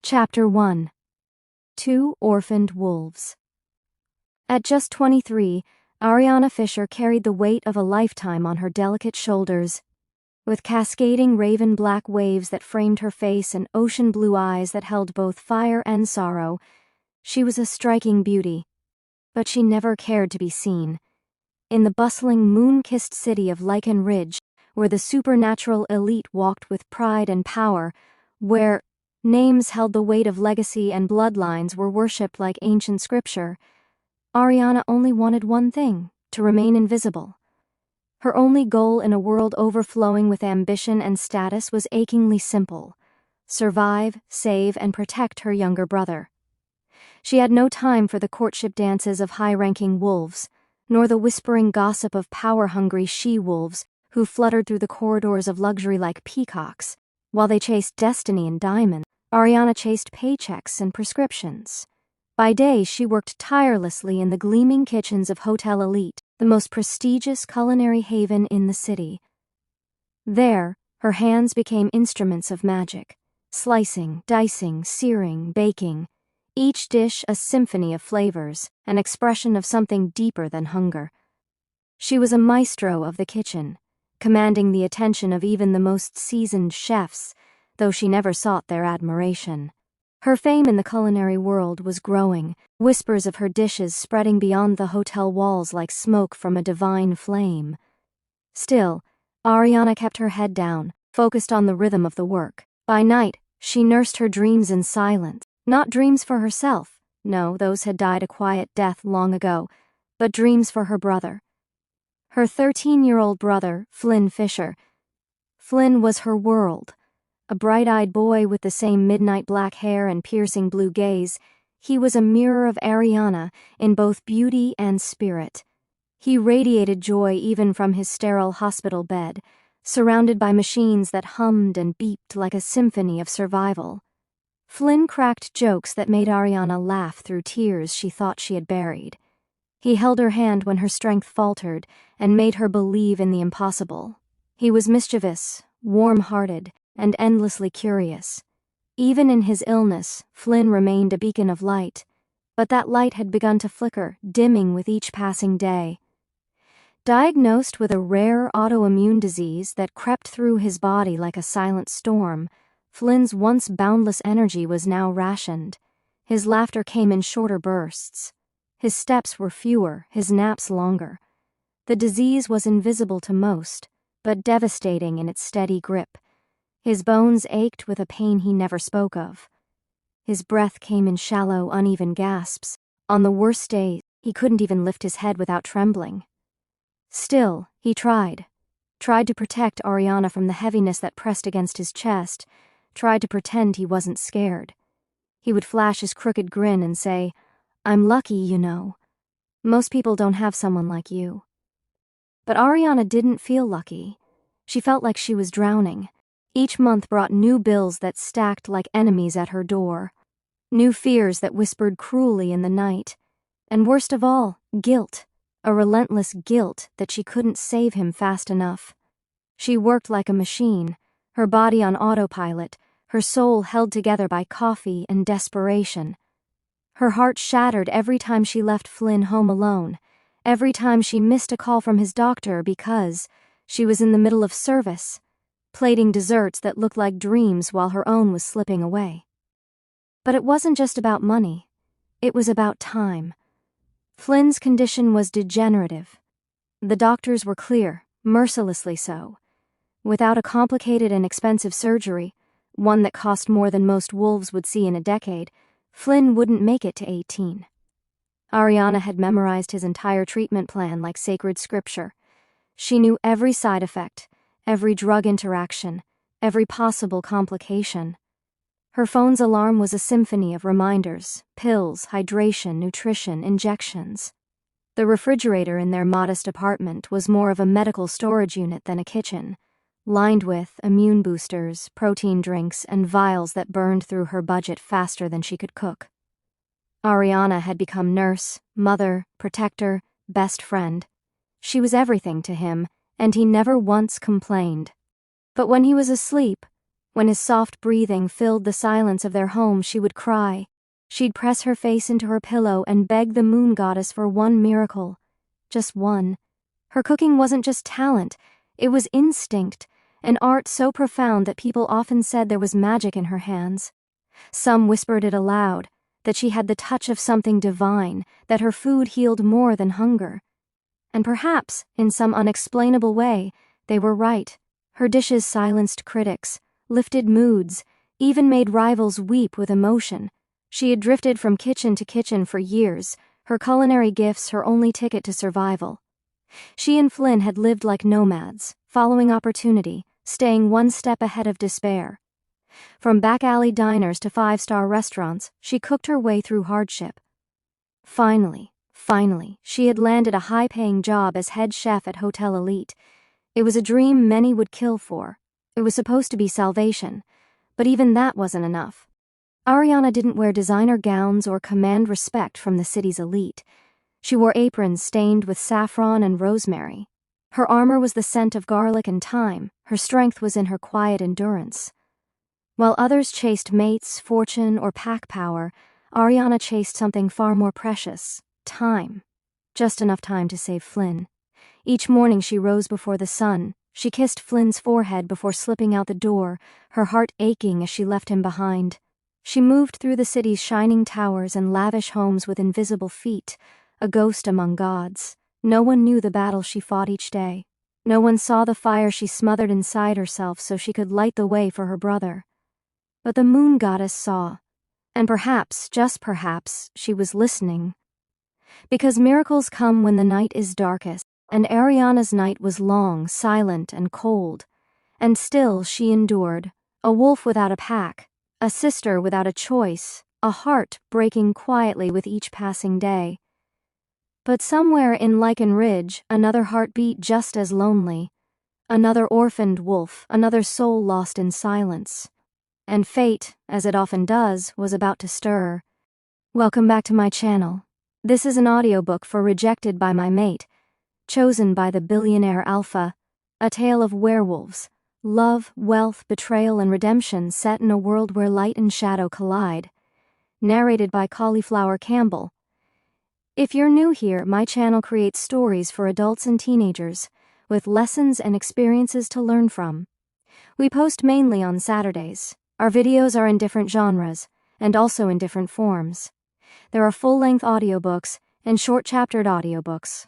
Chapter 1. 2 Orphaned Wolves. At just 23, Ariana Fisher carried the weight of a lifetime on her delicate shoulders. With cascading raven black waves that framed her face and ocean blue eyes that held both fire and sorrow, she was a striking beauty. But she never cared to be seen. In the bustling moon-kissed city of Lichen Ridge, where the supernatural elite walked with pride and power, where names held the weight of legacy and bloodlines were worshipped like ancient scripture, Ariana only wanted one thing: to remain invisible. Her only goal in a world overflowing with ambition and status was achingly simple: survive, save, and protect her younger brother. She had no time for the courtship dances of high-ranking wolves, nor the whispering gossip of power-hungry she-wolves who fluttered through the corridors of luxury like peacocks. While they chased destiny and diamonds, Ariana chased paychecks and prescriptions. By day, she worked tirelessly in the gleaming kitchens of Hotel Elite, the most prestigious culinary haven in the city. There, her hands became instruments of magic, slicing, dicing, searing, baking, each dish a symphony of flavors, an expression of something deeper than hunger. She was a maestro of the kitchen, commanding the attention of even the most seasoned chefs, though she never sought their admiration. Her fame in the culinary world was growing, whispers of her dishes spreading beyond the hotel walls like smoke from a divine flame. Still, Ariana kept her head down, focused on the rhythm of the work. By night, she nursed her dreams in silence. Not dreams for herself, no, those had died a quiet death long ago, but dreams for her brother. Her 13-year-old brother, Flynn Fisher. Flynn was her world. A bright-eyed boy with the same midnight black hair and piercing blue gaze, he was a mirror of Ariana in both beauty and spirit. He radiated joy even from his sterile hospital bed, surrounded by machines that hummed and beeped like a symphony of survival. Flynn cracked jokes that made Ariana laugh through tears she thought she had buried. He held her hand when her strength faltered and made her believe in the impossible. He was mischievous, warm-hearted, and endlessly curious. Even in his illness, Flynn remained a beacon of light, but that light had begun to flicker, dimming with each passing day. Diagnosed with a rare autoimmune disease that crept through his body like a silent storm, Flynn's once boundless energy was now rationed. His laughter came in shorter bursts. His steps were fewer, his naps longer. The disease was invisible to most, but devastating in its steady grip. His bones ached with a pain he never spoke of. His breath came in shallow, uneven gasps. On the worst days, he couldn't even lift his head without trembling. Still, he tried to protect Ariana from the heaviness that pressed against his chest, tried to pretend he wasn't scared. He would flash his crooked grin and say, "I'm lucky, you know. Most people don't have someone like you." But Ariana didn't feel lucky. She felt like she was drowning. Each month brought new bills that stacked like enemies at her door, new fears that whispered cruelly in the night, and worst of all, guilt, a relentless guilt that she couldn't save him fast enough. She worked like a machine, her body on autopilot, her soul held together by coffee and desperation. Her heart shattered every time she left Flynn home alone, every time she missed a call from his doctor because she was in the middle of service, plating desserts that looked like dreams while her own was slipping away. But it wasn't just about money. It was about time. Flynn's condition was degenerative. The doctors were clear, mercilessly so. Without a complicated and expensive surgery, one that cost more than most wolves would see in a decade, Flynn wouldn't make it to 18. Ariana had memorized his entire treatment plan like sacred scripture. She knew every side effect, every drug interaction, every possible complication. Her phone's alarm was a symphony of reminders, pills, hydration, nutrition, injections. The refrigerator in their modest apartment was more of a medical storage unit than a kitchen, lined with immune boosters, protein drinks, and vials that burned through her budget faster than she could cook. Ariana had become nurse, mother, protector, best friend. She was everything to him, and he never once complained. But when he was asleep, When his soft breathing filled the silence of their home, she would cry. She'd press her face into her pillow and beg the moon goddess for one miracle. Just one. Her cooking wasn't just talent, it was instinct, an art so profound that people often said there was magic in her hands. Some whispered it aloud, that she had the touch of something divine, that her food healed more than hunger. And perhaps, in some unexplainable way, they were right. Her dishes silenced critics, lifted moods, even made rivals weep with emotion. She had drifted from kitchen to kitchen for years, her culinary gifts her only ticket to survival. She and Flynn had lived like nomads, following opportunity, staying one step ahead of despair. From back-alley diners to five-star restaurants, she cooked her way through hardship. Finally, she had landed a high-paying job as head chef at Hotel Elite. It was a dream many would kill for. It was supposed to be salvation, but even that wasn't enough. Ariana didn't wear designer gowns or command respect from the city's elite. She wore aprons stained with saffron and rosemary. Her armor was the scent of garlic and thyme. Her strength was in her quiet endurance. While others chased mates, fortune, or pack power, Ariana chased something far more precious: time. Just enough time to save Flynn. Each morning she rose before the sun. She kissed Flynn's forehead before slipping out the door, her heart aching as she left him behind. She moved through the city's shining towers and lavish homes with invisible feet, a ghost among gods. No one knew the battle she fought each day. No one saw the fire she smothered inside herself so she could light the way for her brother. But the moon goddess saw, and perhaps, just perhaps, she was listening. Because miracles come when the night is darkest, and Ariana's night was long, silent, and cold. And still she endured, a wolf without a pack, a sister without a choice, a heart breaking quietly with each passing day. But somewhere in Lichen Ridge, another heart beat just as lonely. Another orphaned wolf, another soul lost in silence. And fate, as it often does, was about to stir. Welcome back to my channel. This is an audiobook for Rejected by My Mate, chosen by the Billionaire Alpha, a tale of werewolves, love, wealth, betrayal, and redemption set in a world where light and shadow collide. Narrated by Cauliflower Campbell. If you're new here, my channel creates stories for adults and teenagers, with lessons and experiences to learn from. We post mainly on Saturdays. Our videos are in different genres, and also in different forms. There are full-length audiobooks and short-chaptered audiobooks.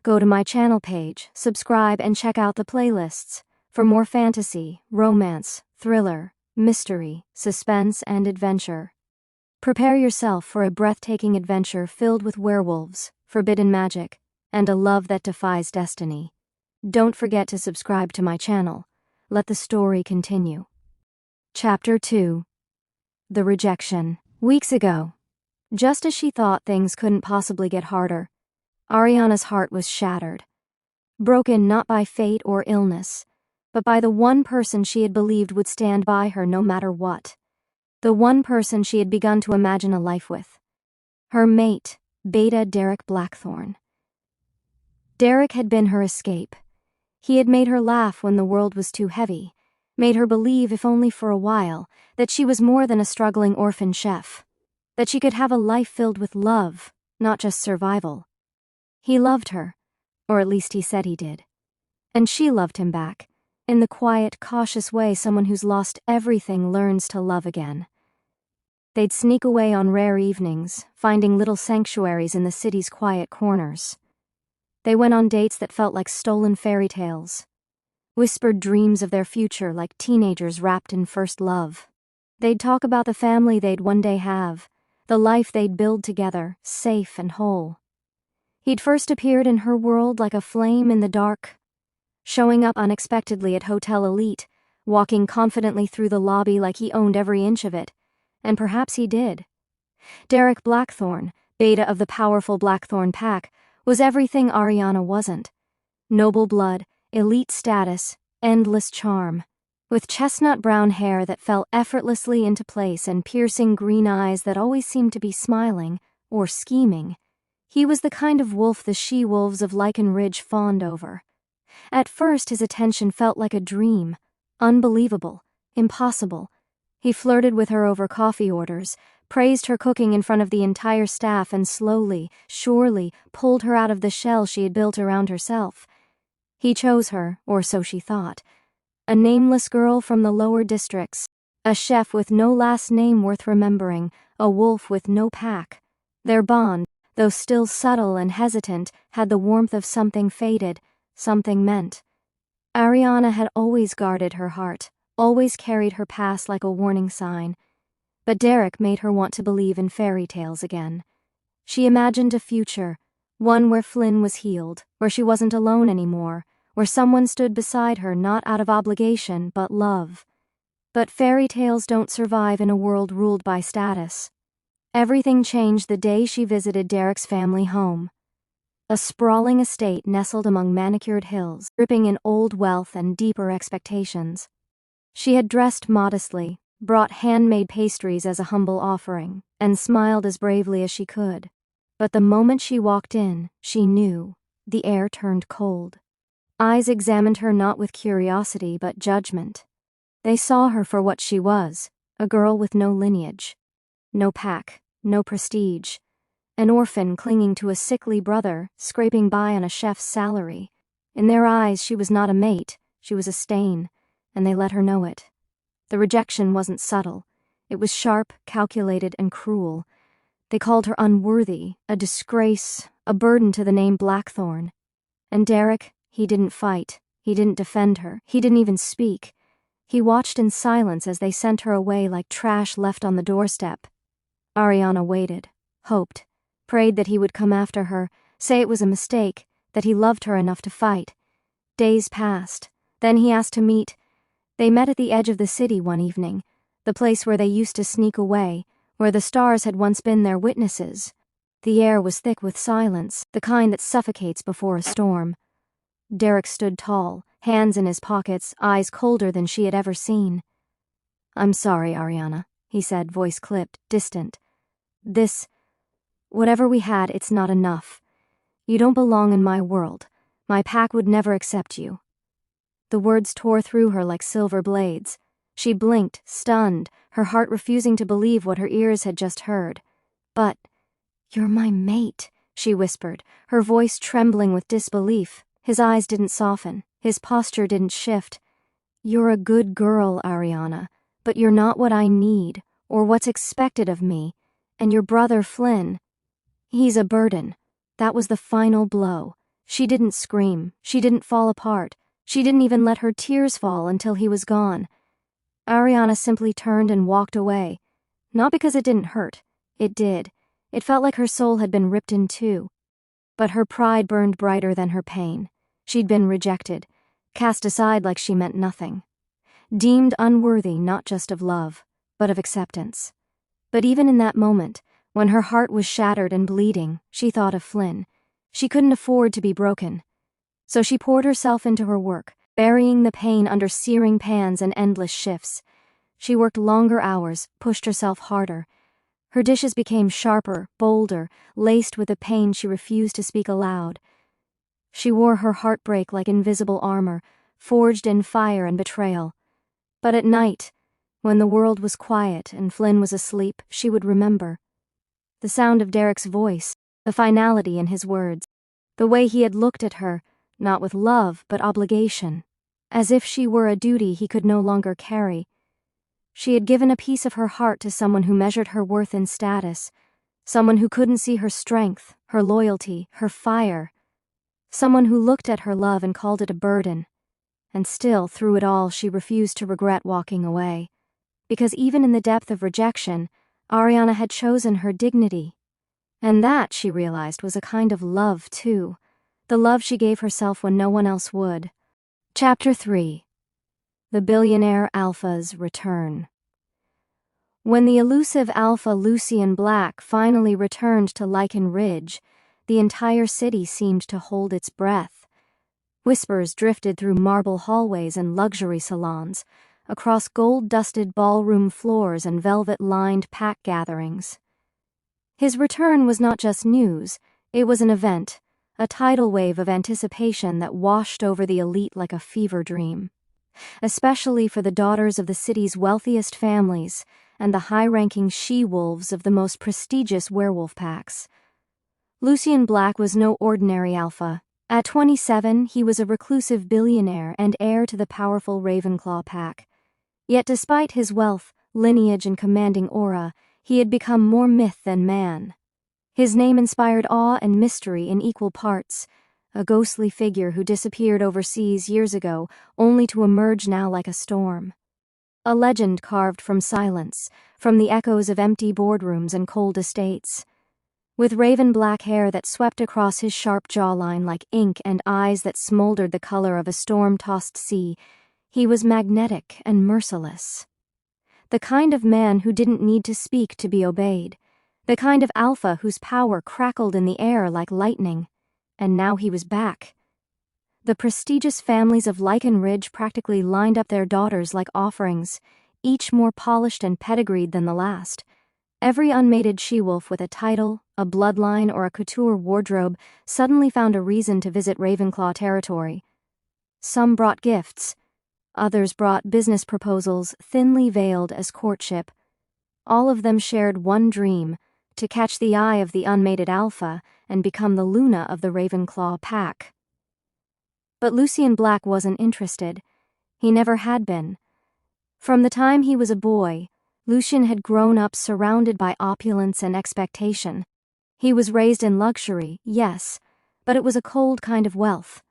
Go to my channel page, subscribe, and check out the playlists for more fantasy, romance, thriller, mystery, suspense, and adventure. Prepare yourself for a breathtaking adventure filled with werewolves, forbidden magic, and a love that defies destiny. Don't forget to subscribe to my channel. Let the story continue. Chapter 2. The Rejection. Weeks ago, just as she thought things couldn't possibly get harder, Ariana's heart was shattered. Broken not by fate or illness, but by the one person she had believed would stand by her no matter what. The one person she had begun to imagine a life with. Her mate, Beta Derek Blackthorne. Derek had been her escape. He had made her laugh when the world was too heavy, made her believe, if only for a while, that she was more than a struggling orphan chef, that she could have a life filled with love, not just survival. He loved her, or at least he said he did. And she loved him back, in the quiet, cautious way someone who's lost everything learns to love again. They'd sneak away on rare evenings, finding little sanctuaries in the city's quiet corners. They went on dates that felt like stolen fairy tales, whispered dreams of their future like teenagers wrapped in first love. They'd talk about the family they'd one day have, the life they'd build together, safe and whole. He'd first appeared in her world like a flame in the dark, showing up unexpectedly at Hotel Elite, walking confidently through the lobby like he owned every inch of it, and perhaps he did. Derek Blackthorne, Beta of the powerful Blackthorne pack, was everything Ariana wasn't. Noble blood, elite status, endless charm. With chestnut brown hair that fell effortlessly into place and piercing green eyes that always seemed to be smiling, or scheming, he was the kind of wolf the she-wolves of Lichen Ridge fawned over. At first his attention felt like a dream, unbelievable, Impossible. He flirted with her over coffee orders, praised her cooking in front of the entire staff, and slowly, surely, pulled her out of the shell she had built around herself. He chose her, or so she thought. A nameless girl from the lower districts, a chef with no last name worth remembering, a wolf with no pack. Their bond, though still subtle and hesitant, had the warmth of something fated, something meant. Ariana had always guarded her heart, always carried her past like a warning sign. But Derek made her want to believe in fairy tales again. She imagined a future, one where Flynn was healed, where she wasn't alone anymore, where someone stood beside her not out of obligation but love. But fairy tales don't survive in a world ruled by status. Everything changed the day she visited Derek's family home. A sprawling estate nestled among manicured hills, dripping in old wealth and deeper expectations. She had dressed modestly, brought handmade pastries as a humble offering, and smiled as bravely as she could. But the moment she walked in, she knew. The air turned cold. Eyes examined her not with curiosity but judgment. They saw her for what she was, a girl with no lineage, no pack, no prestige, an orphan clinging to a sickly brother, scraping by on a chef's salary. In their eyes, she was not a mate, she was a stain, and they let her know it. The rejection wasn't subtle. It was sharp, calculated, and cruel. They called her unworthy, a disgrace, a burden to the name Blackthorn. And Derek, he didn't fight, he didn't defend her, he didn't even speak. He watched in silence as they sent her away like trash left on the doorstep. Ariana waited, hoped, prayed that he would come after her, say it was a mistake, that he loved her enough to fight. Days passed. Then he asked to meet. They met at the edge of the city one evening, the place where they used to sneak away, where the stars had once been their witnesses. The air was thick with silence, the kind that suffocates before a storm. Derek stood tall, hands in his pockets, eyes colder than she had ever seen. "I'm sorry, Ariana," he said, voice clipped, distant. Whatever we had, it's not enough. You don't belong in my world. My pack would never accept you." The words tore through her like silver blades. She blinked, stunned, her heart refusing to believe what her ears had just heard. "But you're my mate," she whispered, her voice trembling with disbelief. His eyes didn't soften, his posture didn't shift. "You're a good girl, Ariana, but you're not what I need, or what's expected of me. And your brother Flynn, he's a burden." That was the final blow. She didn't scream, she didn't fall apart, she didn't even let her tears fall until he was gone. Ariana simply turned and walked away. Not because it didn't hurt. It did. It felt like her soul had been ripped in two. But her pride burned brighter than her pain. She'd been rejected, cast aside like she meant nothing. Deemed unworthy not just of love, but of acceptance. But even in that moment, when her heart was shattered and bleeding, she thought of Flynn. She couldn't afford to be broken. So she poured herself into her work, burying the pain under searing pans and endless shifts. She worked longer hours, pushed herself harder. Her dishes became sharper, bolder, laced with a pain she refused to speak aloud. She wore her heartbreak like invisible armor, forged in fire and betrayal. But at night, when the world was quiet and Flynn was asleep, she would remember. The sound of Derek's voice, the finality in his words, the way he had looked at her, not with love but obligation, as if she were a duty he could no longer carry. She had given a piece of her heart to someone who measured her worth in status, someone who couldn't see her strength, her loyalty, her fire, someone who looked at her love and called it a burden. And still, through it all, she refused to regret walking away. Because even in the depth of rejection, Ariana had chosen her dignity. And that, she realized, was a kind of love, too. The love she gave herself when no one else would. Chapter 3. The Billionaire Alpha's Return. When the elusive Alpha Lucien Black finally returned to Lichen Ridge, the entire city seemed to hold its breath. Whispers drifted through marble hallways and luxury salons, across gold-dusted ballroom floors and velvet-lined pack gatherings. His return was not just news, it was an event, a tidal wave of anticipation that washed over the elite like a fever dream. especially for the daughters of the city's wealthiest families and the high-ranking she-wolves of the most prestigious werewolf packs. Lucien Black was no ordinary alpha. At 27, he was a reclusive billionaire and heir to the powerful Ravenclaw pack. Yet despite his wealth, lineage, and commanding aura, he had become more myth than man. His name inspired awe and mystery in equal parts, a ghostly figure who disappeared overseas years ago, only to emerge now like a storm. A legend carved from silence, from the echoes of empty boardrooms and cold estates. With raven-black hair that swept across his sharp jawline like ink and eyes that smoldered the color of a storm-tossed sea, he was magnetic and merciless. The kind of man who didn't need to speak to be obeyed. The kind of alpha whose power crackled in the air like lightning. And now he was back. The prestigious families of Lichen Ridge practically lined up their daughters like offerings, each more polished and pedigreed than the last. Every unmated she-wolf with a title, a bloodline, or a couture wardrobe suddenly found a reason to visit Ravenclaw territory. Some brought gifts. Others brought business proposals thinly veiled as courtship. All of them shared one dream, to catch the eye of the unmated alpha and become the Luna of the Ravenclaw pack. But Lucien Black wasn't interested. He never had been. From the time he was a boy, Lucien had grown up surrounded by opulence and expectation. He was raised in luxury, yes, but it was a cold kind of wealth,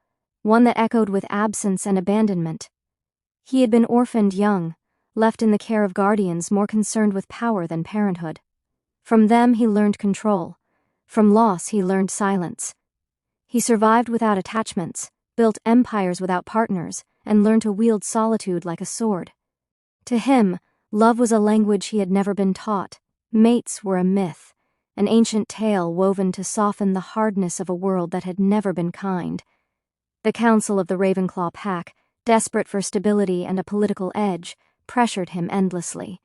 one that echoed with absence and abandonment. He had been orphaned young, left in the care of guardians more concerned with power than parenthood. From them he learned control. From loss he learned silence. He survived without attachments, built empires without partners, and learned to wield solitude like a sword. To him, love was a language he had never been taught. Mates were a myth, an ancient tale woven to soften the hardness of a world that had never been kind. The council of the Ravenclaw pack, desperate for stability and a political edge, pressured him endlessly.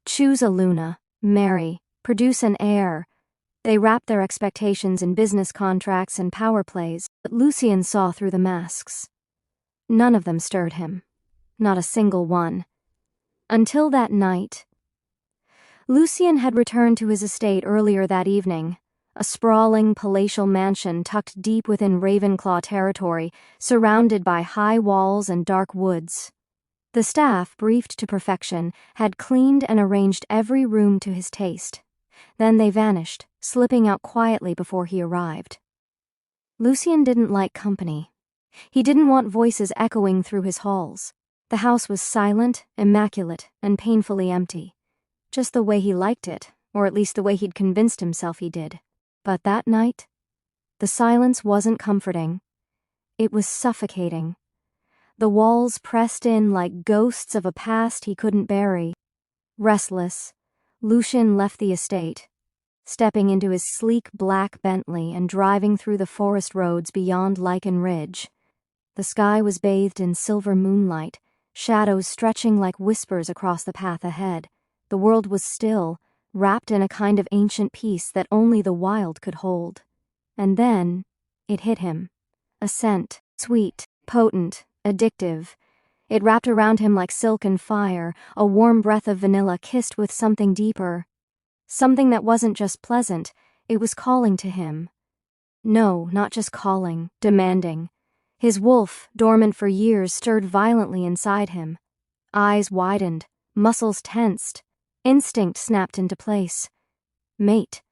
Choose a Luna, marry, produce an heir. They wrapped their expectations in business contracts and power plays, but Lucien saw through the masks. None of them stirred him. Not a single one. Until that night. Lucien had returned to his estate earlier that evening, a sprawling palatial mansion tucked deep within Ravenclaw territory, surrounded by high walls and dark woods. The staff, briefed to perfection, had cleaned and arranged every room to his taste. Then they vanished, slipping out quietly before he arrived. Lucien didn't like company. He didn't want voices echoing through his halls. The house was silent, immaculate, and painfully empty. Just the way he liked it, or at least the way he'd convinced himself he did. But that night, the silence wasn't comforting. It was suffocating. The walls pressed in like ghosts of a past he couldn't bury. Restless, Lucien left the estate, stepping into his sleek black Bentley and driving through the forest roads beyond Lichen Ridge. The sky was bathed in silver moonlight, shadows stretching like whispers across the path ahead. The world was still, wrapped in a kind of ancient peace that only the wild could hold. And then, it hit him. A scent, sweet, potent, addictive. It wrapped around him like silk and fire, a warm breath of vanilla kissed with something deeper. Something that wasn't just pleasant, it was calling to him. No, not just calling, demanding. His wolf, dormant for years, stirred violently inside him. Eyes widened, muscles tensed. Instinct snapped into place. Mate.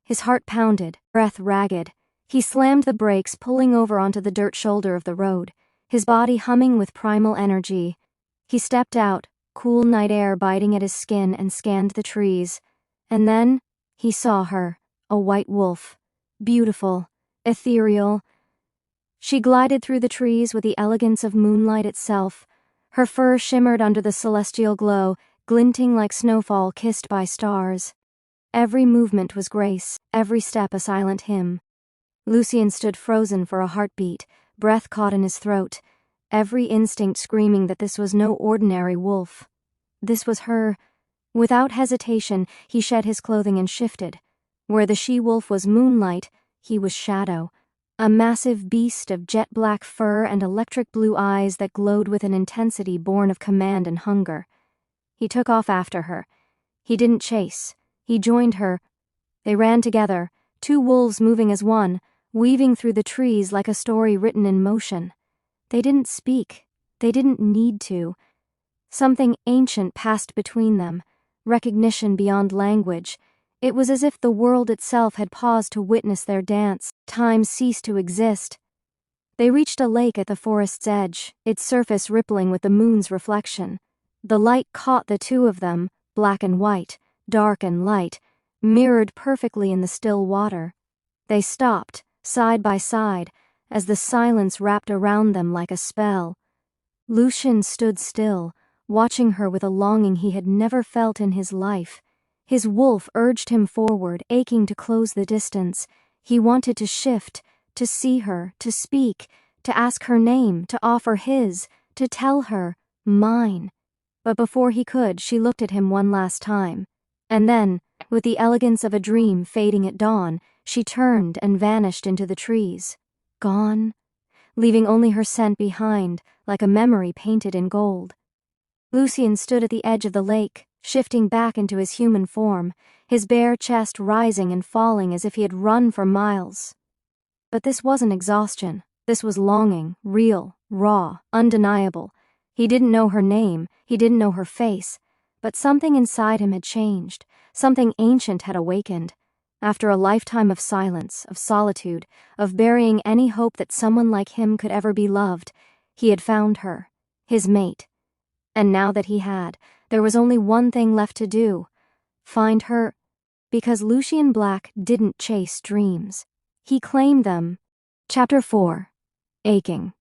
His heart pounded, breath ragged. He slammed the brakes, pulling over onto the dirt shoulder of the road, his body humming with primal energy. He stepped out, cool night air biting at his skin, and scanned the trees. And then, he saw her, a white wolf. Beautiful, ethereal. She glided through the trees with the elegance of moonlight itself. Her fur shimmered under the celestial glow, glinting like snowfall kissed by stars. Every movement was grace, every step a silent hymn. Lucien stood frozen for a heartbeat, breath caught in his throat, every instinct screaming that this was no ordinary wolf. This was her. Without hesitation, he shed his clothing and shifted. Where the she-wolf was moonlight, he was shadow, A massive beast of jet-black fur and electric blue eyes that glowed with an intensity born of command and hunger. He took off after her. He didn't chase. He joined her. They ran together, two wolves moving as one, weaving through the trees like a story written in motion. They didn't speak. They didn't need to. Something ancient passed between them, recognition beyond language. It was as if the world itself had paused to witness their dance. Time ceased to exist. They reached a lake at the forest's edge, its surface rippling with the moon's reflection. The light caught the two of them, black and white, dark and light, mirrored perfectly in the still water. They stopped, side by side, as the silence wrapped around them like a spell. Lucien stood still, watching her with a longing he had never felt in his life. His wolf urged him forward, aching to close the distance. He wanted to shift, to see her, to speak, to ask her name, to offer his, to tell her, mine. But before he could, she looked at him one last time. And then, with the elegance of a dream fading at dawn, she turned and vanished into the trees. Gone, leaving only her scent behind, like a memory painted in gold. Lucien stood at the edge of the lake, shifting back into his human form, his bare chest rising and falling as if he had run for miles. But this wasn't exhaustion. This was longing, real, raw, undeniable. He didn't know her name, he didn't know her face, but something inside him had changed, something ancient had awakened. After a lifetime of silence, of solitude, of burying any hope that someone like him could ever be loved, he had found her, his mate. And now that he had, there was only one thing left to do: find her, because Lucien Black didn't chase dreams. He claimed them. Chapter 4. Aching.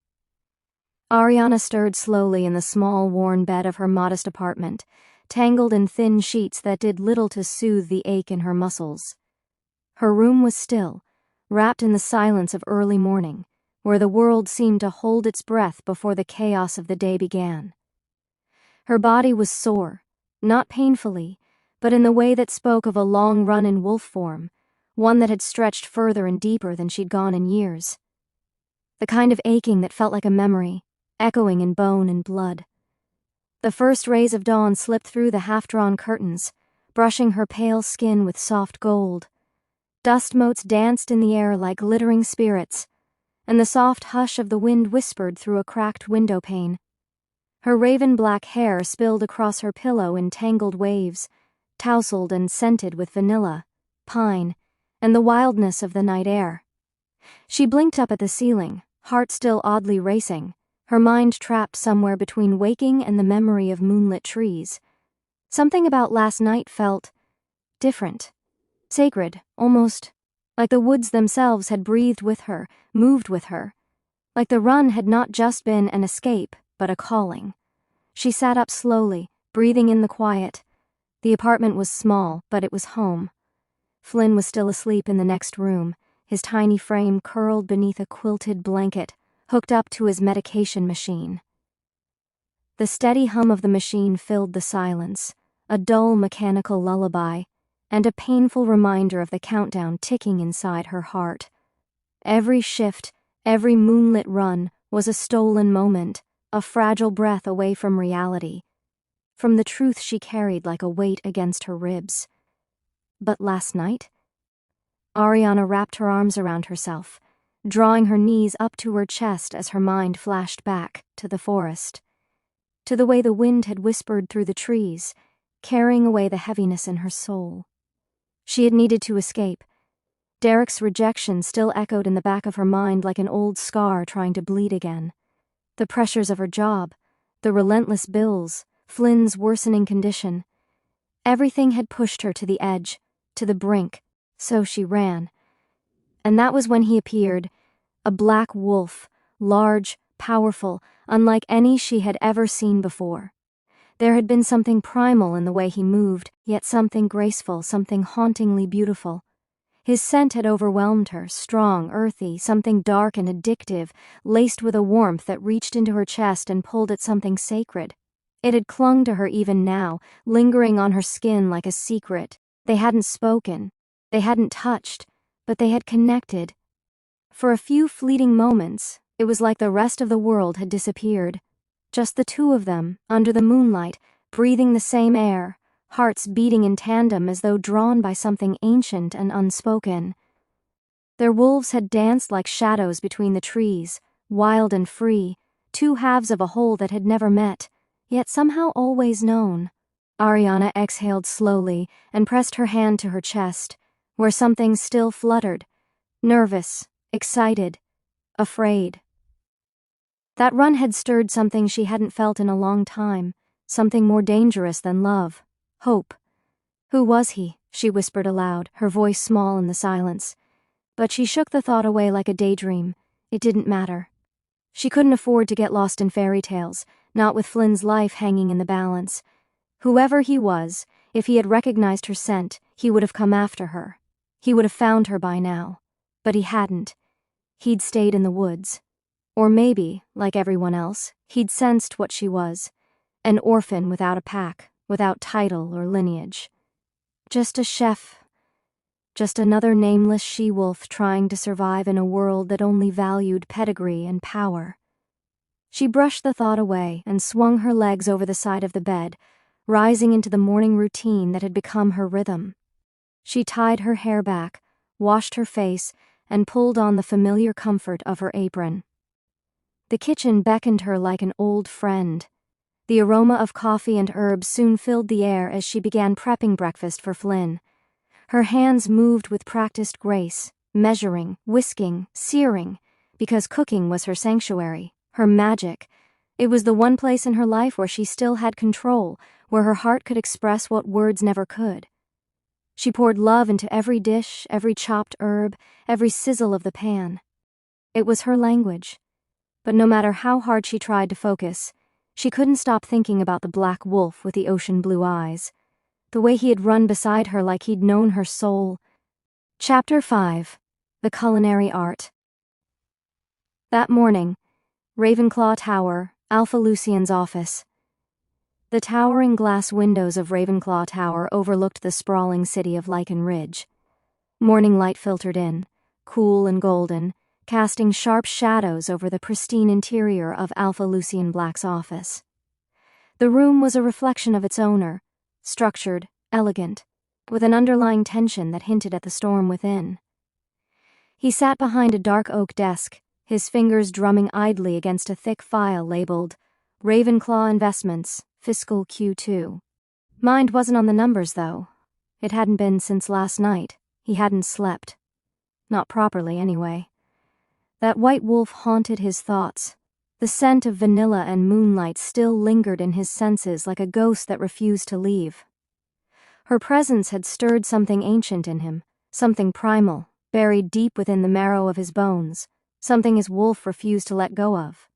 Ariana stirred slowly in the small, worn bed of her modest apartment, tangled in thin sheets that did little to soothe the ache in her muscles. Her room was still, wrapped in the silence of early morning, where the world seemed to hold its breath before the chaos of the day began. Her body was sore, not painfully, but in the way that spoke of a long run in wolf form, one that had stretched further and deeper than she'd gone in years. The kind of aching that felt like a memory, echoing in bone and blood. The first rays of dawn slipped through the half-drawn curtains, brushing her pale skin with soft gold. Dust motes danced in the air like glittering spirits, and the soft hush of the wind whispered through a cracked window pane. Her raven-black hair spilled across her pillow in tangled waves, tousled and scented with vanilla, pine, and the wildness of the night air. She blinked up at the ceiling, heart still oddly racing, her mind trapped somewhere between waking and the memory of moonlit trees. Something about last night felt different, sacred, almost like the woods themselves had breathed with her, moved with her, like the run had not just been an escape, but a calling. She sat up slowly, breathing in the quiet. The apartment was small, but it was home. Flynn was still asleep in the next room, his tiny frame curled beneath a quilted blanket, hooked up to his medication machine. The steady hum of the machine filled the silence, a dull mechanical lullaby, and a painful reminder of the countdown ticking inside her heart. Every shift, every moonlit run was a stolen moment, a fragile breath away from reality, from the truth she carried like a weight against her ribs. But last night? Ariana wrapped her arms around herself, drawing her knees up to her chest as her mind flashed back to the forest, to the way the wind had whispered through the trees, carrying away the heaviness in her soul. She had needed to escape. Derek's rejection still echoed in the back of her mind like an old scar trying to bleed again. The pressures of her job, the relentless bills, Flynn's worsening condition. Everything had pushed her to the edge, to the brink, so she ran. And that was when he appeared, a black wolf, large, powerful, unlike any she had ever seen before. There had been something primal in the way he moved, yet something graceful, something hauntingly beautiful. His scent had overwhelmed her, strong, earthy, something dark and addictive, laced with a warmth that reached into her chest and pulled at something sacred. It had clung to her even now, lingering on her skin like a secret. They hadn't spoken, they hadn't touched, but they had connected. For a few fleeting moments, it was like the rest of the world had disappeared. Just the two of them, under the moonlight, breathing the same air, hearts beating in tandem as though drawn by something ancient and unspoken. Their wolves had danced like shadows between the trees, wild and free, two halves of a whole that had never met, yet somehow always known. Ariana exhaled slowly and pressed her hand to her chest, where something still fluttered, nervous, excited, afraid. That run had stirred something she hadn't felt in a long time, something more dangerous than love, hope. Who was he? She whispered aloud, her voice small in the silence. But she shook the thought away like a daydream. It didn't matter. She couldn't afford to get lost in fairy tales, not with Flynn's life hanging in the balance. Whoever he was, if he had recognized her scent, he would have come after her. He would have found her by now. But he hadn't. He'd stayed in the woods. Or maybe, like everyone else, he'd sensed what she was. An orphan without a pack, without title or lineage. Just a chef. Just another nameless she-wolf trying to survive in a world that only valued pedigree and power. She brushed the thought away and swung her legs over the side of the bed, rising into the morning routine that had become her rhythm. She tied her hair back, washed her face, and pulled on the familiar comfort of her apron. The kitchen beckoned her like an old friend. The aroma of coffee and herbs soon filled the air as she began prepping breakfast for Flynn. Her hands moved with practiced grace, measuring, whisking, searing, because cooking was her sanctuary, her magic. It was the one place in her life where she still had control, where her heart could express what words never could. She poured love into every dish, every chopped herb, every sizzle of the pan. It was her language. But no matter how hard she tried to focus, she couldn't stop thinking about the black wolf with the ocean blue eyes. The way he had run beside her like he'd known her soul. Chapter 5. The Culinary Art. That morning, Ravenclaw Tower, Alpha Lucien's office. The towering glass windows of Ravenclaw Tower overlooked the sprawling city of Lichen Ridge. Morning light filtered in, cool and golden, casting sharp shadows over the pristine interior of Alpha Lucien Black's office. The room was a reflection of its owner, structured, elegant, with an underlying tension that hinted at the storm within. He sat behind a dark oak desk, his fingers drumming idly against a thick file labeled Ravenclaw Investments, Fiscal Q2. Mind wasn't on the numbers, though. It hadn't been since last night. He hadn't slept. Not properly, anyway. That white wolf haunted his thoughts. The scent of vanilla and moonlight still lingered in his senses like a ghost that refused to leave. Her presence had stirred something ancient in him, something primal, buried deep within the marrow of his bones, something his wolf refused to let go of.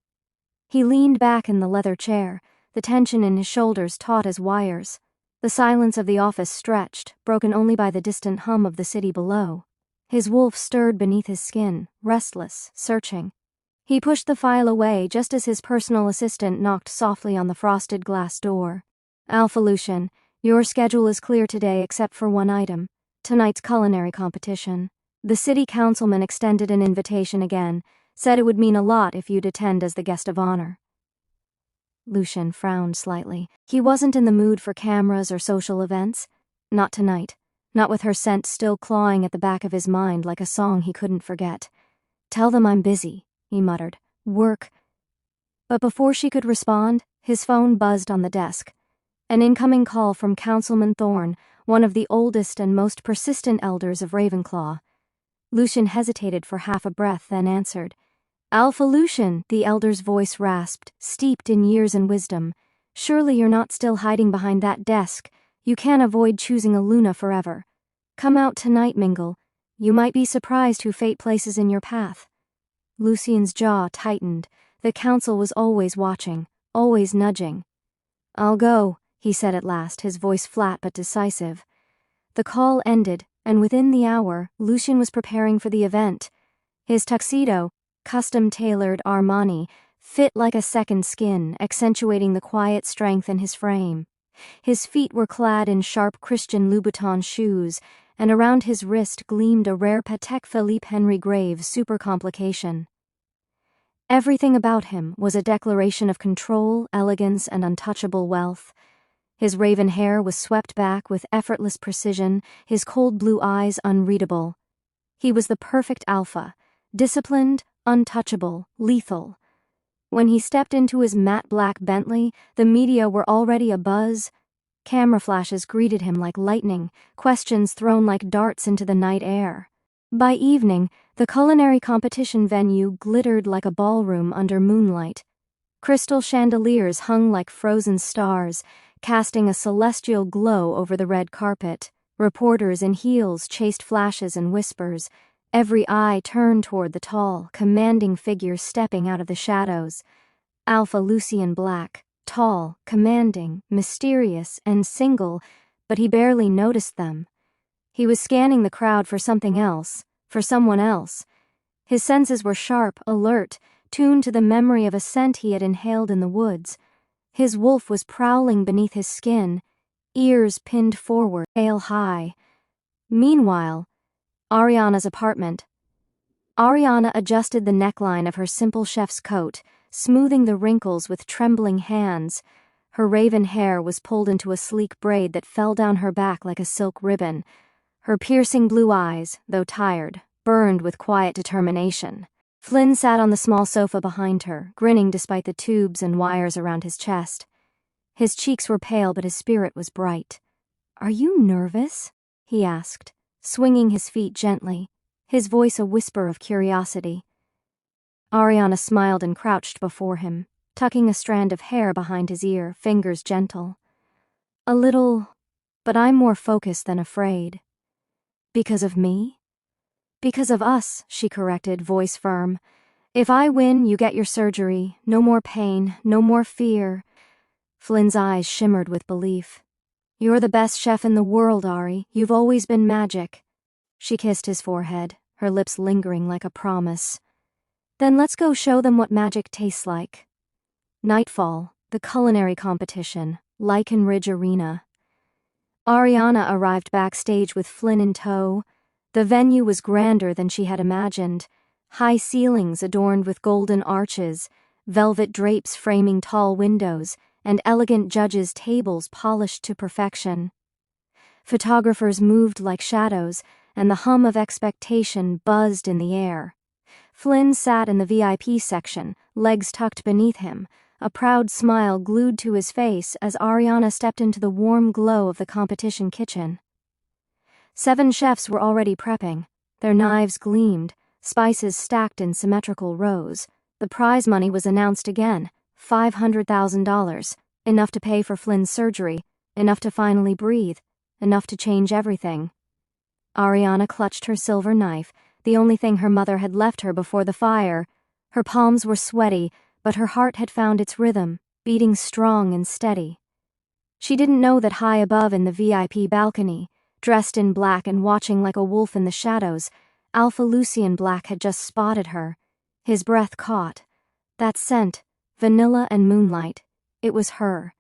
He leaned back in the leather chair, the tension in his shoulders taut as wires. The silence of the office stretched, broken only by the distant hum of the city below. His wolf stirred beneath his skin, restless, searching. He pushed the file away just as his personal assistant knocked softly on the frosted glass door. Alpha Lucien, your schedule is clear today except for one item, tonight's culinary competition. The city councilman extended an invitation again, said it would mean a lot if you'd attend as the guest of honor. Lucien frowned slightly. He wasn't in the mood for cameras or social events. Not tonight. Not with her scent still clawing at the back of his mind like a song he couldn't forget. Tell them I'm busy, he muttered. Work. But before she could respond, his phone buzzed on the desk. An incoming call from Councilman Thorne, one of the oldest and most persistent elders of Ravenclaw. Lucien hesitated for half a breath, then answered. Alpha Lucien, the elder's voice rasped, steeped in years and wisdom. Surely you're not still hiding behind that desk. You can't avoid choosing a Luna forever. Come out tonight, Mingle. You might be surprised who fate places in your path. Lucien's jaw tightened. The council was always watching, always nudging. I'll go, he said at last, his voice flat but decisive. The call ended, and within the hour, Lucien was preparing for the event. His tuxedo, custom-tailored Armani, fit like a second skin, accentuating the quiet strength in his frame. His feet were clad in sharp Christian Louboutin shoes, and around his wrist gleamed a rare Patek Philippe Henry Graves super complication. Everything about him was a declaration of control, elegance, and untouchable wealth. His raven hair was swept back with effortless precision, his cold blue eyes unreadable. He was the perfect alpha, disciplined, untouchable, lethal. When he stepped into his matte black Bentley, the media were already abuzz. Camera flashes greeted him like lightning, questions thrown like darts into the night air. By evening, the culinary competition venue glittered like a ballroom under moonlight. Crystal chandeliers hung like frozen stars, casting a celestial glow over the red carpet. Reporters in heels chased flashes and whispers. Every eye turned toward the tall, commanding figure stepping out of the shadows. Alpha Lucien Black, tall, commanding, mysterious, and single, but he barely noticed them. He was scanning the crowd for something else, for someone else. His senses were sharp, alert, tuned to the memory of a scent he had inhaled in the woods. His wolf was prowling beneath his skin, ears pinned forward, tail high. Meanwhile, Ariana's apartment. Ariana adjusted the neckline of her simple chef's coat, smoothing the wrinkles with trembling hands. Her raven hair was pulled into a sleek braid that fell down her back like a silk ribbon. Her piercing blue eyes, though tired, burned with quiet determination. Flynn sat on the small sofa behind her, grinning despite the tubes and wires around his chest. His cheeks were pale, but his spirit was bright. "Are you nervous?" he asked, swinging his feet gently, his voice a whisper of curiosity. Ariana smiled and crouched before him, tucking a strand of hair behind his ear, fingers gentle. "A little, but I'm more focused than afraid." "Because of me?" "Because of us," she corrected, voice firm. "If I win, you get your surgery. No more pain, no more fear." Flynn's eyes shimmered with belief. "You're the best chef in the world, Ari. You've always been magic." She kissed his forehead, her lips lingering like a promise. "Then let's go show them what magic tastes like." Nightfall, the culinary competition, Lichen Ridge Arena. Ariana arrived backstage with Flynn in tow. The venue was grander than she had imagined. High ceilings adorned with golden arches, velvet drapes framing tall windows, and elegant judges' tables polished to perfection. Photographers moved like shadows, and the hum of expectation buzzed in the air. Flynn sat in the VIP section, legs tucked beneath him, a proud smile glued to his face as Ariana stepped into the warm glow of the competition kitchen. 7 chefs were already prepping. Their knives gleamed, spices stacked in symmetrical rows. The prize money was announced again, $500,000, enough to pay for Flynn's surgery, enough to finally breathe, enough to change everything. Ariana clutched her silver knife, the only thing her mother had left her before the fire. Her palms were sweaty, but her heart had found its rhythm, beating strong and steady. She didn't know that high above in the VIP balcony, dressed in black and watching like a wolf in the shadows, Alpha Lucien Black had just spotted her. His breath caught. That scent, vanilla and moonlight, it was her.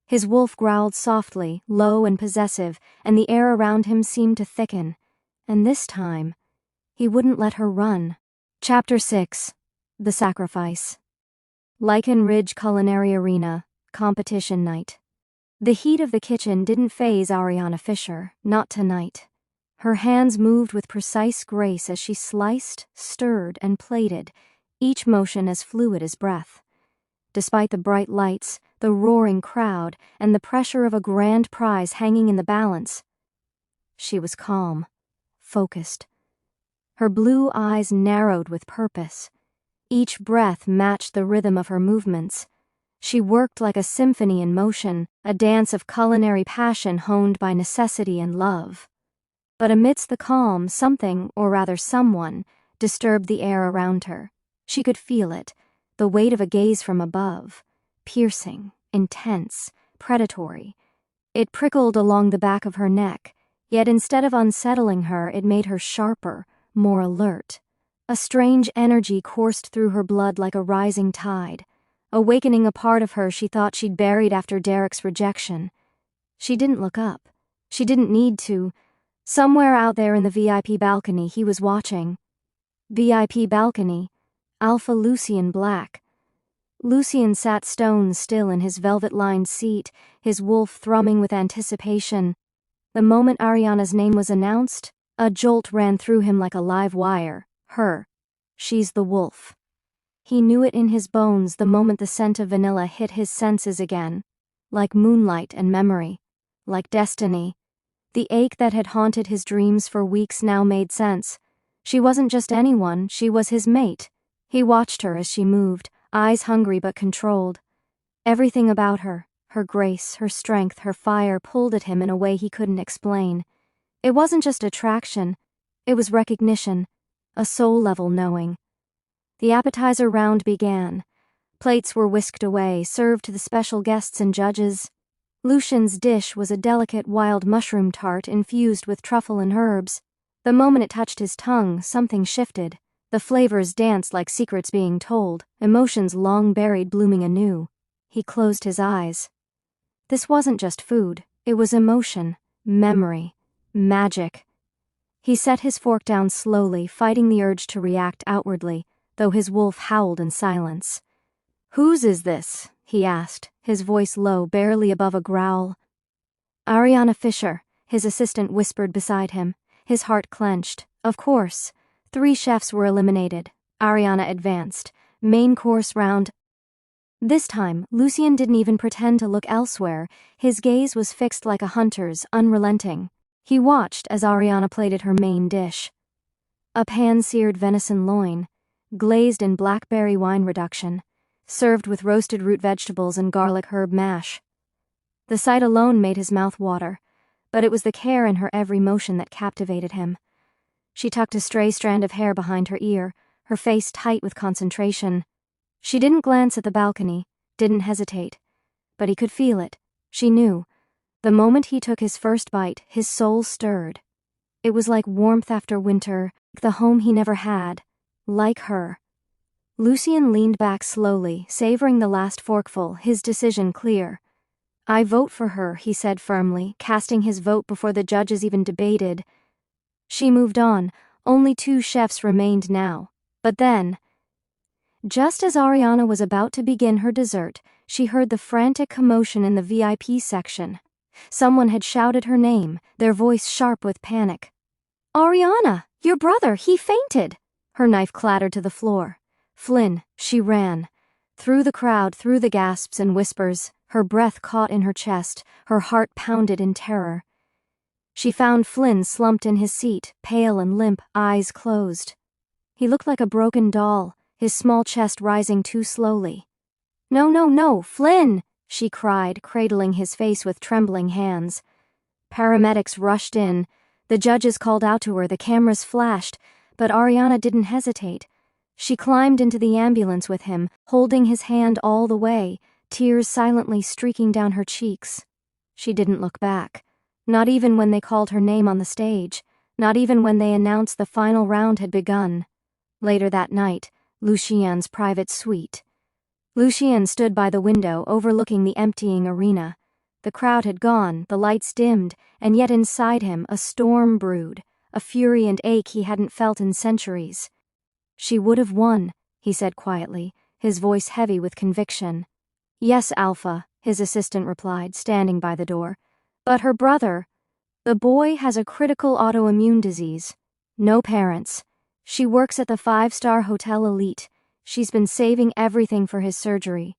His wolf growled softly, low and possessive, and the air around him seemed to thicken. And this time, he wouldn't let her run. Chapter 6. The Sacrifice. Lichen Ridge Culinary Arena, Competition Night. The heat of the kitchen didn't faze Ariana Fisher, not tonight. Her hands moved with precise grace as she sliced, stirred, and plated, each motion as fluid as breath. Despite the bright lights, the roaring crowd, and the pressure of a grand prize hanging in the balance, she was calm, focused. Her blue eyes narrowed with purpose. Each breath matched the rhythm of her movements. She worked like a symphony in motion, a dance of culinary passion honed by necessity and love. But amidst the calm, something, or rather someone, disturbed the air around her. She could feel it, the weight of a gaze from above, piercing, intense, predatory. It prickled along the back of her neck, yet instead of unsettling her, it made her sharper, more alert. A strange energy coursed through her blood like a rising tide, awakening a part of her she thought she'd buried after Derek's rejection. She didn't look up. She didn't need to. Somewhere out there in the VIP balcony he was watching. VIP balcony. Alpha Lucien Black. Lucien sat stone still in his velvet-lined seat, his wolf thrumming with anticipation. The moment Ariana's name was announced, a jolt ran through him like a live wire. Her. She's the wolf. He knew it in his bones the moment the scent of vanilla hit his senses again. Like moonlight and memory. Like destiny. The ache that had haunted his dreams for weeks now made sense. She wasn't just anyone, she was his mate. He watched her as she moved, eyes hungry but controlled. Everything about her, her grace, her strength, her fire pulled at him in a way he couldn't explain. It wasn't just attraction, it was recognition, a soul-level knowing. The appetizer round began. Plates were whisked away, served to the special guests and judges. Lucien's dish was a delicate wild mushroom tart infused with truffle and herbs. The moment it touched his tongue, something shifted. The flavors danced like secrets being told, emotions long buried blooming anew. He closed his eyes. This wasn't just food, it was emotion, memory, magic. He set his fork down slowly, fighting the urge to react outwardly, though his wolf howled in silence. "Whose is this?" he asked, his voice low, barely above a growl. "Ariana Fisher," his assistant whispered beside him. His heart clenched. Of course. 3 chefs were eliminated. Ariana advanced. Main course round. This time, Lucien didn't even pretend to look elsewhere. His gaze was fixed like a hunter's, unrelenting. He watched as Ariana plated her main dish. A pan-seared venison loin, glazed in blackberry wine reduction, served with roasted root vegetables and garlic herb mash. The sight alone made his mouth water, but it was the care in her every motion that captivated him. She tucked a stray strand of hair behind her ear, her face tight with concentration. She didn't glance at the balcony, didn't hesitate. But he could feel it. She knew. The moment he took his first bite, his soul stirred. It was like warmth after winter, the home he never had. Like her. Lucien leaned back slowly, savoring the last forkful, his decision clear. "I vote for her," he said firmly, casting his vote before the judges even debated. She moved on. Only 2 chefs remained now. But then, just as Ariana was about to begin her dessert, she heard the frantic commotion in the VIP section. Someone had shouted her name, their voice sharp with panic. "Ariana, your brother, he fainted!" Her knife clattered to the floor. "Flynn," she ran. Through the crowd, through the gasps and whispers, her breath caught in her chest, her heart pounded in terror. She found Flynn slumped in his seat, pale and limp, eyes closed. He looked like a broken doll, his small chest rising too slowly. "No, no, no, Flynn!" she cried, cradling his face with trembling hands. Paramedics rushed in. The judges called out to her, the cameras flashed, but Ariana didn't hesitate. She climbed into the ambulance with him, holding his hand all the way, tears silently streaking down her cheeks. She didn't look back. Not even when they called her name on the stage, not even when they announced the final round had begun. Later that night, Lucien's private suite. Lucien stood by the window overlooking the emptying arena. The crowd had gone, the lights dimmed, and yet inside him a storm brewed, a fury and ache he hadn't felt in centuries. "She would have won," he said quietly, his voice heavy with conviction. "Yes, Alpha," his assistant replied, standing by the door. "But her brother, the boy has a critical autoimmune disease. No parents. She works at the 5-star Hotel Elite. She's been saving everything for his surgery."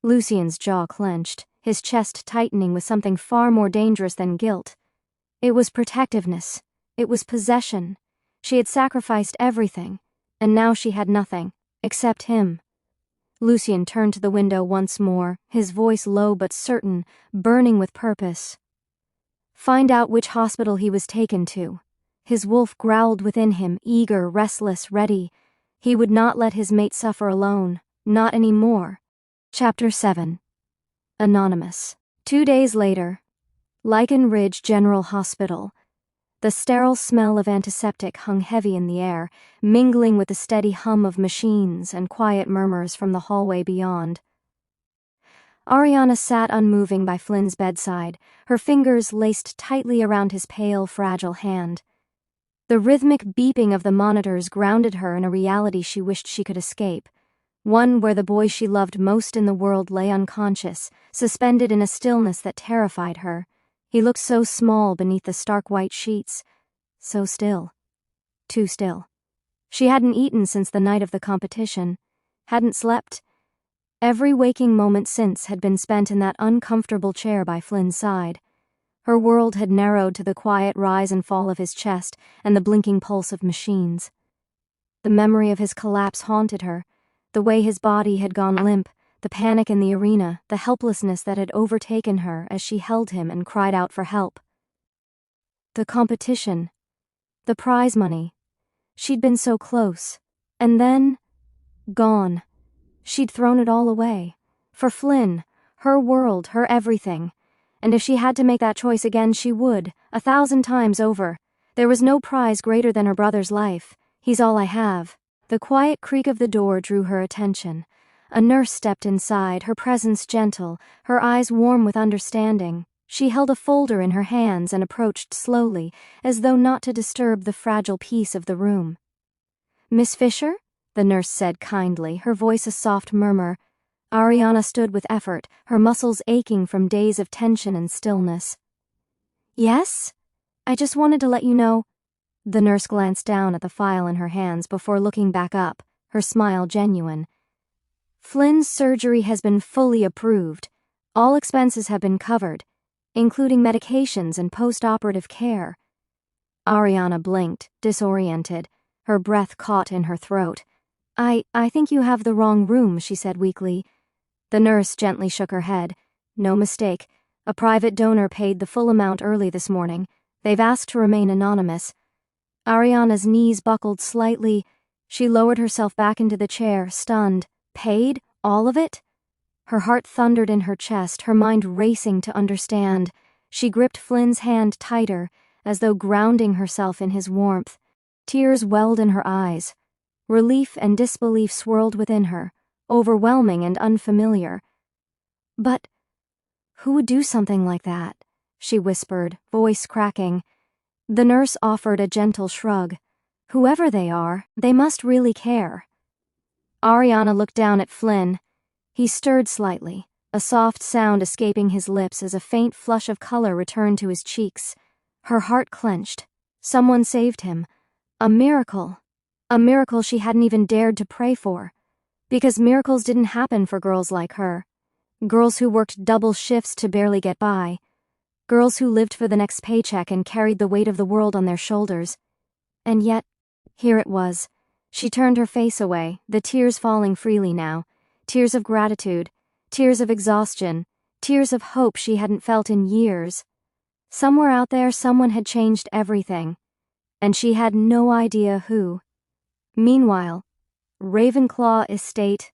Lucien's jaw clenched, his chest tightening with something far more dangerous than guilt. It was protectiveness. It was possession. She had sacrificed everything, and now she had nothing, except him. Lucien turned to the window once more, his voice low but certain, burning with purpose. "Find out which hospital he was taken to." His wolf growled within him, eager, restless, ready. He would not let his mate suffer alone. Not anymore. Chapter 7. Anonymous. 2 days later. Lichen Ridge General Hospital. The sterile smell of antiseptic hung heavy in the air, mingling with the steady hum of machines and quiet murmurs from the hallway beyond. Ariana sat unmoving by Flynn's bedside, her fingers laced tightly around his pale, fragile hand. The rhythmic beeping of the monitors grounded her in a reality she wished she could escape, one where the boy she loved most in the world lay unconscious, suspended in a stillness that terrified her. He looked so small beneath the stark white sheets, so still. Too still. She hadn't eaten since the night of the competition, hadn't slept. Every waking moment since had been spent in that uncomfortable chair by Flynn's side. Her world had narrowed to the quiet rise and fall of his chest and the blinking pulse of machines. The memory of his collapse haunted her, the way his body had gone limp, the panic in the arena, the helplessness that had overtaken her as she held him and cried out for help. The competition. The prize money. She'd been so close. And then, gone. She'd thrown it all away. For Flynn, her world, her everything. And if she had to make that choice again, she would, 1,000 times over. There was no prize greater than her brother's life. He's all I have. The quiet creak of the door drew her attention. A nurse stepped inside, her presence gentle, her eyes warm with understanding. She held a folder in her hands and approached slowly, as though not to disturb the fragile peace of the room. "Miss Fisher?" the nurse said kindly, her voice a soft murmur. Ariana stood with effort, her muscles aching from days of tension and stillness. "Yes? I just wanted to let you know." The nurse glanced down at the file in her hands before looking back up, her smile genuine. "Flynn's surgery has been fully approved. All expenses have been covered, including medications and post-operative care." Ariana blinked, disoriented, her breath caught in her throat. I think you have the wrong room," she said weakly. The nurse gently shook her head. "No mistake. A private donor paid the full amount early this morning. They've asked to remain anonymous." Ariana's knees buckled slightly. She lowered herself back into the chair, stunned. Paid? All of it? Her heart thundered in her chest, her mind racing to understand. She gripped Flynn's hand tighter, as though grounding herself in his warmth. Tears welled in her eyes. Relief and disbelief swirled within her, overwhelming and unfamiliar. "But who would do something like that?" she whispered, voice cracking. The nurse offered a gentle shrug. "Whoever they are, they must really care." Ariana looked down at Flynn. He stirred slightly, a soft sound escaping his lips as a faint flush of color returned to his cheeks. Her heart clenched. Someone saved him. A miracle. A miracle she hadn't even dared to pray for. Because miracles didn't happen for girls like her. Girls who worked double shifts to barely get by. Girls who lived for the next paycheck and carried the weight of the world on their shoulders. And yet, here it was. She turned her face away, the tears falling freely now. Tears of gratitude, tears of exhaustion, tears of hope she hadn't felt in years. Somewhere out there, someone had changed everything. And she had no idea who. Meanwhile, Ravenclaw Estate.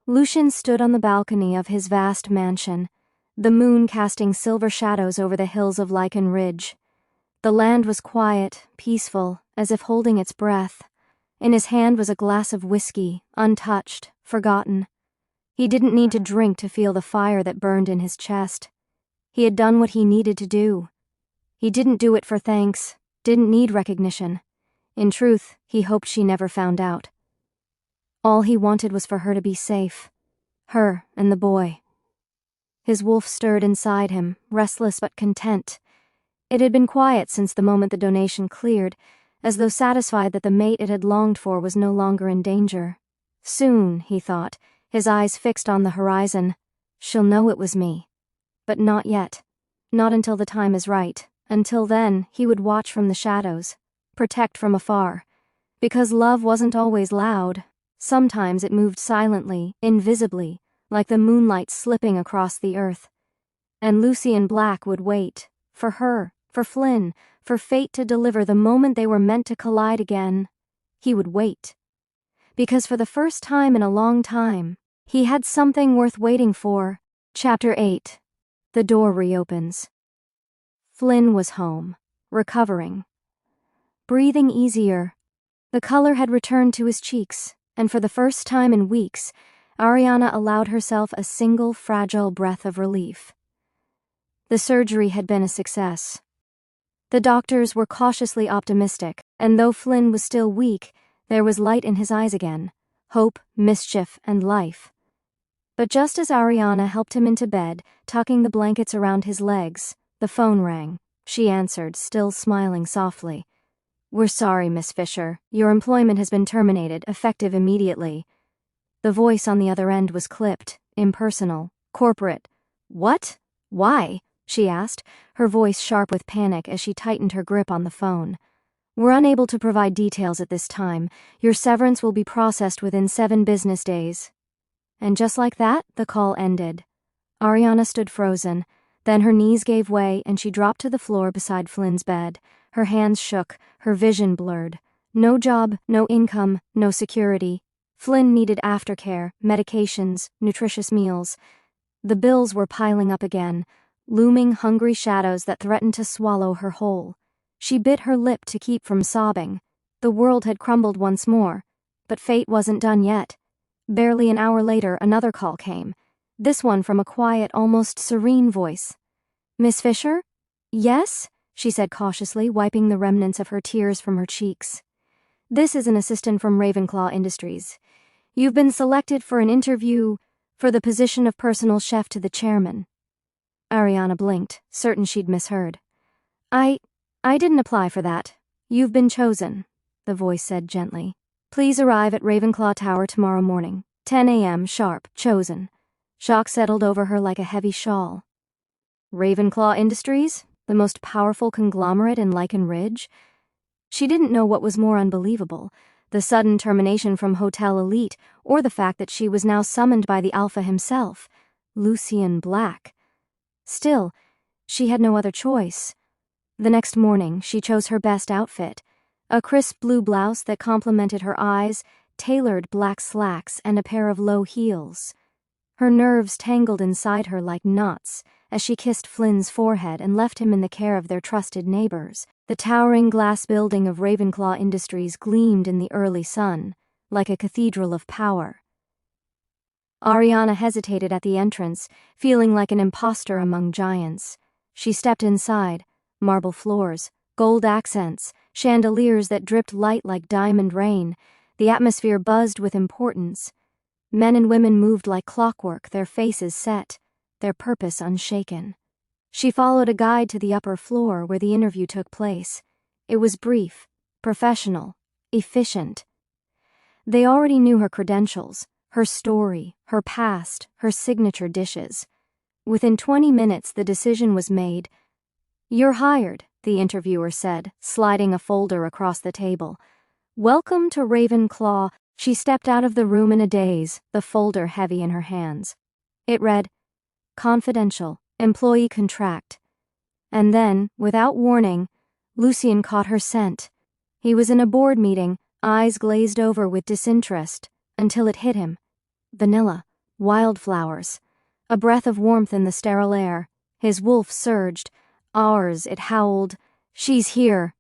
Lucien stood on the balcony of his vast mansion, the moon casting silver shadows over the hills of Lichen Ridge. The land was quiet, peaceful, as if holding its breath. In his hand was a glass of whiskey, untouched, forgotten. He didn't need to drink to feel the fire that burned in his chest. He had done what he needed to do. He didn't do it for thanks, didn't need recognition. In truth, he hoped she never found out. All he wanted was for her to be safe. Her and the boy. His wolf stirred inside him, restless but content. It had been quiet since the moment the donation cleared, as though satisfied that the mate it had longed for was no longer in danger. Soon, he thought, his eyes fixed on the horizon, she'll know it was me. But not yet. Not until the time is right. Until then, he would watch from the shadows. Protect from afar. Because love wasn't always loud. Sometimes it moved silently, invisibly, like the moonlight slipping across the earth. And Lucien Black would wait. For her, for Flynn, for fate to deliver the moment they were meant to collide again. He would wait. Because for the first time in a long time, he had something worth waiting for. Chapter 8. The door reopens. Flynn was home, recovering. Breathing easier. The color had returned to his cheeks, and for the first time in weeks, Ariana allowed herself a single fragile breath of relief. The surgery had been a success. The doctors were cautiously optimistic, and though Flynn was still weak, there was light in his eyes again. Hope, mischief, and life. But just as Ariana helped him into bed, tucking the blankets around his legs, the phone rang. She answered, still smiling softly. "We're sorry, Miss Fisher. Your employment has been terminated, effective immediately." The voice on the other end was clipped, impersonal, corporate. "What? Why?" she asked, her voice sharp with panic as she tightened her grip on the phone. "We're unable to provide details at this time. Your severance will be processed within 7 business days." And just like that, the call ended. Ariana stood frozen. Then her knees gave way and she dropped to the floor beside Flynn's bed. Her hands shook, her vision blurred. No job, no income, no security. Flynn needed aftercare, medications, nutritious meals. The bills were piling up again, looming hungry shadows that threatened to swallow her whole. She bit her lip to keep from sobbing. The world had crumbled once more, but fate wasn't done yet. Barely an hour later, another call came. This one from a quiet, almost serene voice. "Miss Fisher?" "Yes?" she said cautiously, wiping the remnants of her tears from her cheeks. "This is an assistant from Ravenclaw Industries. You've been selected for an interview for the position of personal chef to the chairman." Ariana blinked, certain she'd misheard. I didn't apply for that. You've been chosen," the voice said gently. "Please arrive at Ravenclaw Tower tomorrow morning, 10 a.m. sharp, chosen." Shock settled over her like a heavy shawl. Ravenclaw Industries? The most powerful conglomerate in Lichen Ridge? She didn't know what was more unbelievable, the sudden termination from Hotel Elite, or the fact that she was now summoned by the Alpha himself, Lucien Black. Still, she had no other choice. The next morning, she chose her best outfit, a crisp blue blouse that complemented her eyes, tailored black slacks, and a pair of low heels. Her nerves tangled inside her like knots as she kissed Flynn's forehead and left him in the care of their trusted neighbors. The towering glass building of Ravenclaw Industries gleamed in the early sun, like a cathedral of power. Ariana hesitated at the entrance, feeling like an imposter among giants. She stepped inside, marble floors, gold accents, chandeliers that dripped light like diamond rain. The atmosphere buzzed with importance. Men and women moved like clockwork, their faces set, their purpose unshaken. She followed a guide to the upper floor where the interview took place. It was brief, professional, efficient. They already knew her credentials, her story, her past, her signature dishes. Within 20 minutes, the decision was made. "You're hired," the interviewer said, sliding a folder across the table. "Welcome to Ravenclaw." She stepped out of the room in a daze, the folder heavy in her hands. It read, "Confidential, employee contract." And then, without warning, Lucien caught her scent. He was in a board meeting, eyes glazed over with disinterest, until it hit him. Vanilla, wildflowers, a breath of warmth in the sterile air. His wolf surged. "Ours," it howled. "She's here."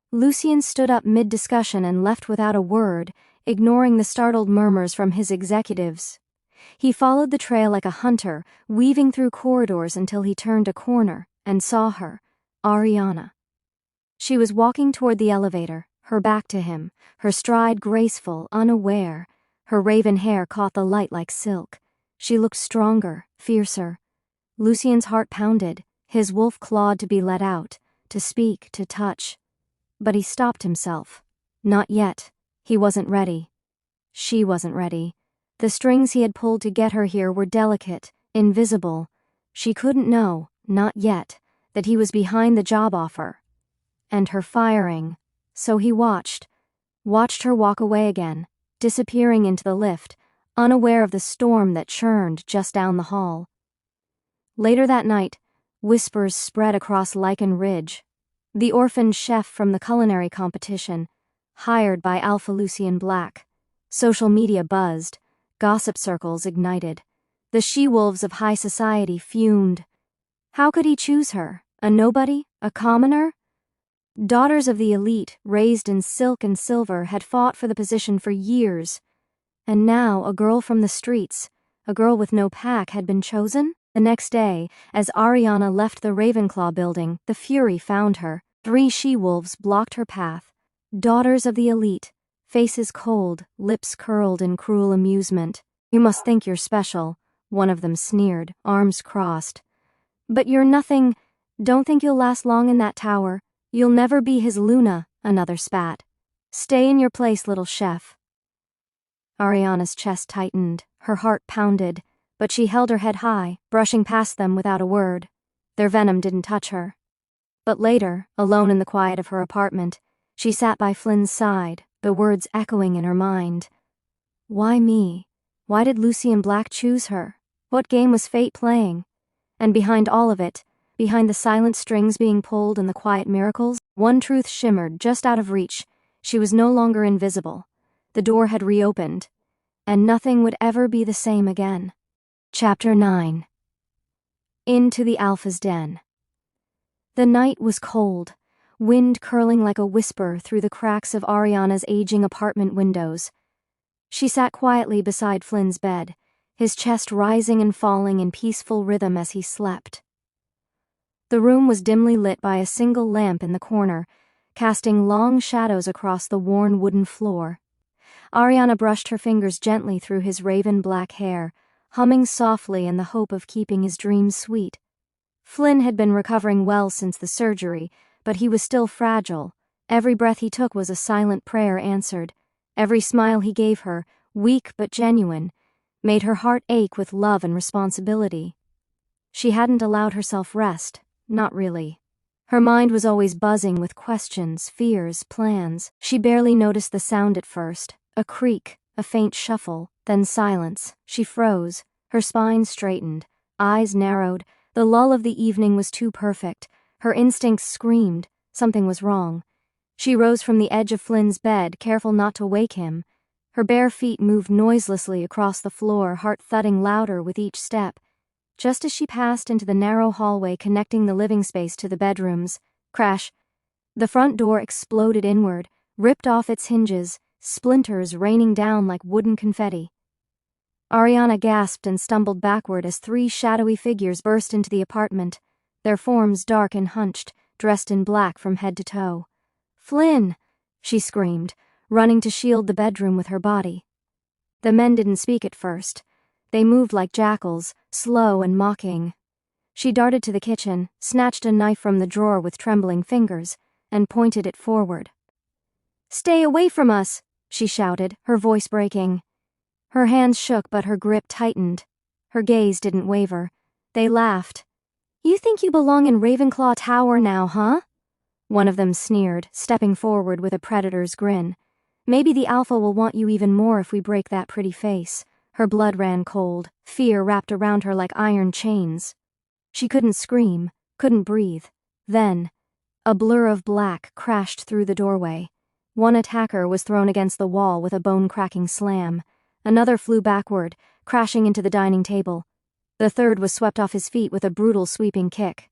Lucien stood up mid-discussion and left without a word, ignoring the startled murmurs from his executives. He followed the trail like a hunter, weaving through corridors until he turned a corner and saw her, Ariana. She was walking toward the elevator, her back to him, her stride graceful, unaware. Her raven hair caught the light like silk. She looked stronger, fiercer. Lucien's heart pounded, his wolf clawed to be let out, to speak, to touch. But he stopped himself. Not yet. He wasn't ready. She wasn't ready. The strings he had pulled to get her here were delicate, invisible. She couldn't know, not yet, that he was behind the job offer. And her firing. So he watched her walk away again, disappearing into the lift, unaware of the storm that churned just down the hall. Later that night, whispers spread across Lichen Ridge. The orphan chef from the culinary competition, hired by Alpha Lucien Black. Social media buzzed, gossip circles ignited. The she-wolves of high society fumed. How could he choose her? A nobody? A commoner? Daughters of the elite, raised in silk and silver, had fought for the position for years. And now a girl from the streets, a girl with no pack, had been chosen? The next day, as Ariana left the Ravenclaw building, the Fury found her. 3 she-wolves blocked her path. Daughters of the elite, faces cold, lips curled in cruel amusement. "You must think you're special," one of them sneered, arms crossed. "But you're nothing. Don't think you'll last long in that tower. You'll never be his Luna," another spat. "Stay in your place, little chef." Ariana's chest tightened, her heart pounded, but she held her head high, brushing past them without a word. Their venom didn't touch her. But later, alone in the quiet of her apartment, she sat by Flynn's side, the words echoing in her mind. Why me? Why did Lucien Black choose her? What game was fate playing? And behind all of it, behind the silent strings being pulled and the quiet miracles, one truth shimmered just out of reach. She was no longer invisible. The door had reopened, and nothing would ever be the same again. Chapter 9. Into the Alpha's Den. The night was cold, wind curling like a whisper through the cracks of Ariana's aging apartment windows. She sat quietly beside Flynn's bed, his chest rising and falling in peaceful rhythm as he slept. The room was dimly lit by a single lamp in the corner, casting long shadows across the worn wooden floor. Ariana brushed her fingers gently through his raven black hair, humming softly in the hope of keeping his dreams sweet. Flynn had been recovering well since the surgery, but he was still fragile. Every breath he took was a silent prayer answered. Every smile he gave her, weak but genuine, made her heart ache with love and responsibility. She hadn't allowed herself rest, not really. Her mind was always buzzing with questions, fears, plans. She barely noticed the sound at first, a creak, a faint shuffle, then silence. She froze, her spine straightened, eyes narrowed. The lull of the evening was too perfect. Her instincts screamed. Something was wrong. She rose from the edge of Flynn's bed, careful not to wake him. Her bare feet moved noiselessly across the floor, heart thudding louder with each step. Just as she passed into the narrow hallway connecting the living space to the bedrooms, crash! The front door exploded inward, ripped off its hinges, splinters raining down like wooden confetti. Ariana gasped and stumbled backward as 3 shadowy figures burst into the apartment, their forms dark and hunched, dressed in black from head to toe. "Flynn!" she screamed, running to shield the bedroom with her body. The men didn't speak at first. They moved like jackals, slow and mocking. She darted to the kitchen, snatched a knife from the drawer with trembling fingers, and pointed it forward. "Stay away from us!" she shouted, her voice breaking. Her hands shook, but her grip tightened. Her gaze didn't waver. They laughed. "You think you belong in Ravenclaw Tower now, huh?" One of them sneered, stepping forward with a predator's grin. "Maybe the Alpha will want you even more if we break that pretty face." Her blood ran cold, fear wrapped around her like iron chains. She couldn't scream, couldn't breathe. Then, a blur of black crashed through the doorway. One attacker was thrown against the wall with a bone-cracking slam. Another flew backward, crashing into the dining table. The third was swept off his feet with a brutal sweeping kick.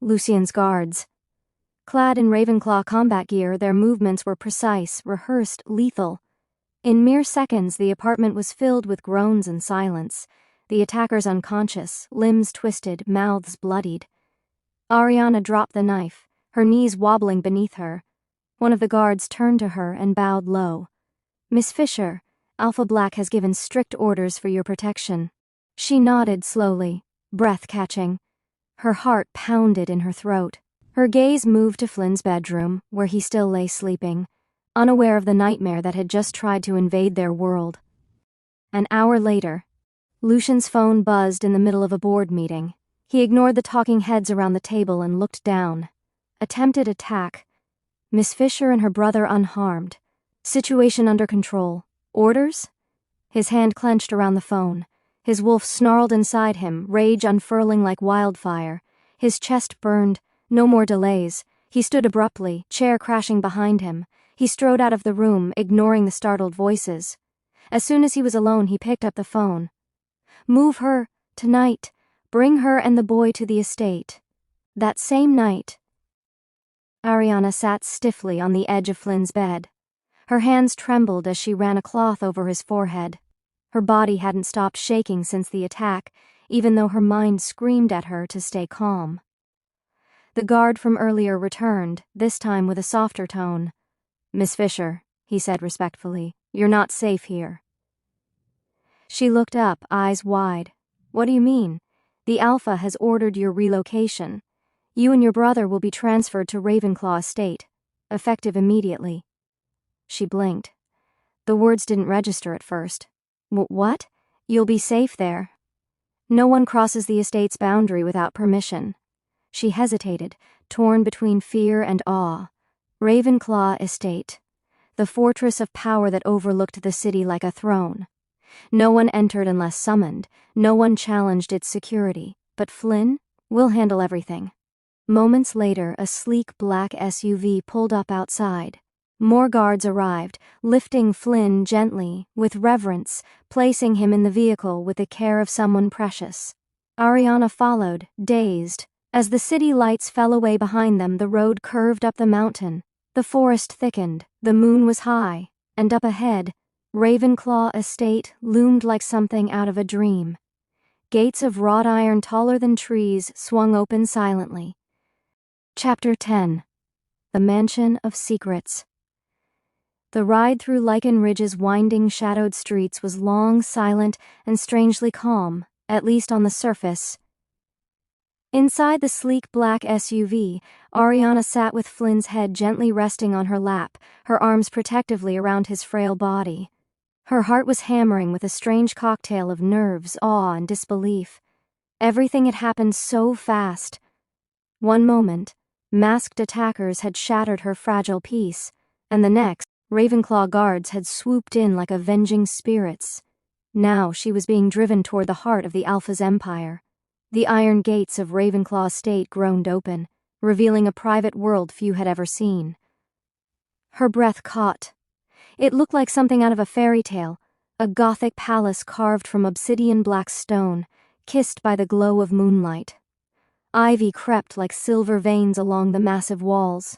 Lucien's guards. Clad in Ravenclaw combat gear, their movements were precise, rehearsed, lethal. In mere seconds, the apartment was filled with groans and silence, the attackers unconscious, limbs twisted, mouths bloodied. Ariana dropped the knife, her knees wobbling beneath her. One of the guards turned to her and bowed low. "Miss Fisher, Alpha Black has given strict orders for your protection." She nodded slowly, breath catching. Her heart pounded in her throat. Her gaze moved to Flynn's bedroom, where he still lay sleeping, unaware of the nightmare that had just tried to invade their world. An hour later, Lucien's phone buzzed in the middle of a board meeting. He ignored the talking heads around the table and looked down. Attempted attack. Miss Fisher and her brother unharmed. Situation under control. Orders? His hand clenched around the phone. His wolf snarled inside him, rage unfurling like wildfire. His chest burned. No more delays. He stood abruptly, chair crashing behind him. He strode out of the room, ignoring the startled voices. As soon as he was alone, he picked up the phone. "Move her, tonight. Bring her and the boy to the estate." That same night, Ariana sat stiffly on the edge of Flynn's bed. Her hands trembled as she ran a cloth over his forehead. Her body hadn't stopped shaking since the attack, even though her mind screamed at her to stay calm. The guard from earlier returned, this time with a softer tone. "Miss Fisher," he said respectfully, "you're not safe here." She looked up, eyes wide. "What do you mean? The Alpha has ordered your relocation. You and your brother will be transferred to Ravenclaw Estate, effective immediately." She blinked. The words didn't register at first. What? You'll be safe there? No one crosses the estate's boundary without permission. She hesitated, torn between fear and awe. Ravenclaw Estate, the fortress of power that overlooked the city like a throne. No one entered unless summoned, no one challenged its security. But Flynn? We'll handle everything. Moments later, a sleek black SUV pulled up outside. More guards arrived, lifting Flynn gently, with reverence, placing him in the vehicle with the care of someone precious. Ariana followed, dazed. As the city lights fell away behind them, the road curved up the mountain. The forest thickened, the moon was high, and up ahead, Ravenclaw Estate loomed like something out of a dream. Gates of wrought iron taller than trees swung open silently. Chapter 10. The Mansion of Secrets. The ride through Lichen Ridge's winding, shadowed streets was long, silent, and strangely calm, at least on the surface. Inside the sleek black SUV, Ariana sat with Flynn's head gently resting on her lap, her arms protectively around his frail body. Her heart was hammering with a strange cocktail of nerves, awe, and disbelief. Everything had happened so fast. One moment, masked attackers had shattered her fragile peace, and the next, Ravenclaw guards had swooped in like avenging spirits. Now she was being driven toward the heart of the Alpha's empire. The iron gates of Ravenclaw Estate groaned open, revealing a private world few had ever seen. Her breath caught. It looked like something out of a fairy tale, a Gothic palace carved from obsidian black stone, kissed by the glow of moonlight. Ivy crept like silver veins along the massive walls.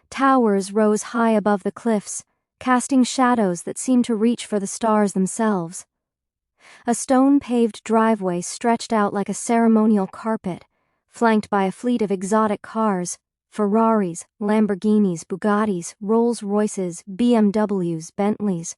Towers rose high above the cliffs, casting shadows that seemed to reach for the stars themselves. A stone-paved driveway stretched out like a ceremonial carpet, flanked by a fleet of exotic cars, Ferraris, Lamborghinis, Bugattis, Rolls-Royces, BMWs, Bentleys.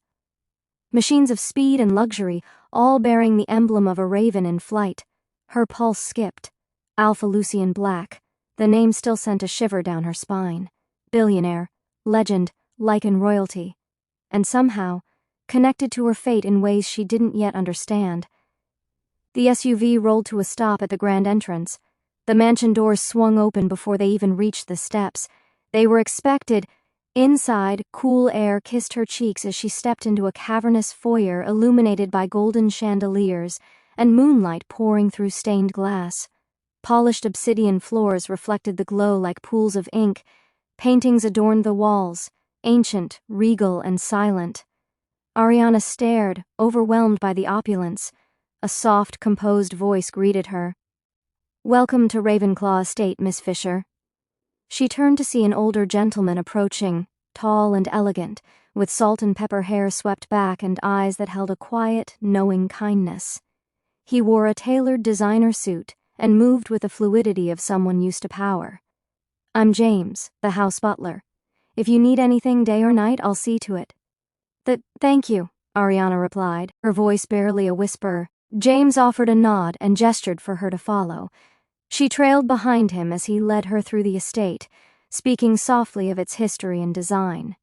Machines of speed and luxury, all bearing the emblem of a raven in flight. Her pulse skipped. Alpha Lucien Black. The name still sent a shiver down her spine. Billionaire, legend, lichen royalty. And somehow, connected to her fate in ways she didn't yet understand. The SUV rolled to a stop at the grand entrance. The mansion doors swung open before they even reached the steps. They were expected. Inside, cool air kissed her cheeks as she stepped into a cavernous foyer illuminated by golden chandeliers and moonlight pouring through stained glass. Polished obsidian floors reflected the glow like pools of ink. Paintings adorned the walls, ancient, regal, and silent. Ariana stared, overwhelmed by the opulence. A soft, composed voice greeted her. "Welcome to Ravenclaw Estate, Miss Fisher." She turned to see an older gentleman approaching, tall and elegant, with salt and pepper hair swept back and eyes that held a quiet, knowing kindness. He wore a tailored designer suit and moved with the fluidity of someone used to power. "I'm James, the house butler. If you need anything day or night, I'll see to it." Thank you," Ariana replied, her voice barely a whisper. James offered a nod and gestured for her to follow. She trailed behind him as he led her through the estate, speaking softly of its history and design.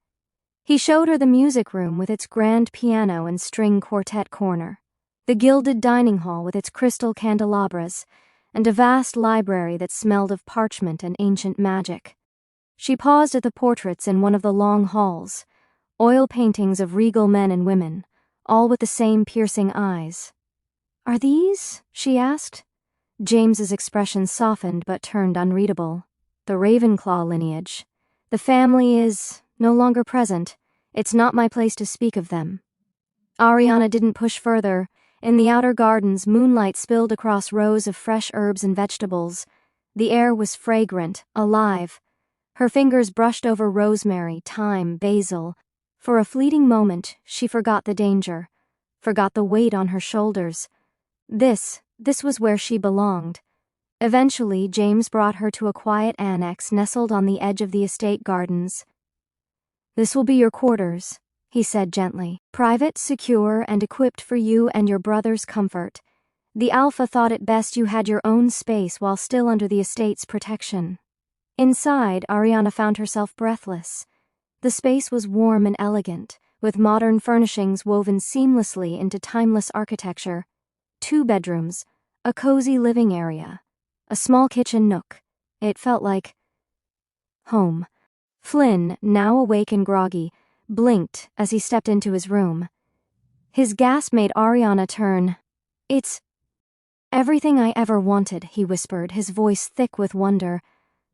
He showed her the music room with its grand piano and string quartet corner, the gilded dining hall with its crystal candelabras, and a vast library that smelled of parchment and ancient magic. She paused at the portraits in one of the long halls, oil paintings of regal men and women, all with the same piercing eyes. "Are these?" she asked. James's expression softened but turned unreadable. "The Ravenclaw lineage. The family is no longer present. It's not my place to speak of them." Ariana didn't push further. In the outer gardens, moonlight spilled across rows of fresh herbs and vegetables. The air was fragrant, alive. Her fingers brushed over rosemary, thyme, basil. For a fleeting moment, she forgot the danger, forgot the weight on her shoulders. This was where she belonged. Eventually, James brought her to a quiet annex nestled on the edge of the estate gardens. "This will be your quarters," he said gently. "Private, secure, and equipped for you and your brother's comfort. The Alpha thought it best you had your own space while still under the estate's protection." Inside, Ariana found herself breathless. The space was warm and elegant, with modern furnishings woven seamlessly into timeless architecture. 2 bedrooms, a cozy living area, a small kitchen nook. It felt like home. Flynn, now awake and groggy, blinked as he stepped into his room. His gasp made Ariana turn. "It's everything I ever wanted," he whispered, his voice thick with wonder.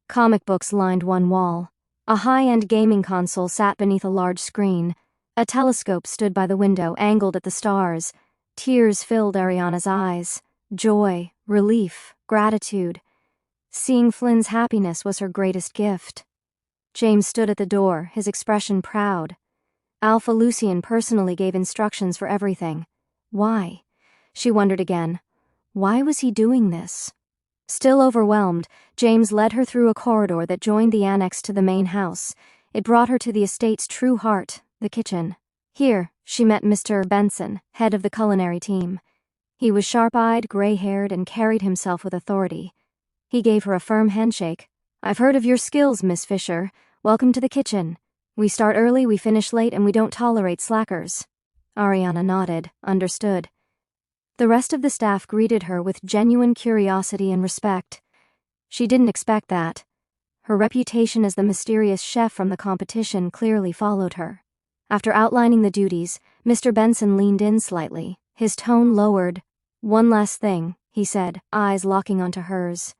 Comic books lined one wall. A high-end gaming console sat beneath a large screen. A telescope stood by the window, angled at the stars. Tears filled Ariana's eyes. Joy, relief, gratitude. Seeing Flynn's happiness was her greatest gift. James stood at the door, his expression proud. Alpha Lucien personally gave instructions for everything. Why? She wondered again. Why was he doing this? Still overwhelmed, James led her through a corridor that joined the annex to the main house. It brought her to the estate's true heart, the kitchen. Here, she met Mr. Benson, head of the culinary team. He was sharp-eyed, gray-haired, and carried himself with authority. He gave her a firm handshake. "I've heard of your skills, Miss Fisher. Welcome to the kitchen. We start early, we finish late, and we don't tolerate slackers." Ariana nodded, understood. The rest of the staff greeted her with genuine curiosity and respect. She didn't expect that. Her reputation as the mysterious chef from the competition clearly followed her. After outlining the duties, Mr. Benson leaned in slightly, his tone lowered. "One last thing," he said, eyes locking onto hers.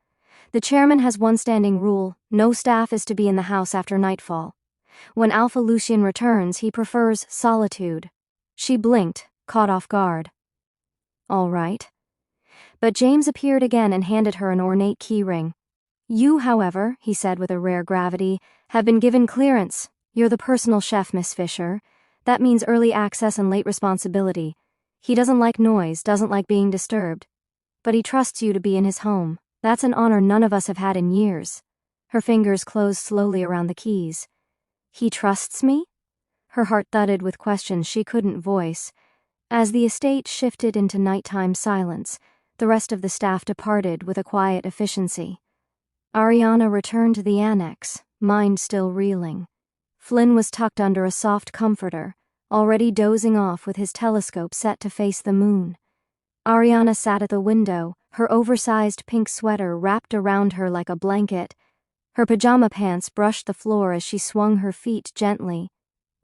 "The chairman has one standing rule: no staff is to be in the house after nightfall. When Alpha Lucien returns, he prefers solitude." She blinked, caught off guard. "All right." But James appeared again and handed her an ornate keyring. "You, however," he said with a rare gravity, "have been given clearance. You're the personal chef, Miss Fisher. That means early access and late responsibility. He doesn't like noise, doesn't like being disturbed. But he trusts you to be in his home. That's an honor none of us have had in years." Her fingers closed slowly around the keys. "He trusts me?" Her heart thudded with questions she couldn't voice. As the estate shifted into nighttime silence, the rest of the staff departed with a quiet efficiency. Ariana returned to the annex, mind still reeling. Flynn was tucked under a soft comforter, already dozing off with his telescope set to face the moon. Ariana sat at the window, her oversized pink sweater wrapped around her like a blanket. Her pajama pants brushed the floor as she swung her feet gently.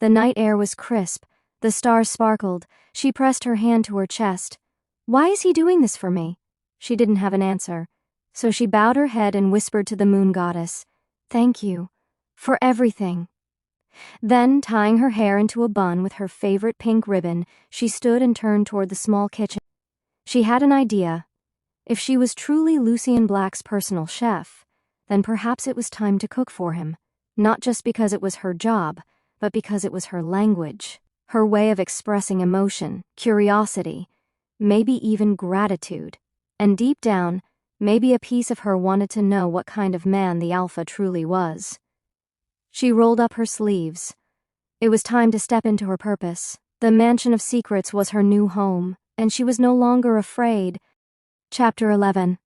The night air was crisp, the stars sparkled. She pressed her hand to her chest. "Why is he doing this for me?" She didn't have an answer, so she bowed her head and whispered to the moon goddess, "Thank you. For everything." Then, tying her hair into a bun with her favorite pink ribbon, she stood and turned toward the small kitchen. She had an idea. If she was truly Lucien Black's personal chef, then perhaps it was time to cook for him, not just because it was her job, but because it was her language, her way of expressing emotion, curiosity, maybe even gratitude. And deep down, maybe a piece of her wanted to know what kind of man the Alpha truly was. She rolled up her sleeves. It was time to step into her purpose. The Mansion of Secrets was her new home, and she was no longer afraid. Chapter 11.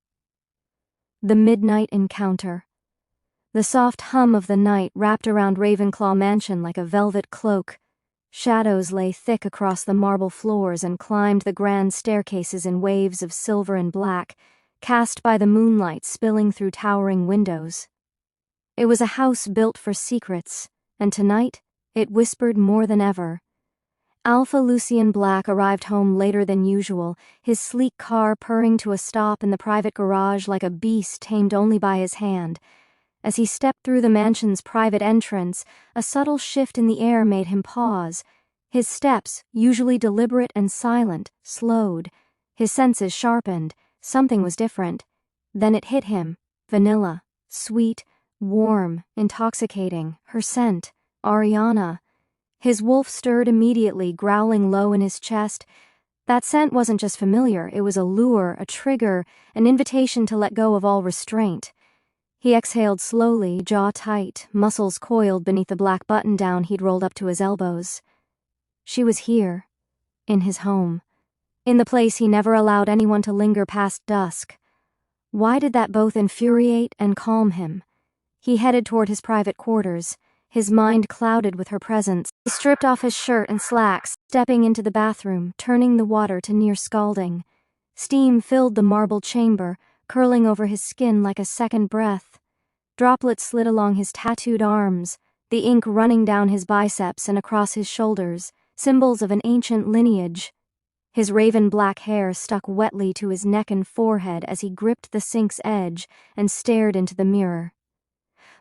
The Midnight Encounter. The soft hum of the night wrapped around Ravenclaw Mansion like a velvet cloak. Shadows lay thick across the marble floors and climbed the grand staircases in waves of silver and black, cast by the moonlight spilling through towering windows. It was a house built for secrets, and tonight it whispered more than ever. Alpha Lucien Black arrived home later than usual, his sleek car purring to a stop in the private garage like a beast tamed only by his hand. As he stepped through the mansion's private entrance, a subtle shift in the air made him pause. His steps, usually deliberate and silent, slowed. His senses sharpened. Something was different. Then it hit him. Vanilla. Sweet. Warm. Intoxicating. Her scent. Ariana. His wolf stirred immediately, growling low in his chest. That scent wasn't just familiar, it was a lure, a trigger, an invitation to let go of all restraint. He exhaled slowly, jaw tight, muscles coiled beneath the black button-down he'd rolled up to his elbows. She was here, in his home, in the place he never allowed anyone to linger past dusk. Why did that both infuriate and calm him? He headed toward his private quarters, his mind clouded with her presence. He stripped off his shirt and slacks, stepping into the bathroom, turning the water to near scalding. Steam filled the marble chamber, curling over his skin like a second breath. Droplets slid along his tattooed arms, the ink running down his biceps and across his shoulders, symbols of an ancient lineage. His raven black hair stuck wetly to his neck and forehead as he gripped the sink's edge and stared into the mirror.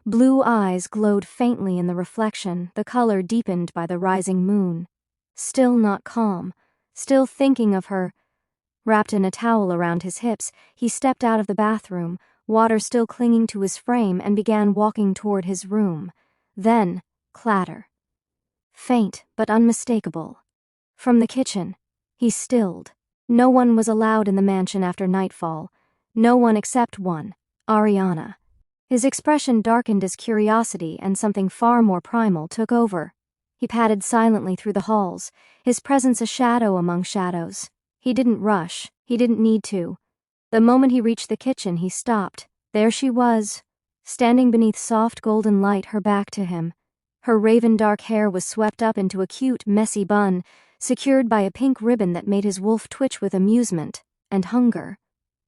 Blue eyes glowed faintly in the reflection, the color deepened by the rising moon. Still not calm, still thinking of her. Wrapped in a towel around his hips, he stepped out of the bathroom, water still clinging to his frame, and began walking toward his room. Then, clatter. Faint but unmistakable. From the kitchen, he stilled. No one was allowed in the mansion after nightfall. No one except one, Ariana. His expression darkened as curiosity and something far more primal took over. He padded silently through the halls, his presence a shadow among shadows. He didn't rush. He didn't need to. The moment he reached the kitchen, he stopped. There she was, standing beneath soft golden light, her back to him. Her raven dark hair was swept up into a cute, messy bun, secured by a pink ribbon that made his wolf twitch with amusement and hunger.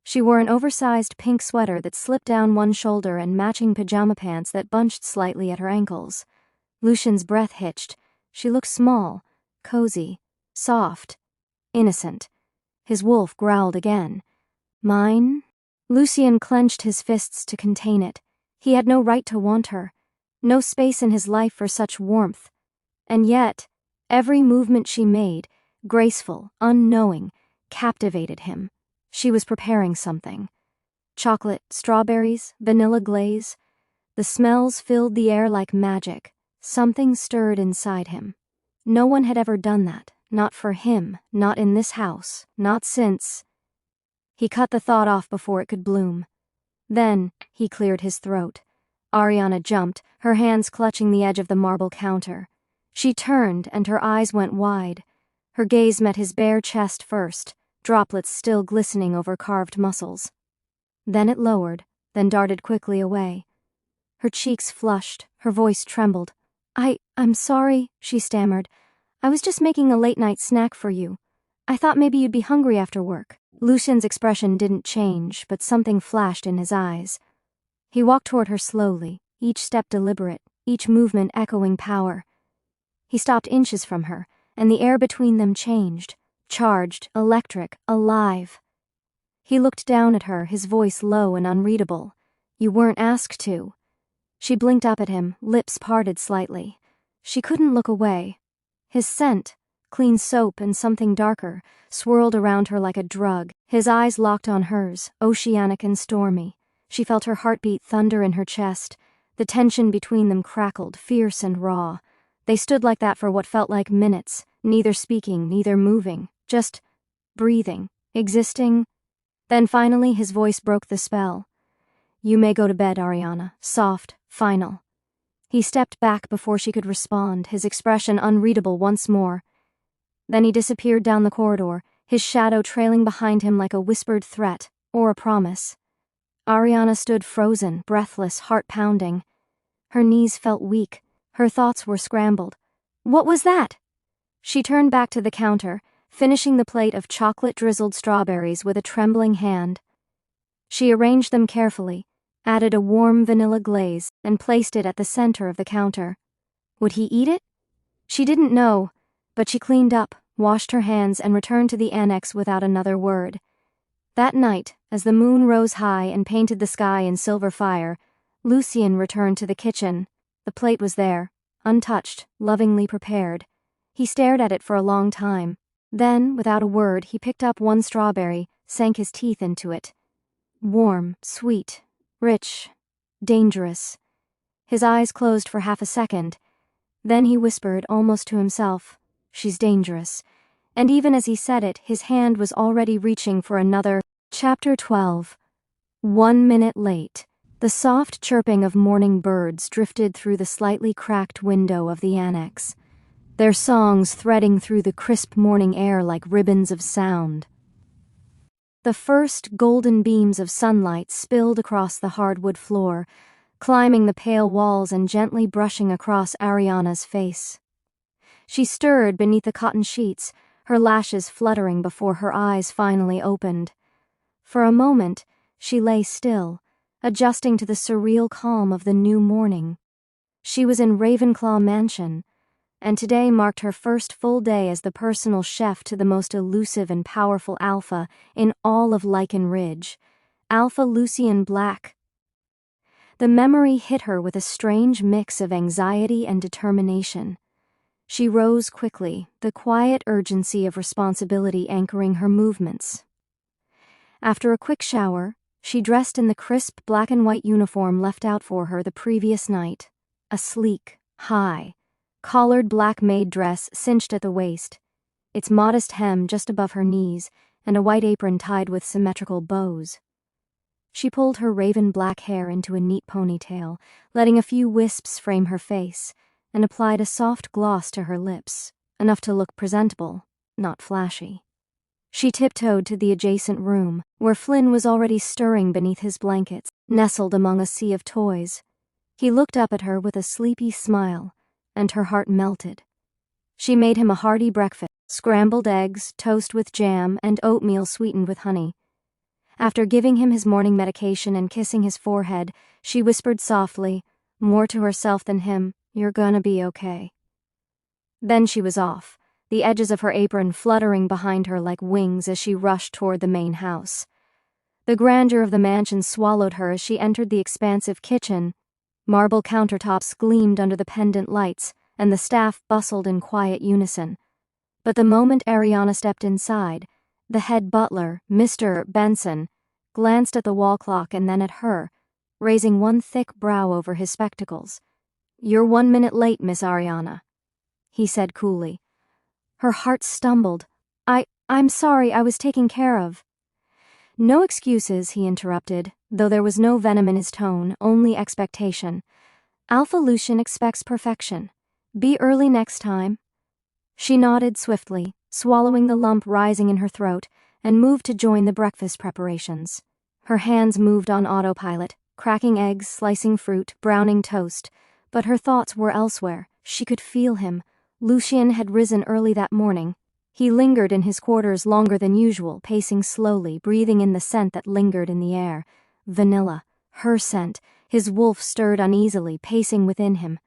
She wore an oversized pink sweater that slipped down one shoulder and matching pajama pants that bunched slightly at her ankles. Lucien's breath hitched. She looked small, cozy, soft, innocent. His wolf growled again. Mine? Lucien clenched his fists to contain it. He had no right to want her. No space in his life for such warmth. And yet, every movement she made, graceful, unknowing, captivated him. She was preparing something. Chocolate, strawberries, vanilla glaze. The smells filled the air like magic. Something stirred inside him. No one had ever done that. Not for him. Not in this house. Not since. He cut the thought off before it could bloom. Then, he cleared his throat. Ariana jumped, her hands clutching the edge of the marble counter. She turned, and her eyes went wide. Her gaze met his bare chest first, droplets still glistening over carved muscles. Then it lowered, then darted quickly away. Her cheeks flushed, her voice trembled. I'm sorry, she stammered. I was just making a late-night snack for you. I thought maybe you'd be hungry after work. Lucien's expression didn't change, but something flashed in his eyes. He walked toward her slowly, each step deliberate, each movement echoing power. He stopped inches from her, and the air between them changed. Charged, electric, alive. He looked down at her, his voice low and unreadable. You weren't asked to. She blinked up at him, lips parted slightly. She couldn't look away. His scent, clean soap and something darker, swirled around her like a drug. His eyes locked on hers, oceanic and stormy. She felt her heartbeat thunder in her chest. The tension between them crackled, fierce and raw. They stood like that for what felt like minutes, neither speaking, neither moving. Just breathing, existing. Then finally his voice broke the spell. You may go to bed, Ariana. Soft, final. He stepped back before she could respond, his expression unreadable once more. Then he disappeared down the corridor, his shadow trailing behind him like a whispered threat, or a promise. Ariana stood frozen, breathless, heart pounding. Her knees felt weak, her thoughts were scrambled. What was that? She turned back to the counter, finishing the plate of chocolate-drizzled strawberries with a trembling hand. She arranged them carefully, added a warm vanilla glaze, and placed it at the center of the counter. Would he eat it? She didn't know, but she cleaned up, washed her hands, and returned to the annex without another word. That night, as the moon rose high and painted the sky in silver fire, Lucien returned to the kitchen. The plate was there, untouched, lovingly prepared. He stared at it for a long time. Then, without a word, he picked up one strawberry, sank his teeth into it. Warm, sweet, rich, dangerous. His eyes closed for half a second. Then he whispered, almost to himself, "She's dangerous." And even as he said it, his hand was already reaching for another. Chapter 12. 1 minute late. The soft chirping of morning birds drifted through the slightly cracked window of the annex, their songs threading through the crisp morning air like ribbons of sound. The first golden beams of sunlight spilled across the hardwood floor, climbing the pale walls and gently brushing across Ariana's face. She stirred beneath the cotton sheets, her lashes fluttering before her eyes finally opened. For a moment, she lay still, adjusting to the surreal calm of the new morning. She was in Ravenclaw Mansion, and today marked her first full day as the personal chef to the most elusive and powerful alpha in all of Lichen Ridge, Alpha Lucien Black. The memory hit her with a strange mix of anxiety and determination. She rose quickly, the quiet urgency of responsibility anchoring her movements. After a quick shower, she dressed in the crisp black and white uniform left out for her the previous night, a sleek, high, collared black maid dress cinched at the waist, its modest hem just above her knees, and a white apron tied with symmetrical bows. She pulled her raven black hair into a neat ponytail, letting a few wisps frame her face, and applied a soft gloss to her lips, enough to look presentable, not flashy. She tiptoed to the adjacent room, where Flynn was already stirring beneath his blankets, nestled among a sea of toys. He looked up at her with a sleepy smile, and her heart melted. She made him a hearty breakfast, scrambled eggs, toast with jam, and oatmeal sweetened with honey. After giving him his morning medication and kissing his forehead, she whispered softly, more to herself than him, "You're gonna be okay." Then she was off, the edges of her apron fluttering behind her like wings as she rushed toward the main house. The grandeur of the mansion swallowed her as she entered the expansive kitchen. Marble countertops gleamed under the pendant lights, and the staff bustled in quiet unison. But the moment Ariana stepped inside, the head butler, Mr. Benson, glanced at the wall clock and then at her, raising one thick brow over his spectacles. "You're 1 minute late, Miss Ariana," he said coolly. Her heart stumbled. I'm sorry, I was taken care of." "No excuses," he interrupted, though there was no venom in his tone, only expectation. "Alpha Lucien expects perfection. Be early next time." She nodded swiftly, swallowing the lump rising in her throat, and moved to join the breakfast preparations. Her hands moved on autopilot, cracking eggs, slicing fruit, browning toast, but her thoughts were elsewhere. She could feel him. Lucien had risen early that morning. He lingered in his quarters longer than usual, pacing slowly, breathing in the scent that lingered in the air. Vanilla, her scent. His wolf stirred uneasily, pacing within him.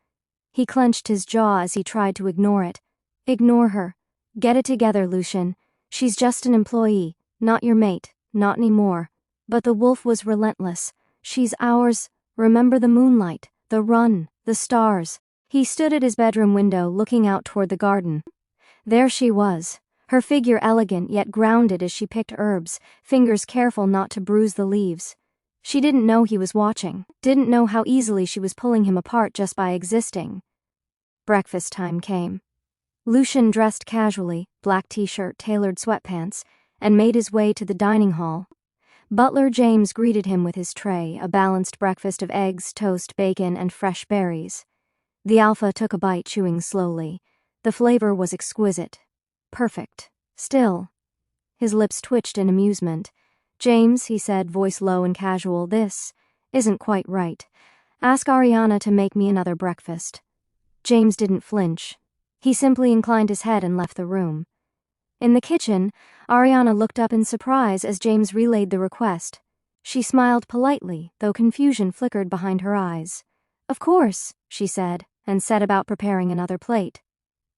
He clenched his jaw as he tried to ignore it. "Ignore her. Get it together, Lucien. She's just an employee, not your mate, not anymore." But the wolf was relentless. "She's ours. Remember the moonlight, the run, the stars." He stood at his bedroom window, looking out toward the garden. There she was, her figure elegant yet grounded as she picked herbs, fingers careful not to bruise the leaves. She didn't know he was watching, didn't know how easily she was pulling him apart just by existing. Breakfast time came. Lucien dressed casually, black t-shirt, tailored sweatpants, and made his way to the dining hall. Butler James greeted him with his tray, a balanced breakfast of eggs, toast, bacon, and fresh berries. The alpha took a bite, chewing slowly. The flavor was exquisite. Perfect. Still. His lips twitched in amusement. "James," he said, voice low and casual, "this isn't quite right. Ask Ariana to make me another breakfast." James didn't flinch. He simply inclined his head and left the room. In the kitchen, Ariana looked up in surprise as James relayed the request. She smiled politely, though confusion flickered behind her eyes. "Of course," she said, and set about preparing another plate.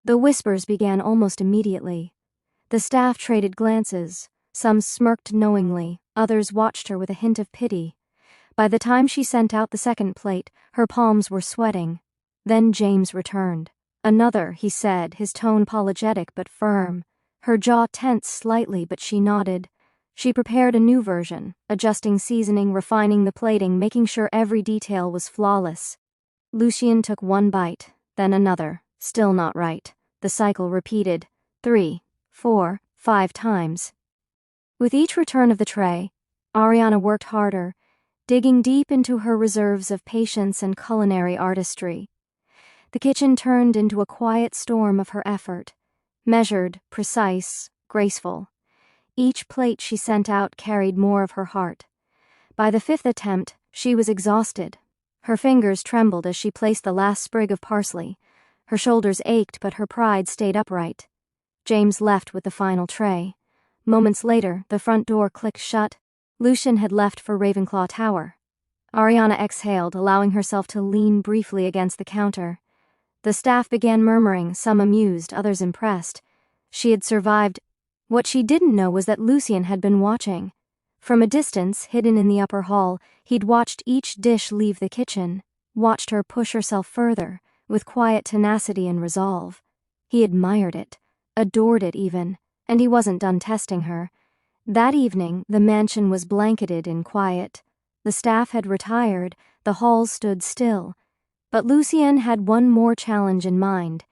The whispers began almost immediately. The staff traded glances. Some smirked knowingly, others watched her with a hint of pity. By the time she sent out the second plate, her palms were sweating. Then James returned. "Another," he said, his tone apologetic but firm. Her jaw tensed slightly, but she nodded. She prepared a new version, adjusting seasoning, refining the plating, making sure every detail was flawless. Lucien took one bite, then another, Still not right. The cycle repeated 3, 4, 5 times. With each return of the tray, Ariana worked harder, digging deep into her reserves of patience and culinary artistry. The kitchen turned into a quiet storm of her effort, measured, precise, graceful. Each plate she sent out carried more of her heart. By the 5th attempt, she was exhausted. Her fingers trembled as she placed the last sprig of parsley. Her shoulders ached, but her pride stayed upright. James left with the final tray. Moments later, the front door clicked shut. Lucien had left for Ravenclaw Tower. Ariana exhaled, allowing herself to lean briefly against the counter. The staff began murmuring, some amused, others impressed. She had survived. What she didn't know was that Lucien had been watching. From a distance, hidden in the upper hall, he'd watched each dish leave the kitchen, watched her push herself further, with quiet tenacity and resolve. He admired it, adored it even, and he wasn't done testing her. That evening, the mansion was blanketed in quiet. The staff had retired, the halls stood still. But Lucien had one more challenge in mind.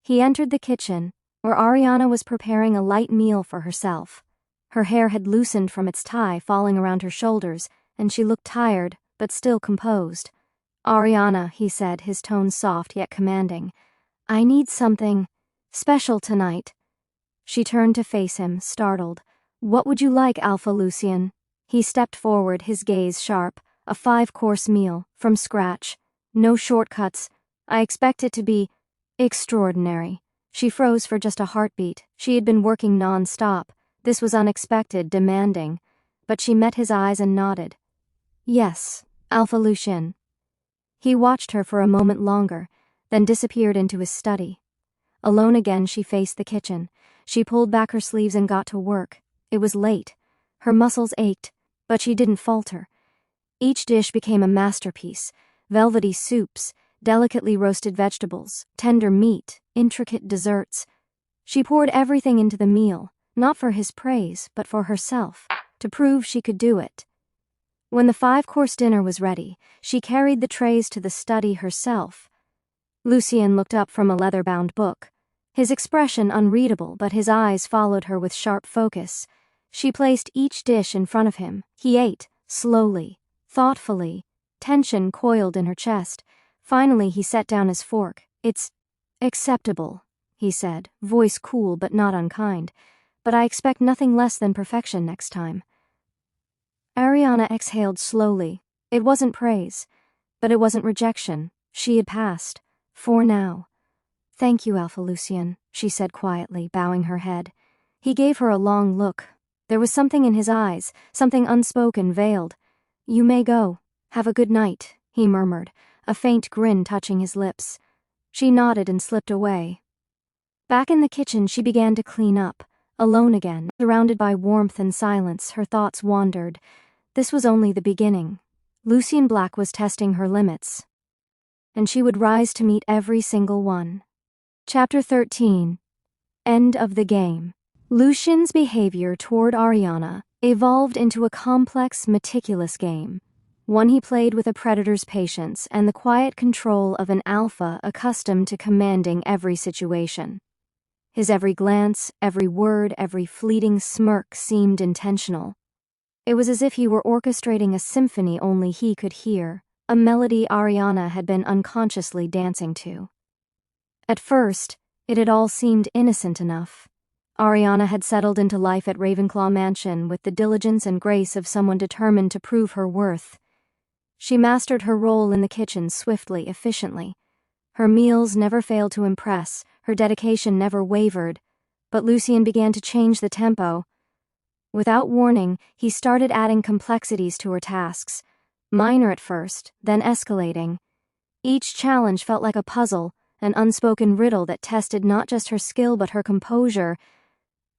He entered the kitchen, where Ariana was preparing a light meal for herself. Her hair had loosened from its tie, falling around her shoulders, and she looked tired, but still composed. "Ariana," he said, his tone soft yet commanding, "I need something special tonight." She turned to face him, startled. "What would you like, Alpha Lucien?" He stepped forward, his gaze sharp. "A 5-course meal, from scratch. No shortcuts. I expect it to be extraordinary." She froze for just a heartbeat. She had been working non-stop. This was unexpected, demanding. But she met his eyes and nodded. "Yes, Alpha Lucien." He watched her for a moment longer, then disappeared into his study. Alone again, she faced the kitchen. She pulled back her sleeves and got to work. It was late. Her muscles ached, but she didn't falter. Each dish became a masterpiece. Velvety soups, delicately roasted vegetables, tender meat, intricate desserts. She poured everything into the meal, not for his praise, but for herself, to prove she could do it. When the 5-course dinner was ready, she carried the trays to the study herself. Lucien looked up from a leather-bound book. His expression unreadable, but his eyes followed her with sharp focus. She placed each dish in front of him. He ate, slowly, thoughtfully. Tension coiled in her chest. Finally, he set down his fork. "It's acceptable," he said, voice cool but not unkind. "But I expect nothing less than perfection next time." Ariana exhaled slowly. It wasn't praise, but it wasn't rejection. She had passed. For now. "Thank you, Alpha Lucien," she said quietly, bowing her head. He gave her a long look. There was something in his eyes, something unspoken, veiled. "You may go. Have a good night," he murmured, a faint grin touching his lips. She nodded and slipped away. Back in the kitchen, she began to clean up. Alone again, surrounded by warmth and silence, her thoughts wandered. This was only the beginning. Lucien Black was testing her limits, and she would rise to meet every single one. Chapter 13. End of the game. Lucien's behavior toward Ariana evolved into a complex, meticulous game. One he played with a predator's patience and the quiet control of an alpha accustomed to commanding every situation. His every glance, every word, every fleeting smirk seemed intentional. It was as if he were orchestrating a symphony only he could hear, a melody Ariana had been unconsciously dancing to. At first, it had all seemed innocent enough. Ariana had settled into life at Ravenclaw Mansion with the diligence and grace of someone determined to prove her worth. She mastered her role in the kitchen swiftly, efficiently. Her meals never failed to impress, her dedication never wavered, but Lucien began to change the tempo. Without warning, he started adding complexities to her tasks, minor at first, then escalating. Each challenge felt like a puzzle, an unspoken riddle that tested not just her skill but her composure.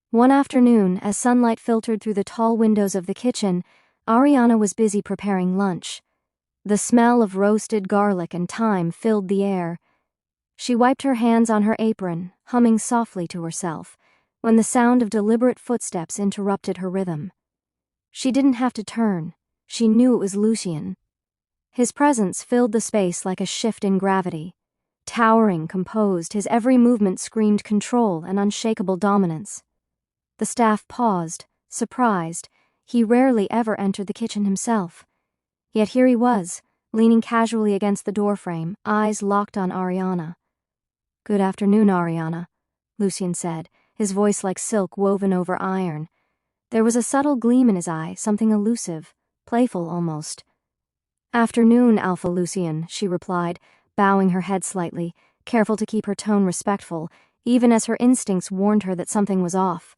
One afternoon, as sunlight filtered through the tall windows of the kitchen, Ariana was busy preparing lunch. The smell of roasted garlic and thyme filled the air. She wiped her hands on her apron, humming softly to herself, when the sound of deliberate footsteps interrupted her rhythm. She didn't have to turn. She knew it was Lucien. His presence filled the space like a shift in gravity. Towering, composed, his every movement screamed control and unshakable dominance. The staff paused, surprised. He rarely ever entered the kitchen himself. Yet here he was, leaning casually against the doorframe, eyes locked on Ariana. "Good afternoon, Ariana," Lucien said, his voice like silk woven over iron. There was a subtle gleam in his eye, something elusive, playful almost. "Afternoon, Alpha Lucien," she replied, bowing her head slightly, careful to keep her tone respectful, even as her instincts warned her that something was off.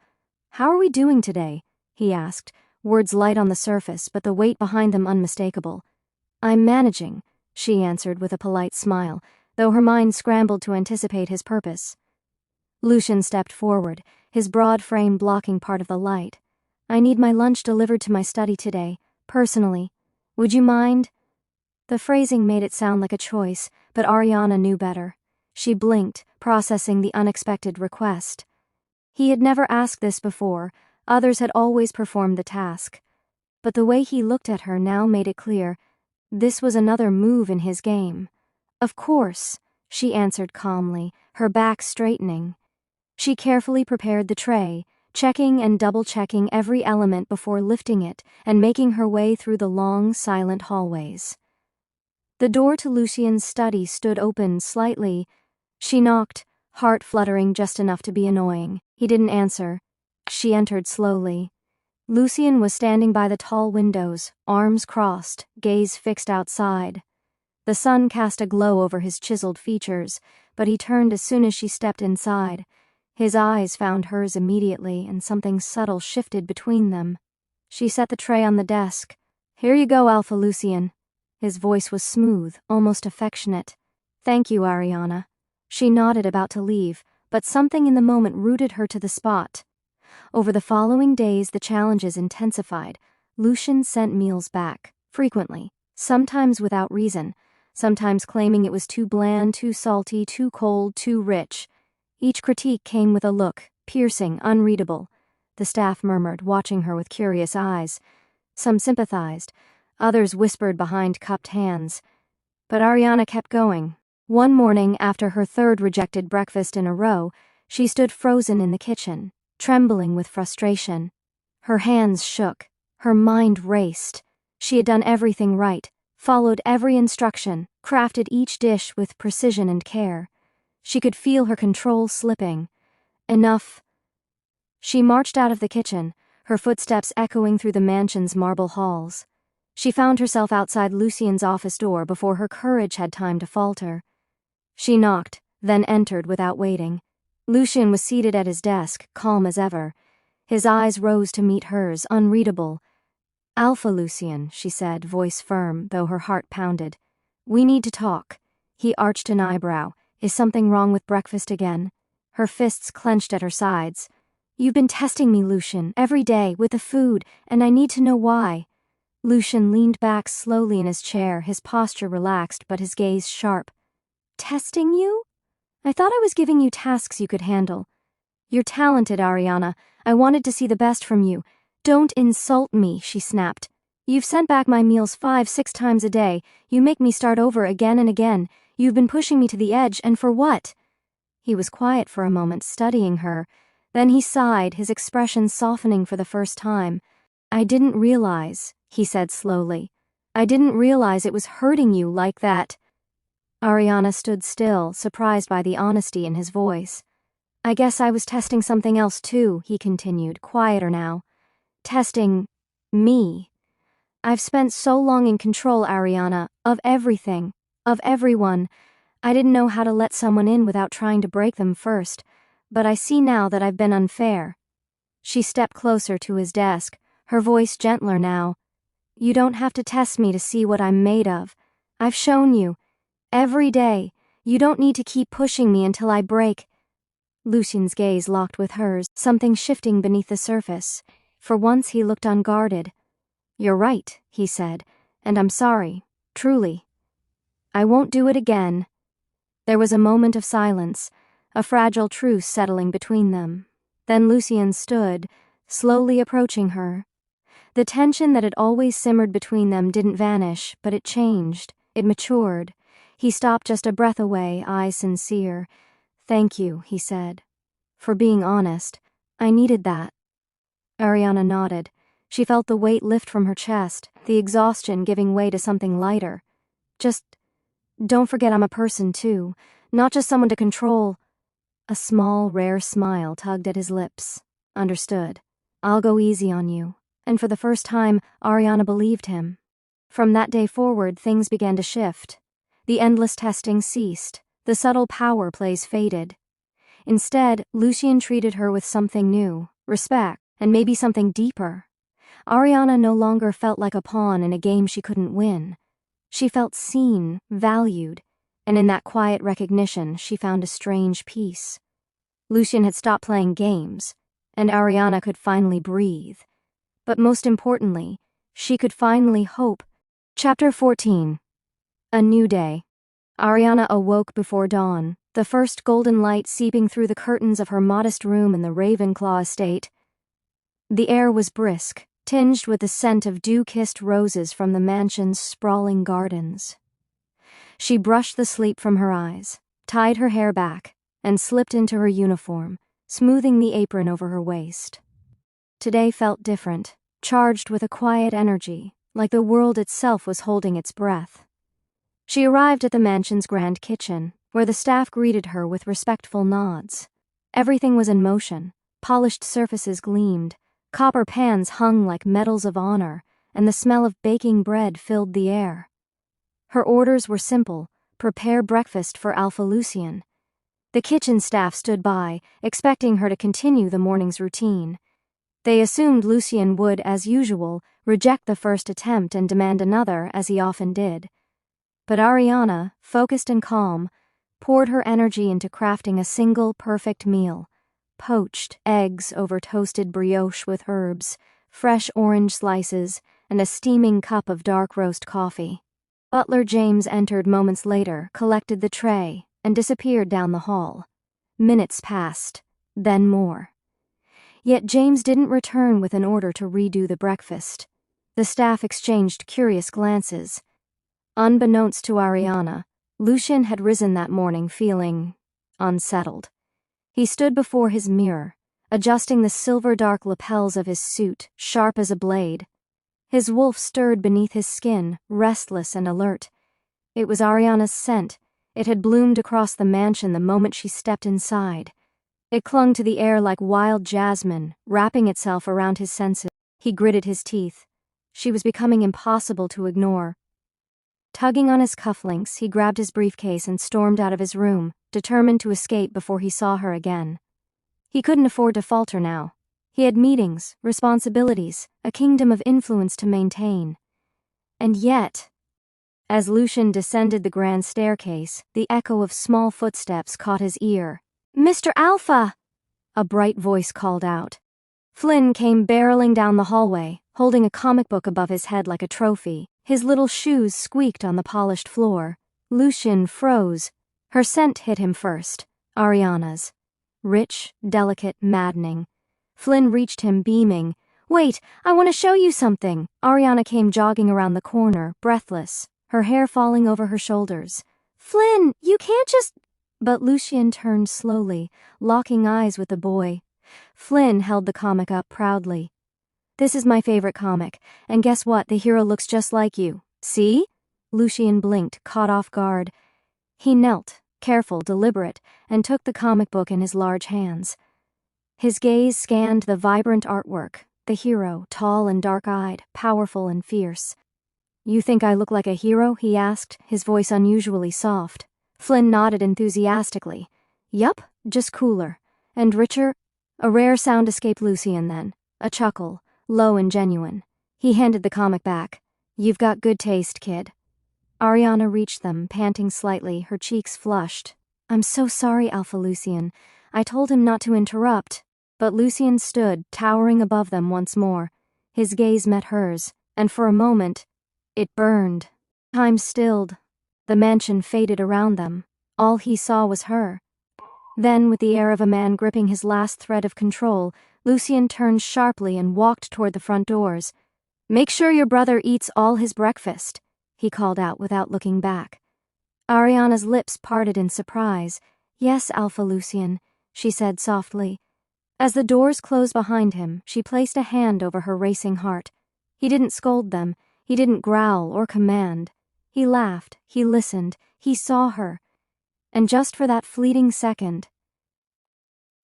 "How are we doing today?" he asked, words light on the surface, but the weight behind them unmistakable. "I'm managing," she answered with a polite smile, though her mind scrambled to anticipate his purpose. Lucien stepped forward, his broad frame blocking part of the light. "I need my lunch delivered to my study today, personally. Would you mind?" The phrasing made it sound like a choice, but Ariana knew better. She blinked, processing the unexpected request. He had never asked this before, others had always performed the task. But the way he looked at her now made it clear this was another move in his game. "Of course," she answered calmly, her back straightening. She carefully prepared the tray, checking and double-checking every element before lifting it and making her way through the long, silent hallways. The door to Lucien's study stood open slightly. She knocked, heart fluttering just enough to be annoying. He didn't answer. She entered slowly. Lucien was standing by the tall windows, arms crossed, gaze fixed outside. The sun cast a glow over his chiseled features, but he turned as soon as she stepped inside. His eyes found hers immediately, and something subtle shifted between them. She set the tray on the desk. "Here you go, Alpha Lucien." His voice was smooth, almost affectionate. "Thank you, Ariana." She nodded, about to leave, but something in the moment rooted her to the spot. Over the following days, the challenges intensified. Lucien sent meals back, frequently, sometimes without reason, sometimes claiming it was too bland, too salty, too cold, too rich. Each critique came with a look, piercing, unreadable. The staff murmured, watching her with curious eyes. Some sympathized, others whispered behind cupped hands. But Ariana kept going. One morning, after her third rejected breakfast in a row, she stood frozen in the kitchen, trembling with frustration. Her hands shook, her mind raced. She had done everything right, followed every instruction, crafted each dish with precision and care. She could feel her control slipping. Enough. She marched out of the kitchen, her footsteps echoing through the mansion's marble halls. She found herself outside Lucien's office door before her courage had time to falter. She knocked, then entered without waiting. Lucien was seated at his desk, calm as ever. His eyes rose to meet hers, unreadable. "Alpha Lucien," she said, voice firm, though her heart pounded. "We need to talk." He arched an eyebrow. "Is something wrong with breakfast again?" Her fists clenched at her sides. "You've been testing me, Lucien, every day, with the food, and I need to know why." Lucien leaned back slowly in his chair, his posture relaxed but his gaze sharp. "Testing you? I thought I was giving you tasks you could handle." "You're talented, Ariana. I wanted to see the best from you. Don't insult me," she snapped. "You've sent back my meals 5-6 times a day. You make me start over again and again. You've been pushing me to the edge, and for what?" He was quiet for a moment, studying her. Then he sighed, his expression softening for the first time. "I didn't realize," he said slowly. "I didn't realize it was hurting you like that." Ariana stood still, surprised by the honesty in his voice. "I guess I was testing something else too," he continued, quieter now. "Testing me. I've spent so long in control, Ariana, of everything, of everyone. I didn't know how to let someone in without trying to break them first, but I see now that I've been unfair." She stepped closer to his desk, her voice gentler now. "You don't have to test me to see what I'm made of. I've shown you. Every day. You don't need to keep pushing me until I break." Lucien's gaze locked with hers, something shifting beneath the surface. For once he looked unguarded. "You're right," he said, "and I'm sorry, truly. I won't do it again." There was a moment of silence, a fragile truce settling between them. Then Lucien stood, slowly approaching her. The tension that had always simmered between them didn't vanish, but it changed, it matured. He stopped just a breath away, eyes sincere. "Thank you," he said. "For being honest. I needed that." Ariana nodded. She felt the weight lift from her chest, the exhaustion giving way to something lighter. "Just don't forget I'm a person too, not just someone to control." A small, rare smile tugged at his lips. "Understood. I'll go easy on you." And for the first time, Ariana believed him. From that day forward, things began to shift. The endless testing ceased. The subtle power plays faded. Instead, Lucien treated her with something new, respect, and maybe something deeper. Ariana no longer felt like a pawn in a game she couldn't win. She felt seen, valued, and in that quiet recognition she found a strange peace. Lucien had stopped playing games, and Ariana could finally breathe. But most importantly, she could finally hope. Chapter 14. A New Day. Ariana awoke before dawn, the first golden light seeping through the curtains of her modest room in the Ravenclaw estate. The air was brisk, tinged with the scent of dew-kissed roses from the mansion's sprawling gardens. She brushed the sleep from her eyes, tied her hair back, and slipped into her uniform, smoothing the apron over her waist. Today felt different, charged with a quiet energy, like the world itself was holding its breath. She arrived at the mansion's grand kitchen, where the staff greeted her with respectful nods. Everything was in motion, polished surfaces gleamed, copper pans hung like medals of honor, and the smell of baking bread filled the air. Her orders were simple: prepare breakfast for Alpha Lucien. The kitchen staff stood by, expecting her to continue the morning's routine. They assumed Lucien would, as usual, reject the first attempt and demand another, as he often did. But Ariana, focused and calm, poured her energy into crafting a single perfect meal: poached eggs over toasted brioche with herbs, fresh orange slices, and a steaming cup of dark roast coffee. Butler James entered moments later, collected the tray, and disappeared down the hall. Minutes passed, then more. Yet James didn't return with an order to redo the breakfast. The staff exchanged curious glances. Unbeknownst to Ariana, Lucien had risen that morning feeling unsettled. He stood before his mirror, adjusting the silver-dark lapels of his suit, sharp as a blade. His wolf stirred beneath his skin, restless and alert. It was Ariana's scent. It had bloomed across the mansion the moment she stepped inside. It clung to the air like wild jasmine, wrapping itself around his senses. He gritted his teeth. She was becoming impossible to ignore. Tugging on his cufflinks, he grabbed his briefcase and stormed out of his room, determined to escape before he saw her again. He couldn't afford to falter now. He had meetings, responsibilities, a kingdom of influence to maintain. And yet, as Lucien descended the grand staircase, the echo of small footsteps caught his ear. "Mr. Alpha!" a bright voice called out. Flynn came barreling down the hallway, holding a comic book above his head like a trophy. His little shoes squeaked on the polished floor. Lucien froze. Her scent hit him first, Ariana's. Rich, delicate, maddening. Flynn reached him, beaming. "Wait, I want to show you something." Ariana came jogging around the corner, breathless, her hair falling over her shoulders. "Flynn, you can't just—" But Lucien turned slowly, locking eyes with the boy. Flynn held the comic up proudly. "This is my favorite comic, and guess what? The hero looks just like you. See?" Lucien blinked, caught off guard. He knelt, careful, deliberate, and took the comic book in his large hands. His gaze scanned the vibrant artwork, the hero, tall and dark-eyed, powerful and fierce. "You think I look like a hero?" he asked, his voice unusually soft. Flynn nodded enthusiastically. "Yup, just cooler. And richer?" A rare sound escaped Lucien then, a chuckle, low and genuine. He handed the comic back. "You've got good taste, kid." Ariana reached them, panting slightly, her cheeks flushed. "I'm so sorry, Alpha Lucien. I told him not to interrupt." But Lucien stood, towering above them once more. His gaze met hers, and for a moment, it burned. Time stilled. The mansion faded around them. All he saw was her. Then, with the air of a man gripping his last thread of control, Lucien turned sharply and walked toward the front doors. "Make sure your brother eats all his breakfast," he called out without looking back. Ariana's lips parted in surprise. "Yes, Alpha Lucien," she said softly. As the doors closed behind him, she placed a hand over her racing heart. He didn't scold them. He didn't growl or command. He laughed. He listened. He saw her. And just for that fleeting second,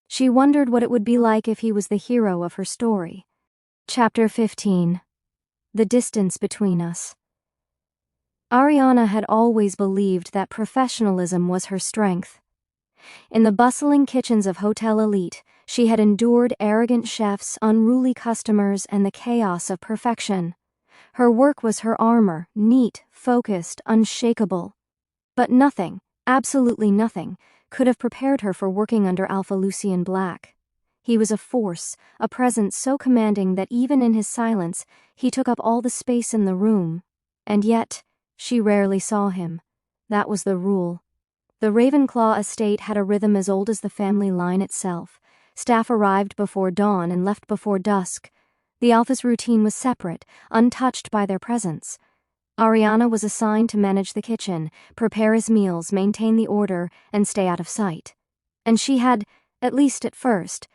she wondered what it would be like if he was the hero of her story. Chapter 15. The Distance Between Us. Ariana had always believed that professionalism was her strength. In the bustling kitchens of Hotel Elite, she had endured arrogant chefs, unruly customers, and the chaos of perfection. Her work was her armor, neat, focused, unshakable. But nothing, absolutely nothing, could have prepared her for working under Alpha Lucien Black. He was a force, a presence so commanding that even in his silence, he took up all the space in the room. And yet, she rarely saw him. That was the rule. The Ravenclaw estate had a rhythm as old as the family line itself. Staff arrived before dawn and left before dusk. The Alpha's routine was separate, untouched by their presence. Ariana was assigned to manage the kitchen, prepare his meals, maintain the order, and stay out of sight. And she had, at least at first,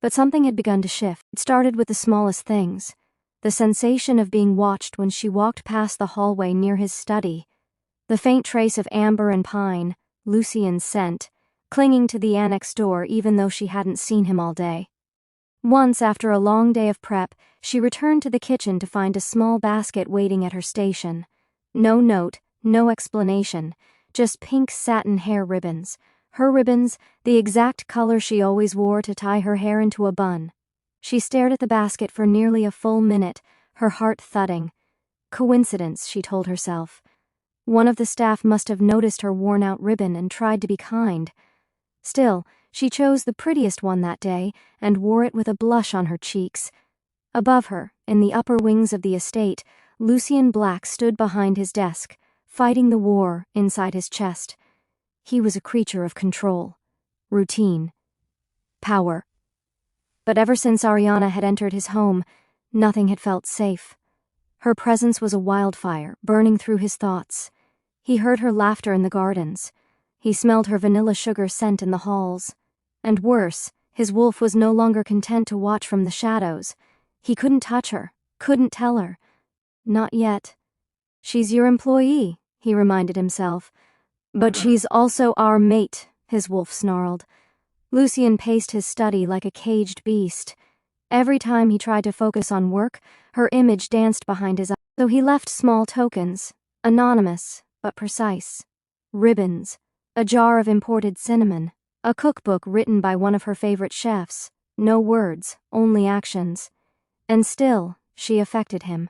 but something had begun to shift. It started with the smallest things. The sensation of being watched when she walked past the hallway near his study. The faint trace of amber and pine, Lucien's scent, clinging to the annex door even though she hadn't seen him all day. Once, after a long day of prep, she returned to the kitchen to find a small basket waiting at her station. No note, no explanation, just pink satin hair ribbons. Her ribbons, the exact color she always wore to tie her hair into a bun. She stared at the basket for nearly a full minute, her heart thudding. Coincidence, she told herself. One of the staff must have noticed her worn-out ribbon and tried to be kind. Still, she chose the prettiest one that day and wore it with a blush on her cheeks. Above her, in the upper wings of the estate, Lucien Black stood behind his desk, fighting the war inside his chest. He was a creature of control, routine, power. But ever since Ariana had entered his home, nothing had felt safe. Her presence was a wildfire, burning through his thoughts. He heard her laughter in the gardens. He smelled her vanilla sugar scent in the halls. And worse, his wolf was no longer content to watch from the shadows. He couldn't touch her, couldn't tell her. Not yet. "She's your employee," he reminded himself. "But she's also our mate," his wolf snarled. Lucien paced his study like a caged beast. Every time he tried to focus on work, her image danced behind his eyes. So he left small tokens, anonymous but precise. Ribbons, a jar of imported cinnamon, a cookbook written by one of her favorite chefs. No words, only actions. And still, she affected him.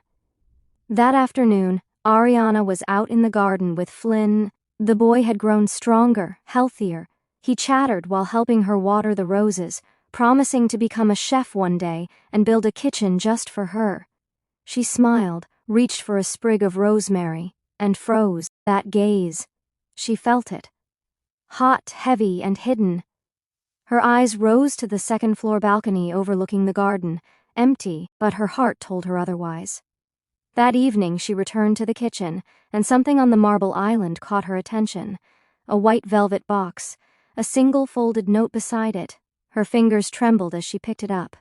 That afternoon, Ariana was out in the garden with Flynn. The boy had grown stronger, healthier. He chattered while helping her water the roses, promising to become a chef one day and build a kitchen just for her. She smiled, reached for a sprig of rosemary, and froze. That gaze. She felt it. Hot, heavy, and hidden. Her eyes rose to the second-floor balcony overlooking the garden, empty, but her heart told her otherwise. That evening she returned to the kitchen, and something on the marble island caught her attention. A white velvet box, a single folded note beside it. Her fingers trembled as she picked it up.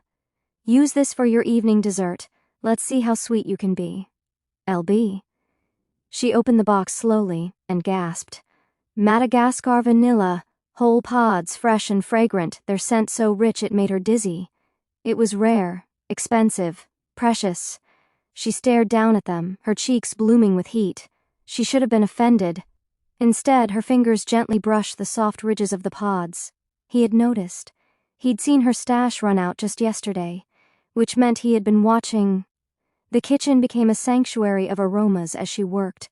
"Use this for your evening dessert. Let's see how sweet you can be. LB." She opened the box slowly and gasped. Madagascar vanilla, whole pods, fresh and fragrant, their scent so rich it made her dizzy. It was rare, expensive, precious. She stared down at them, her cheeks blooming with heat. She should have been offended. Instead, her fingers gently brushed the soft ridges of the pods. He had noticed. He'd seen her stash run out just yesterday, which meant he had been watching. The kitchen became a sanctuary of aromas as she worked.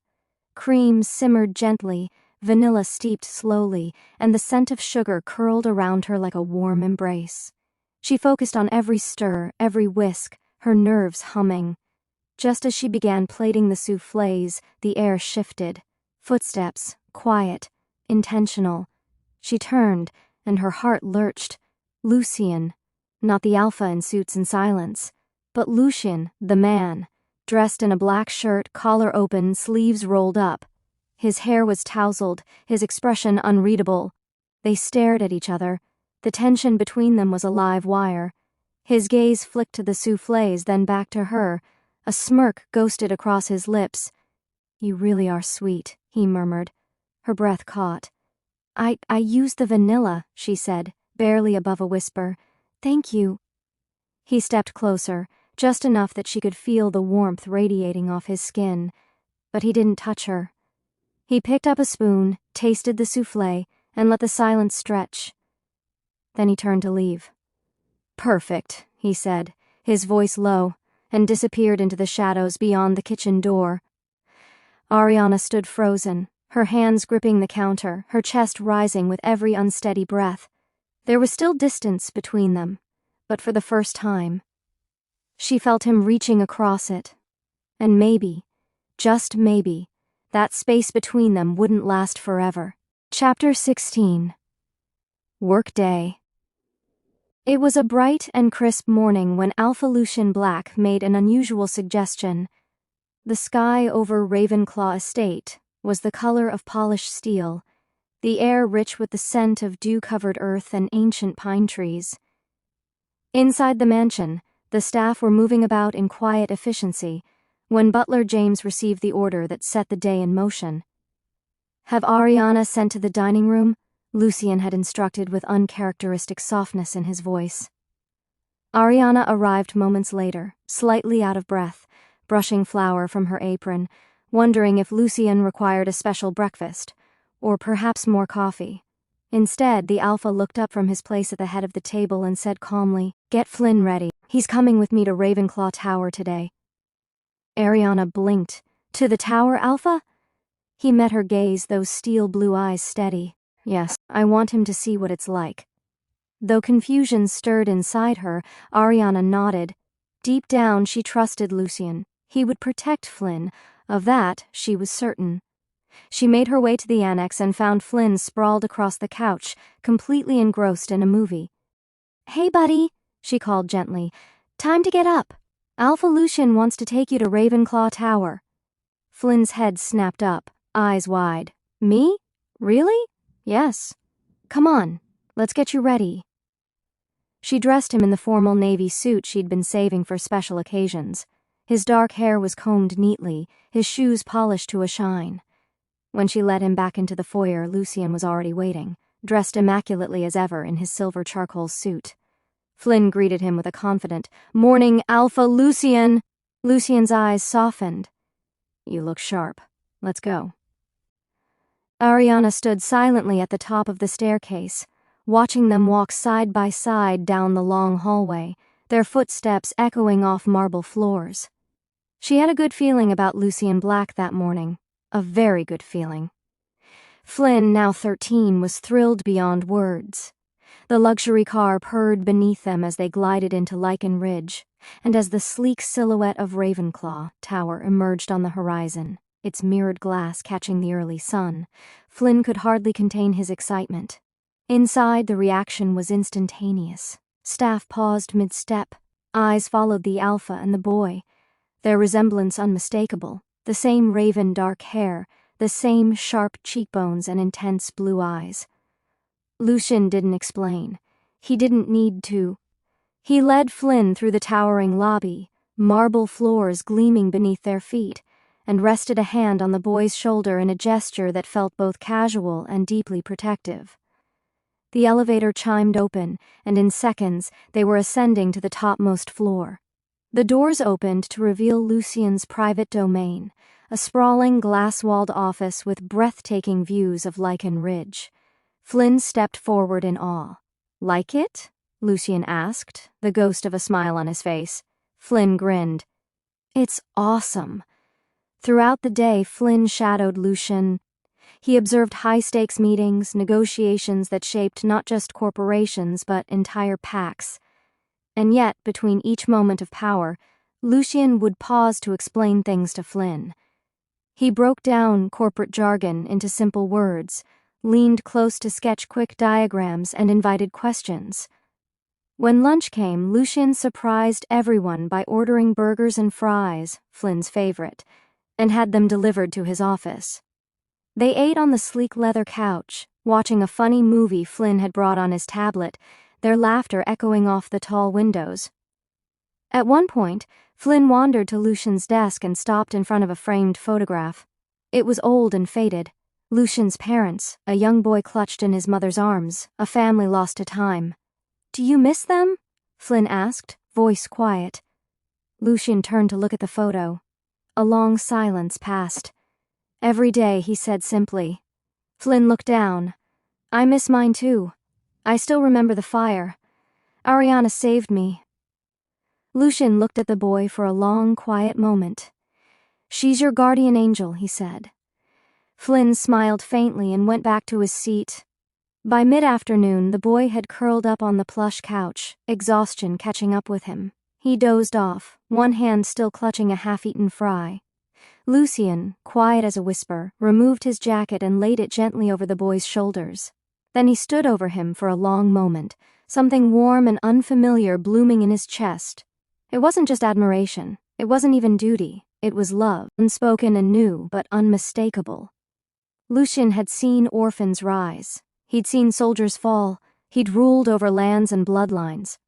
Cream simmered gently, vanilla steeped slowly, and the scent of sugar curled around her like a warm embrace. She focused on every stir, every whisk, her nerves humming. Just as she began plating the soufflés, the air shifted. Footsteps, quiet, intentional. She turned, and her heart lurched. Lucien, not the Alpha in Suits and Silence, but Lucien, the man, dressed in a black shirt, collar open, sleeves rolled up. His hair was tousled, his expression unreadable. They stared at each other. The tension between them was a live wire. His gaze flicked to the soufflés, then back to her. A smirk ghosted across his lips. "You really are sweet," he murmured. Her breath caught. I used the vanilla," she said, barely above a whisper. "Thank you." He stepped closer, just enough that she could feel the warmth radiating off his skin, but he didn't touch her. He picked up a spoon, tasted the soufflé, and let the silence stretch. Then he turned to leave. "Perfect," he said, his voice low, and disappeared into the shadows beyond the kitchen door. Ariana stood frozen, her hands gripping the counter, her chest rising with every unsteady breath. There was still distance between them, but for the first time, she felt him reaching across it. And maybe, just maybe, that space between them wouldn't last forever. Chapter 16. Workday. It was a bright and crisp morning when Alpha Lucien Black made an unusual suggestion. The sky over Ravenclaw Estate was the color of polished steel, the air rich with the scent of dew-covered earth and ancient pine trees. Inside the mansion, the staff were moving about in quiet efficiency when butler James received the order that set the day in motion. "Have Ariana sent to the dining room?" Lucien had instructed with uncharacteristic softness in his voice. Ariana arrived moments later, slightly out of breath, brushing flour from her apron, wondering if Lucien required a special breakfast, or perhaps more coffee. Instead, the Alpha looked up from his place at the head of the table and said calmly, "Get Flynn ready. He's coming with me to Ravenclaw Tower today." Ariana blinked. "To the tower, Alpha?" He met her gaze, those steel blue eyes steady. "Yes, I want him to see what it's like." Though confusion stirred inside her, Ariana nodded. Deep down, she trusted Lucien. He would protect Flynn. Of that, she was certain. She made her way to the annex and found Flynn sprawled across the couch, completely engrossed in a movie. "Hey, buddy," she called gently. "Time to get up. Alpha Lucien wants to take you to Ravenclaw Tower." Flynn's head snapped up, eyes wide. "Me? Really?" "Yes. Come on, let's get you ready." She dressed him in the formal navy suit she'd been saving for special occasions. His dark hair was combed neatly, his shoes polished to a shine. When she led him back into the foyer, Lucien was already waiting, dressed immaculately as ever in his silver charcoal suit. Flynn greeted him with a confident, "Morning, Alpha Lucien!" Lucien's eyes softened. "You look sharp. Let's go." Ariana stood silently at the top of the staircase, watching them walk side by side down the long hallway, their footsteps echoing off marble floors. She had a good feeling about Lucien Black that morning, a very good feeling. Flynn, now 13, was thrilled beyond words. The luxury car purred beneath them as they glided into Lichen Ridge, and as the sleek silhouette of Ravenclaw Tower emerged on the horizon, its mirrored glass catching the early sun, Flynn could hardly contain his excitement. Inside, the reaction was instantaneous. Staff paused mid-step. Eyes followed the Alpha and the boy, their resemblance unmistakable, the same raven dark hair, the same sharp cheekbones and intense blue eyes. Lucien didn't explain. He didn't need to. He led Flynn through the towering lobby, marble floors gleaming beneath their feet, and rested a hand on the boy's shoulder in a gesture that felt both casual and deeply protective. The elevator chimed open, and in seconds they were ascending to the topmost floor. The doors opened to reveal Lucien's private domain, a sprawling glass-walled office with breathtaking views of Lichen Ridge. Flynn stepped forward in awe. "Like it?" Lucien asked, the ghost of a smile on his face. Flynn grinned. "It's awesome." Throughout the day, Flynn shadowed Lucien. He observed high-stakes meetings, negotiations that shaped not just corporations but entire pacts. And yet, between each moment of power, Lucien would pause to explain things to Flynn. He broke down corporate jargon into simple words, leaned close to sketch quick diagrams, and invited questions. When lunch came, Lucien surprised everyone by ordering burgers and fries, Flynn's favorite, and had them delivered to his office. They ate on the sleek leather couch, watching a funny movie Flynn had brought on his tablet, their laughter echoing off the tall windows. At one point, Flynn wandered to Lucien's desk and stopped in front of a framed photograph. It was old and faded. Lucien's parents, a young boy clutched in his mother's arms, a family lost to time. "Do you miss them?" Flynn asked, voice quiet. Lucien turned to look at the photo. A long silence passed. "Every day," he said simply. Flynn looked down. "I miss mine too. I still remember the fire. Ariana saved me." Lucien looked at the boy for a long, quiet moment. "She's your guardian angel," he said. Flynn smiled faintly and went back to his seat. By mid-afternoon, the boy had curled up on the plush couch, exhaustion catching up with him. He dozed off, one hand still clutching a half-eaten fry. Lucien, quiet as a whisper, removed his jacket and laid it gently over the boy's shoulders. Then he stood over him for a long moment, something warm and unfamiliar blooming in his chest. It wasn't just admiration, it wasn't even duty, it was love, unspoken and new, but unmistakable. Lucien had seen orphans rise. He'd seen soldiers fall. He'd ruled over lands and bloodlines.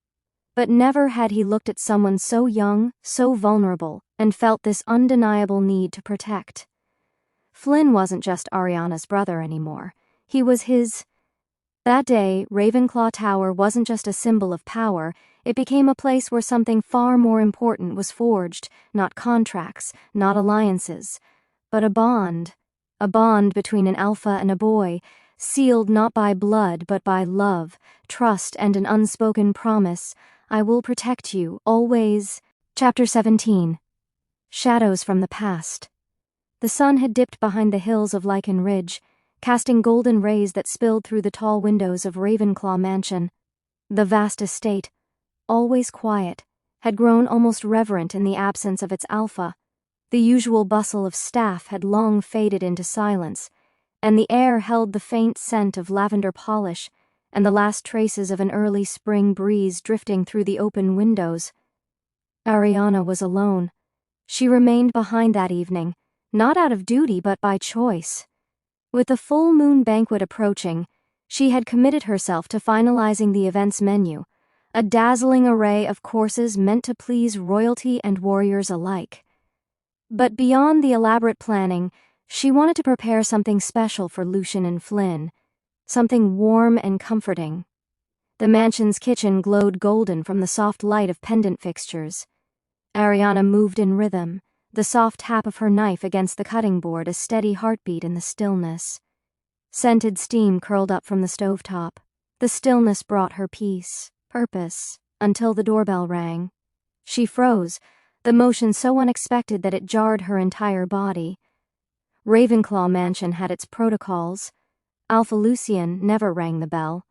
But never had he looked at someone so young, so vulnerable, and felt this undeniable need to protect. Flynn wasn't just Ariana's brother anymore. He was his. That day, Ravenclaw Tower wasn't just a symbol of power, it became a place where something far more important was forged, not contracts, not alliances, but a bond between an alpha and a boy, sealed not by blood but by love, trust, and an unspoken promise. "I will protect you, always." Chapter 17. Shadows from the Past. The sun had dipped behind the hills of Lichen Ridge, casting golden rays that spilled through the tall windows of Ravenclaw Mansion. The vast estate, always quiet, had grown almost reverent in the absence of its alpha. The usual bustle of staff had long faded into silence, and the air held the faint scent of lavender polish and the last traces of an early spring breeze drifting through the open windows. Ariana was alone. She remained behind that evening, not out of duty but by choice. With the full moon banquet approaching, she had committed herself to finalizing the event's menu, a dazzling array of courses meant to please royalty and warriors alike. But beyond the elaborate planning, she wanted to prepare something special for Lucien and Flynn, something warm and comforting. The mansion's kitchen glowed golden from the soft light of pendant fixtures. Ariana moved in rhythm, the soft tap of her knife against the cutting board a steady heartbeat in the stillness. Scented steam curled up from the stovetop. The stillness brought her peace, purpose, until the doorbell rang. She froze, the motion so unexpected that it jarred her entire body. Ravenclaw Mansion had its protocols. Alpha Lucien never rang the bell.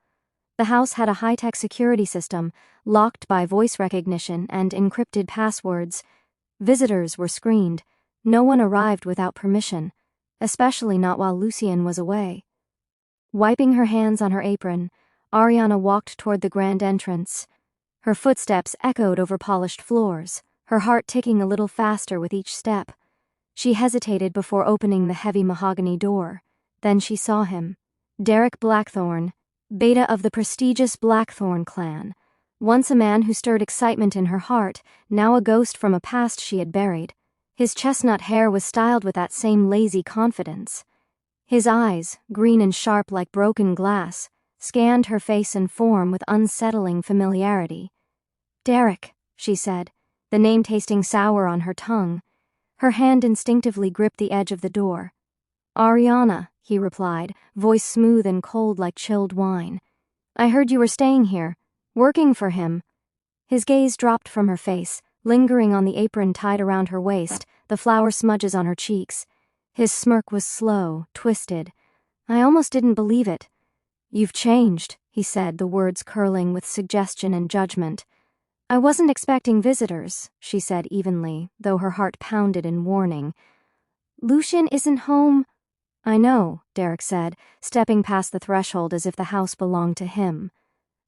The house had a high-tech security system, locked by voice recognition and encrypted passwords. Visitors were screened. No one arrived without permission, especially not while Lucien was away. Wiping her hands on her apron, Ariana walked toward the grand entrance. Her footsteps echoed over polished floors, her heart ticking a little faster with each step. She hesitated before opening the heavy mahogany door. Then she saw him. Derek Blackthorne, beta of the prestigious Blackthorne clan. Once a man who stirred excitement in her heart, now a ghost from a past she had buried. His chestnut hair was styled with that same lazy confidence. His eyes, green and sharp like broken glass, scanned her face and form with unsettling familiarity. "Derek," she said, the name tasting sour on her tongue. Her hand instinctively gripped the edge of the door. "Ariana," he replied, voice smooth and cold like chilled wine. "I heard you were staying here, working for him." His gaze dropped from her face, lingering on the apron tied around her waist, the flower smudges on her cheeks. His smirk was slow, twisted. "I almost didn't believe it." "You've changed," he said, the words curling with suggestion and judgment. "I wasn't expecting visitors," she said evenly, though her heart pounded in warning. "Lucien isn't home." "I know," Derek said, stepping past the threshold as if the house belonged to him.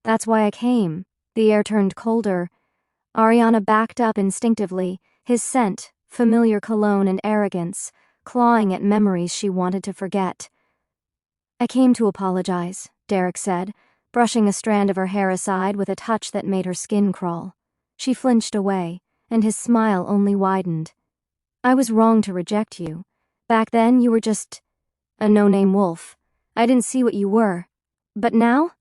"That's why I came." The air turned colder. Ariana backed up instinctively, his scent, familiar cologne and arrogance, clawing at memories she wanted to forget. "I came to apologize," Derek said, brushing a strand of her hair aside with a touch that made her skin crawl. She flinched away, and his smile only widened. "I was wrong to reject you. Back then, you were just a no-name wolf. I didn't see what you were. But now,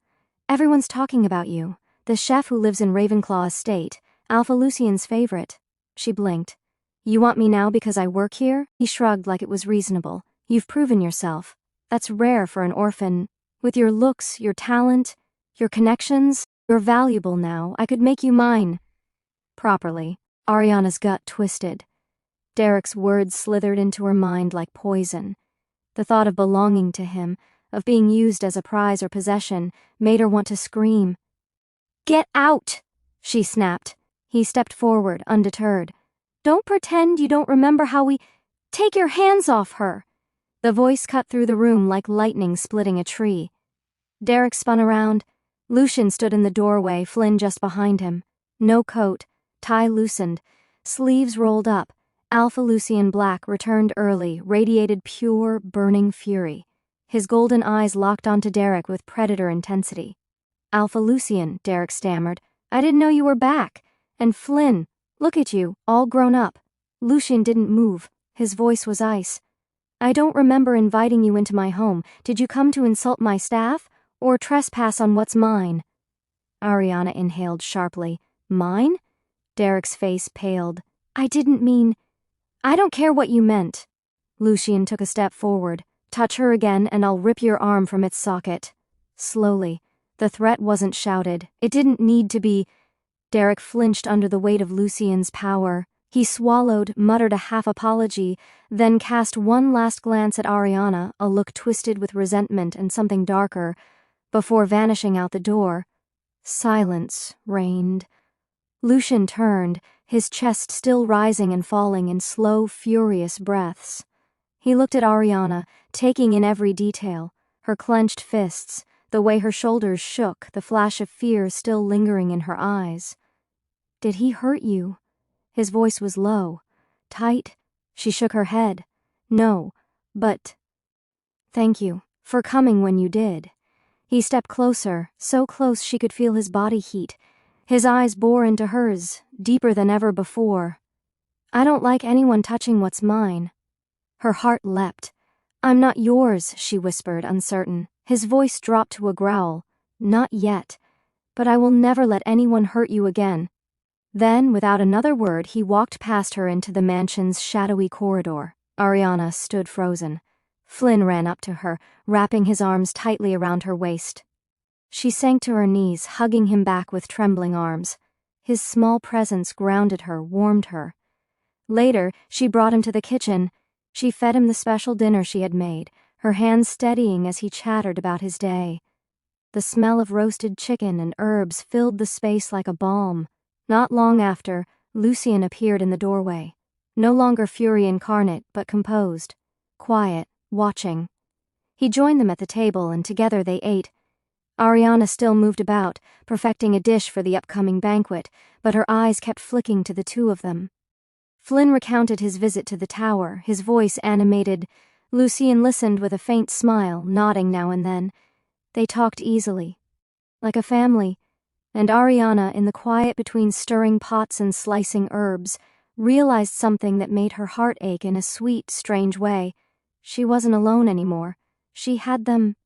everyone's talking about you. The chef who lives in Ravenclaw Estate, Alpha Lucien's favorite." She blinked. "You want me now because I work here?" He shrugged like it was reasonable. "You've proven yourself. That's rare for an orphan. With your looks, your talent, your connections, you're valuable now. I could make you mine." Properly. Ariana's gut twisted. Derek's words slithered into her mind like poison. The thought of belonging to him, of being used as a prize or possession, made her want to scream. "Get out!" she snapped. He stepped forward, undeterred. "Don't pretend you don't remember how we— Take your hands off her!" The voice cut through the room like lightning splitting a tree. Derek spun around. Lucien stood in the doorway, Flynn just behind him. No coat, tie loosened, sleeves rolled up. Alpha Lucien Black returned early, radiated pure, burning fury. His golden eyes locked onto Derek with predator intensity. "Alpha Lucien," Derek stammered. "I didn't know you were back. And Flynn, look at you, all grown up." Lucien didn't move. His voice was ice. "I don't remember inviting you into my home. Did you come to insult my staff? Or trespass on what's mine?" Ariana inhaled sharply. "Mine?" Derek's face paled. "I didn't mean— I don't care what you meant." Lucien took a step forward. "Touch her again and I'll rip your arm from its socket." Slowly. The threat wasn't shouted. It didn't need to be. Derek flinched under the weight of Lucien's power. He swallowed, muttered a half apology, then cast one last glance at Ariana, a look twisted with resentment and something darker, before vanishing out the door. Silence reigned. Lucien turned, his chest still rising and falling in slow, furious breaths. He looked at Ariana, taking in every detail, her clenched fists, the way her shoulders shook, the flash of fear still lingering in her eyes. "Did he hurt you?" His voice was low, tight. She shook her head. "No, but— Thank you for coming when you did." He stepped closer, so close she could feel his body heat. His eyes bore into hers, deeper than ever before. "I don't like anyone touching what's mine." Her heart leapt. "I'm not yours," she whispered, uncertain. His voice dropped to a growl. "Not yet. But I will never let anyone hurt you again." Then, without another word, he walked past her into the mansion's shadowy corridor. Ariana stood frozen. Flynn ran up to her, wrapping his arms tightly around her waist. She sank to her knees, hugging him back with trembling arms. His small presence grounded her, warmed her. Later, she brought him to the kitchen. She fed him the special dinner she had made, her hands steadying as he chattered about his day. The smell of roasted chicken and herbs filled the space like a balm. Not long after, Lucien appeared in the doorway. No longer fury incarnate, but composed. Quiet, watching. He joined them at the table, and together they ate. Ariana still moved about, perfecting a dish for the upcoming banquet, but her eyes kept flicking to the two of them. Flynn recounted his visit to the tower, his voice animated. Lucien listened with a faint smile, nodding now and then. They talked easily, like a family, and Ariana, in the quiet between stirring pots and slicing herbs, realized something that made her heart ache in a sweet, strange way. She wasn't alone anymore. She had them.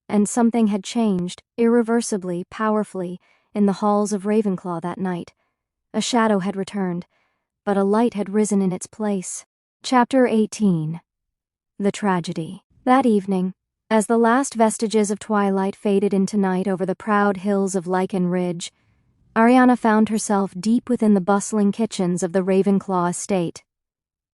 And something had changed, irreversibly, powerfully, in the halls of Ravenclaw that night. A shadow had returned, but a light had risen in its place. Chapter 18. The Tragedy. That evening, as the last vestiges of twilight faded into night over the proud hills of Lichen Ridge, Ariana found herself deep within the bustling kitchens of the Ravenclaw estate.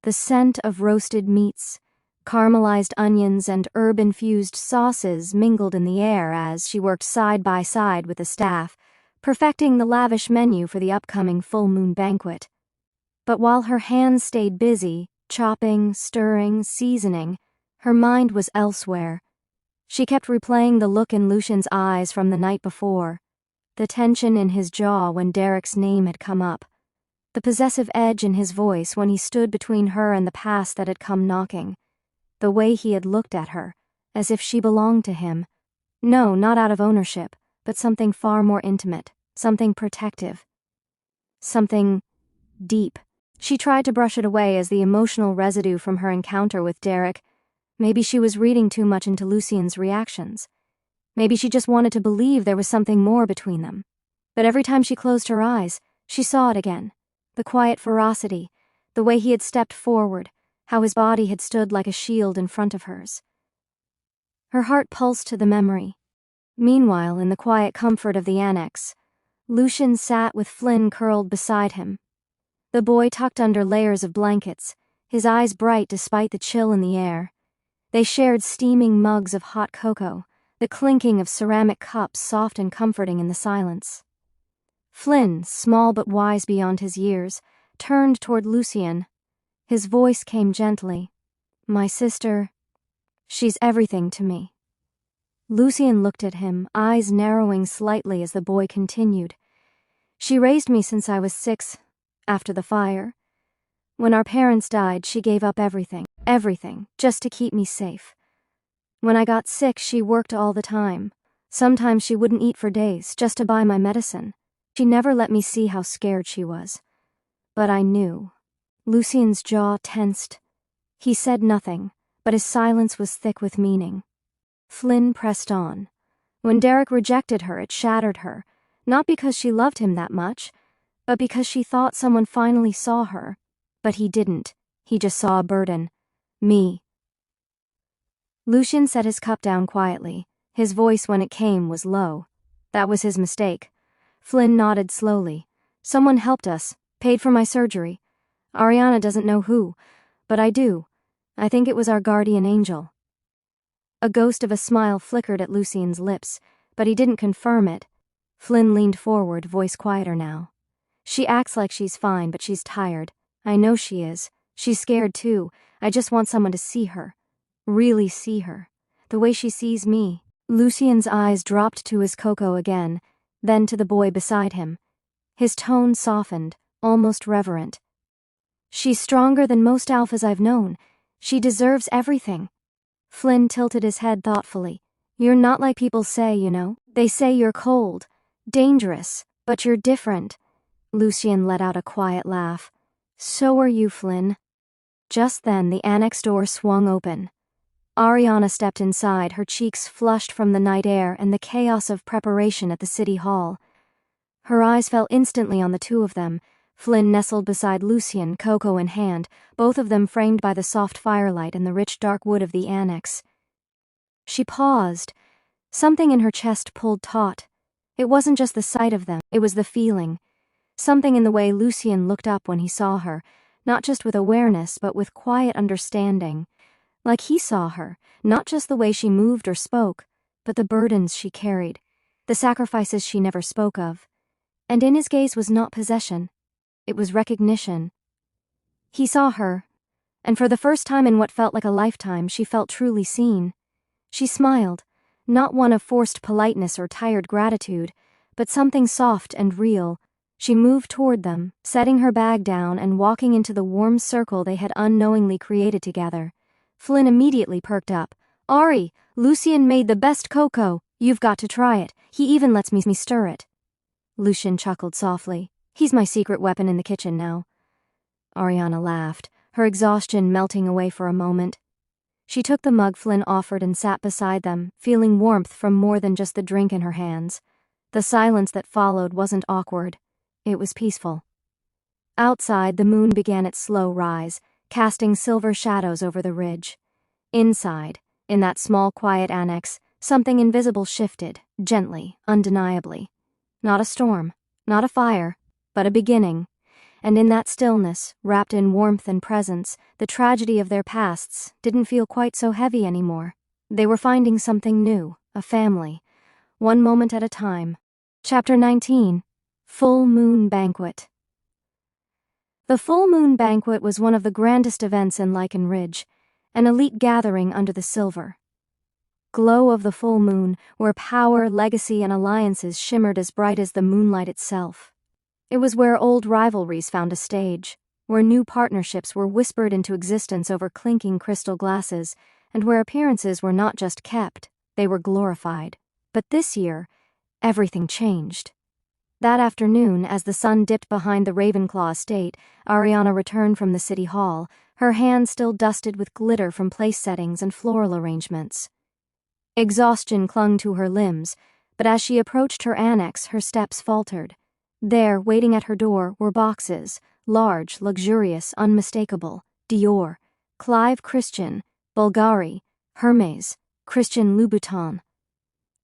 The scent of roasted meats, caramelized onions, and herb-infused sauces mingled in the air as she worked side by side with the staff, perfecting the lavish menu for the upcoming full moon banquet. But while her hands stayed busy, chopping, stirring, seasoning, her mind was elsewhere. She kept replaying the look in Lucien's eyes from the night before, the tension in his jaw when Derek's name had come up, the possessive edge in his voice when he stood between her and the past that had come knocking. The way he had looked at her, as if she belonged to him. No, not out of ownership, but something far more intimate, something protective. Something deep. She tried to brush it away as the emotional residue from her encounter with Derek. Maybe she was reading too much into Lucien's reactions. Maybe she just wanted to believe there was something more between them. But every time she closed her eyes, she saw it again. The quiet ferocity, the way he had stepped forward, how his body had stood like a shield in front of hers. Her heart pulsed to the memory. Meanwhile, in the quiet comfort of the annex, Lucien sat with Flynn curled beside him. The boy tucked under layers of blankets, his eyes bright despite the chill in the air. They shared steaming mugs of hot cocoa, the clinking of ceramic cups soft and comforting in the silence. Flynn, small but wise beyond his years, turned toward Lucien. His voice came gently. "My sister, she's everything to me." Lucien looked at him, eyes narrowing slightly as the boy continued. "She raised me since I was 6, after the fire. When our parents died, she gave up everything, just to keep me safe. When I got sick, she worked all the time. Sometimes she wouldn't eat for days, just to buy my medicine. She never let me see how scared she was. But I knew." Lucien's jaw tensed. He said nothing, but his silence was thick with meaning. Flynn pressed on. When Derek rejected her, it shattered her, not because she loved him that much, but because she thought someone finally saw her. But he didn't. He just saw a burden. Me. Lucien set his cup down quietly. His voice, when it came, was low. "That was his mistake." Flynn nodded slowly. "Someone helped us, paid for my surgery. Ariana doesn't know who, but I do. I think it was our guardian angel." A ghost of a smile flickered at Lucien's lips, but he didn't confirm it. Flynn leaned forward, voice quieter now. "She acts like she's fine, but she's tired. I know she is. She's scared too. I just want someone to see her. Really see her. The way she sees me." Lucien's eyes dropped to his cocoa again, then to the boy beside him. His tone softened, almost reverent. "She's stronger than most alphas I've known. She deserves everything." Flynn tilted his head thoughtfully. "You're not like people say, you know. They say you're cold, dangerous, but you're different." Lucien let out a quiet laugh. "So are you, Flynn." Just then, the annex door swung open. Ariana stepped inside, her cheeks flushed from the night air and the chaos of preparation at the city hall. Her eyes fell instantly on the two of them. Flynn nestled beside Lucien, cocoa in hand, both of them framed by the soft firelight and the rich dark wood of the annex. She paused. Something in her chest pulled taut. It wasn't just the sight of them, it was the feeling. Something in the way Lucien looked up when he saw her, not just with awareness, but with quiet understanding. Like he saw her, not just the way she moved or spoke, but the burdens she carried, the sacrifices she never spoke of. And in his gaze was not possession. It was recognition. He saw her, and for the first time in what felt like a lifetime, she felt truly seen. She smiled, not one of forced politeness or tired gratitude, but something soft and real. She moved toward them, setting her bag down and walking into the warm circle they had unknowingly created together. Flynn immediately perked up. "Ari, Lucien made the best cocoa. You've got to try it. He even lets me stir it." Lucien chuckled softly. "He's my secret weapon in the kitchen now." Ariana laughed, her exhaustion melting away for a moment. She took the mug Flynn offered and sat beside them, feeling warmth from more than just the drink in her hands. The silence that followed wasn't awkward. It was peaceful. Outside, the moon began its slow rise, casting silver shadows over the ridge. Inside, in that small quiet annex, something invisible shifted, gently, undeniably. Not a storm, not a fire, but a beginning. And in that stillness, wrapped in warmth and presence, the tragedy of their pasts didn't feel quite so heavy anymore. They were finding something new, a family, one moment at a time. Chapter 19. Full Moon Banquet. The Full Moon Banquet was one of the grandest events in Lichen Ridge, an elite gathering under the silver. Glow of the full moon, where power, legacy, and alliances shimmered as bright as the moonlight itself. It was where old rivalries found a stage, where new partnerships were whispered into existence over clinking crystal glasses, and where appearances were not just kept, they were glorified. But this year, everything changed. That afternoon, as the sun dipped behind the Ravenclaw estate, Ariana returned from the city hall, her hands still dusted with glitter from place settings and floral arrangements. Exhaustion clung to her limbs, but as she approached her annex, her steps faltered. There, waiting at her door, were boxes, large, luxurious, unmistakable: Dior, Clive Christian, Bulgari, Hermes, Christian Louboutin.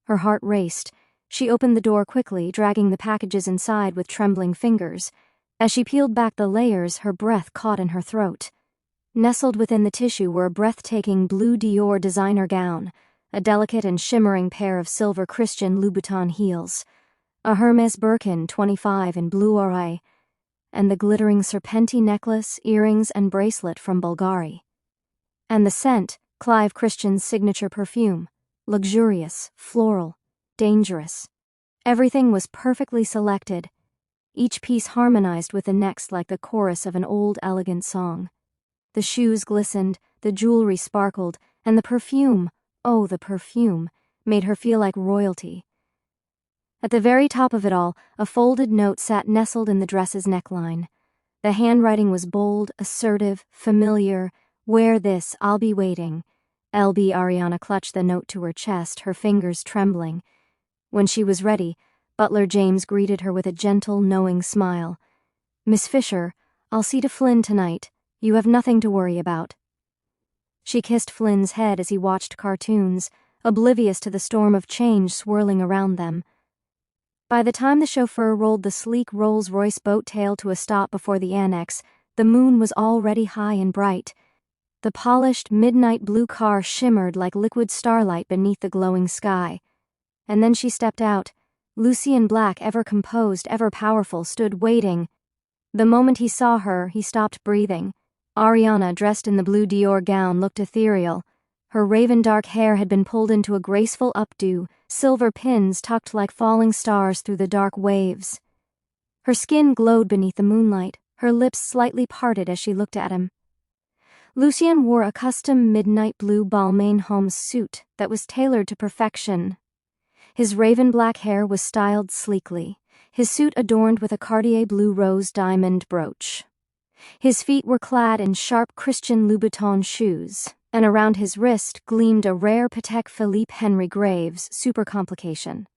Her heart raced. She opened the door quickly, dragging the packages inside with trembling fingers. As she peeled back the layers, her breath caught in her throat. Nestled within the tissue were a breathtaking blue Dior designer gown, a delicate and shimmering pair of silver Christian Louboutin heels, a Hermes Birkin 25 in blue oraille, and the glittering serpentine necklace, earrings, and bracelet from Bulgari. And the scent, Clive Christian's signature perfume, luxurious, floral, dangerous. Everything was perfectly selected. Each piece harmonized with the next like the chorus of an old, elegant song. The shoes glistened, the jewelry sparkled, and the perfume, oh, the perfume, made her feel like royalty. At the very top of it all, a folded note sat nestled in the dress's neckline. The handwriting was bold, assertive, familiar. "Wear this, I'll be waiting." LB Ariana clutched the note to her chest, her fingers trembling. When she was ready, Butler James greeted her with a gentle, knowing smile. "Miss Fisher, I'll see to Flynn tonight. You have nothing to worry about." She kissed Flynn's head as he watched cartoons, oblivious to the storm of change swirling around them. By the time the chauffeur rolled the sleek Rolls-Royce boat tail to a stop before the annex, the moon was already high and bright. The polished, midnight blue car shimmered like liquid starlight beneath the glowing sky. And then she stepped out. Lucien Black, ever composed, ever powerful, stood waiting. The moment he saw her, he stopped breathing. Ariana, dressed in the blue Dior gown, looked ethereal. Her raven-dark hair had been pulled into a graceful updo, silver pins tucked like falling stars through the dark waves. Her skin glowed beneath the moonlight, her lips slightly parted as she looked at him. Lucien wore a custom midnight blue Balmain Holmes suit that was tailored to perfection. His raven-black hair was styled sleekly, his suit adorned with a Cartier blue rose diamond brooch. His feet were clad in sharp Christian Louboutin shoes, and around his wrist gleamed a rare Patek Philippe Henry Graves super complication.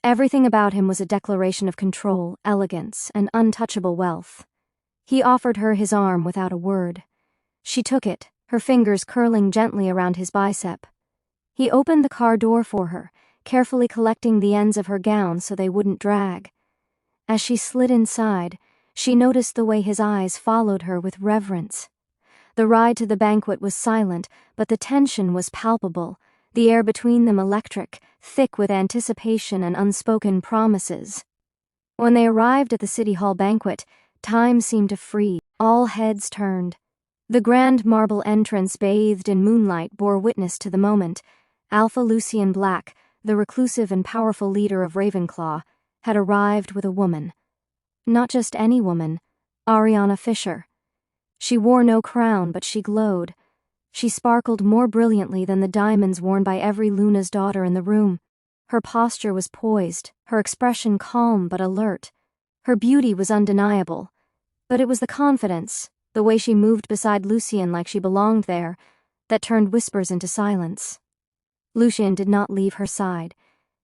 Everything about him was a declaration of control, elegance, and untouchable wealth. He offered her his arm without a word. She took it, her fingers curling gently around his bicep. He opened the car door for her, carefully collecting the ends of her gown so they wouldn't drag. As she slid inside, she noticed the way his eyes followed her with reverence. The ride to the banquet was silent, but the tension was palpable, the air between them electric, thick with anticipation and unspoken promises. When they arrived at the City Hall banquet, time seemed to freeze. All heads turned. The grand marble entrance bathed in moonlight bore witness to the moment. Alpha Lucien Black, the reclusive and powerful leader of Ravenclaw, had arrived with a woman. Not just any woman, Ariana Fisher. She wore no crown, but she glowed. She sparkled more brilliantly than the diamonds worn by every Luna's daughter in the room. Her posture was poised, her expression calm but alert. Her beauty was undeniable. But it was the confidence, the way she moved beside Lucien like she belonged there, that turned whispers into silence. Lucien did not leave her side.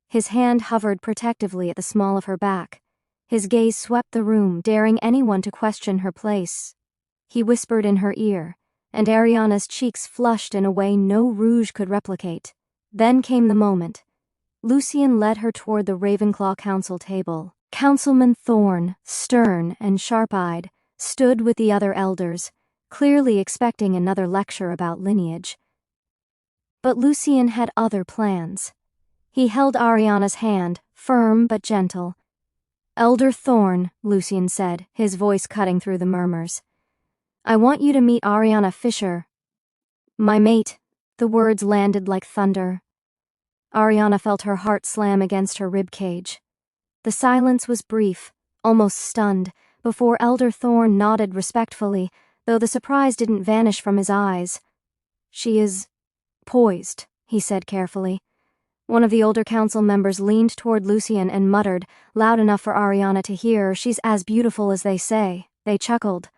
His hand hovered protectively at the small of her back. His gaze swept the room, daring anyone to question her place. He whispered in her ear, and Ariana's cheeks flushed in a way no rouge could replicate. Then came the moment. Lucien led her toward the Ravenclaw council table. Councilman Thorne, stern and sharp-eyed, stood with the other elders, clearly expecting another lecture about lineage. But Lucien had other plans. He held Ariana's hand, firm but gentle. "Elder Thorne," Lucien said, his voice cutting through the murmurs. "I want you to meet Ariana Fisher. My mate." The words landed like thunder. Ariana felt her heart slam against her rib cage. The silence was brief, almost stunned, before Elder Thorne nodded respectfully, though the surprise didn't vanish from his eyes. "She is poised," he said carefully. One of the older council members leaned toward Lucien and muttered, loud enough for Ariana to hear, "She's as beautiful as they say." They chuckled.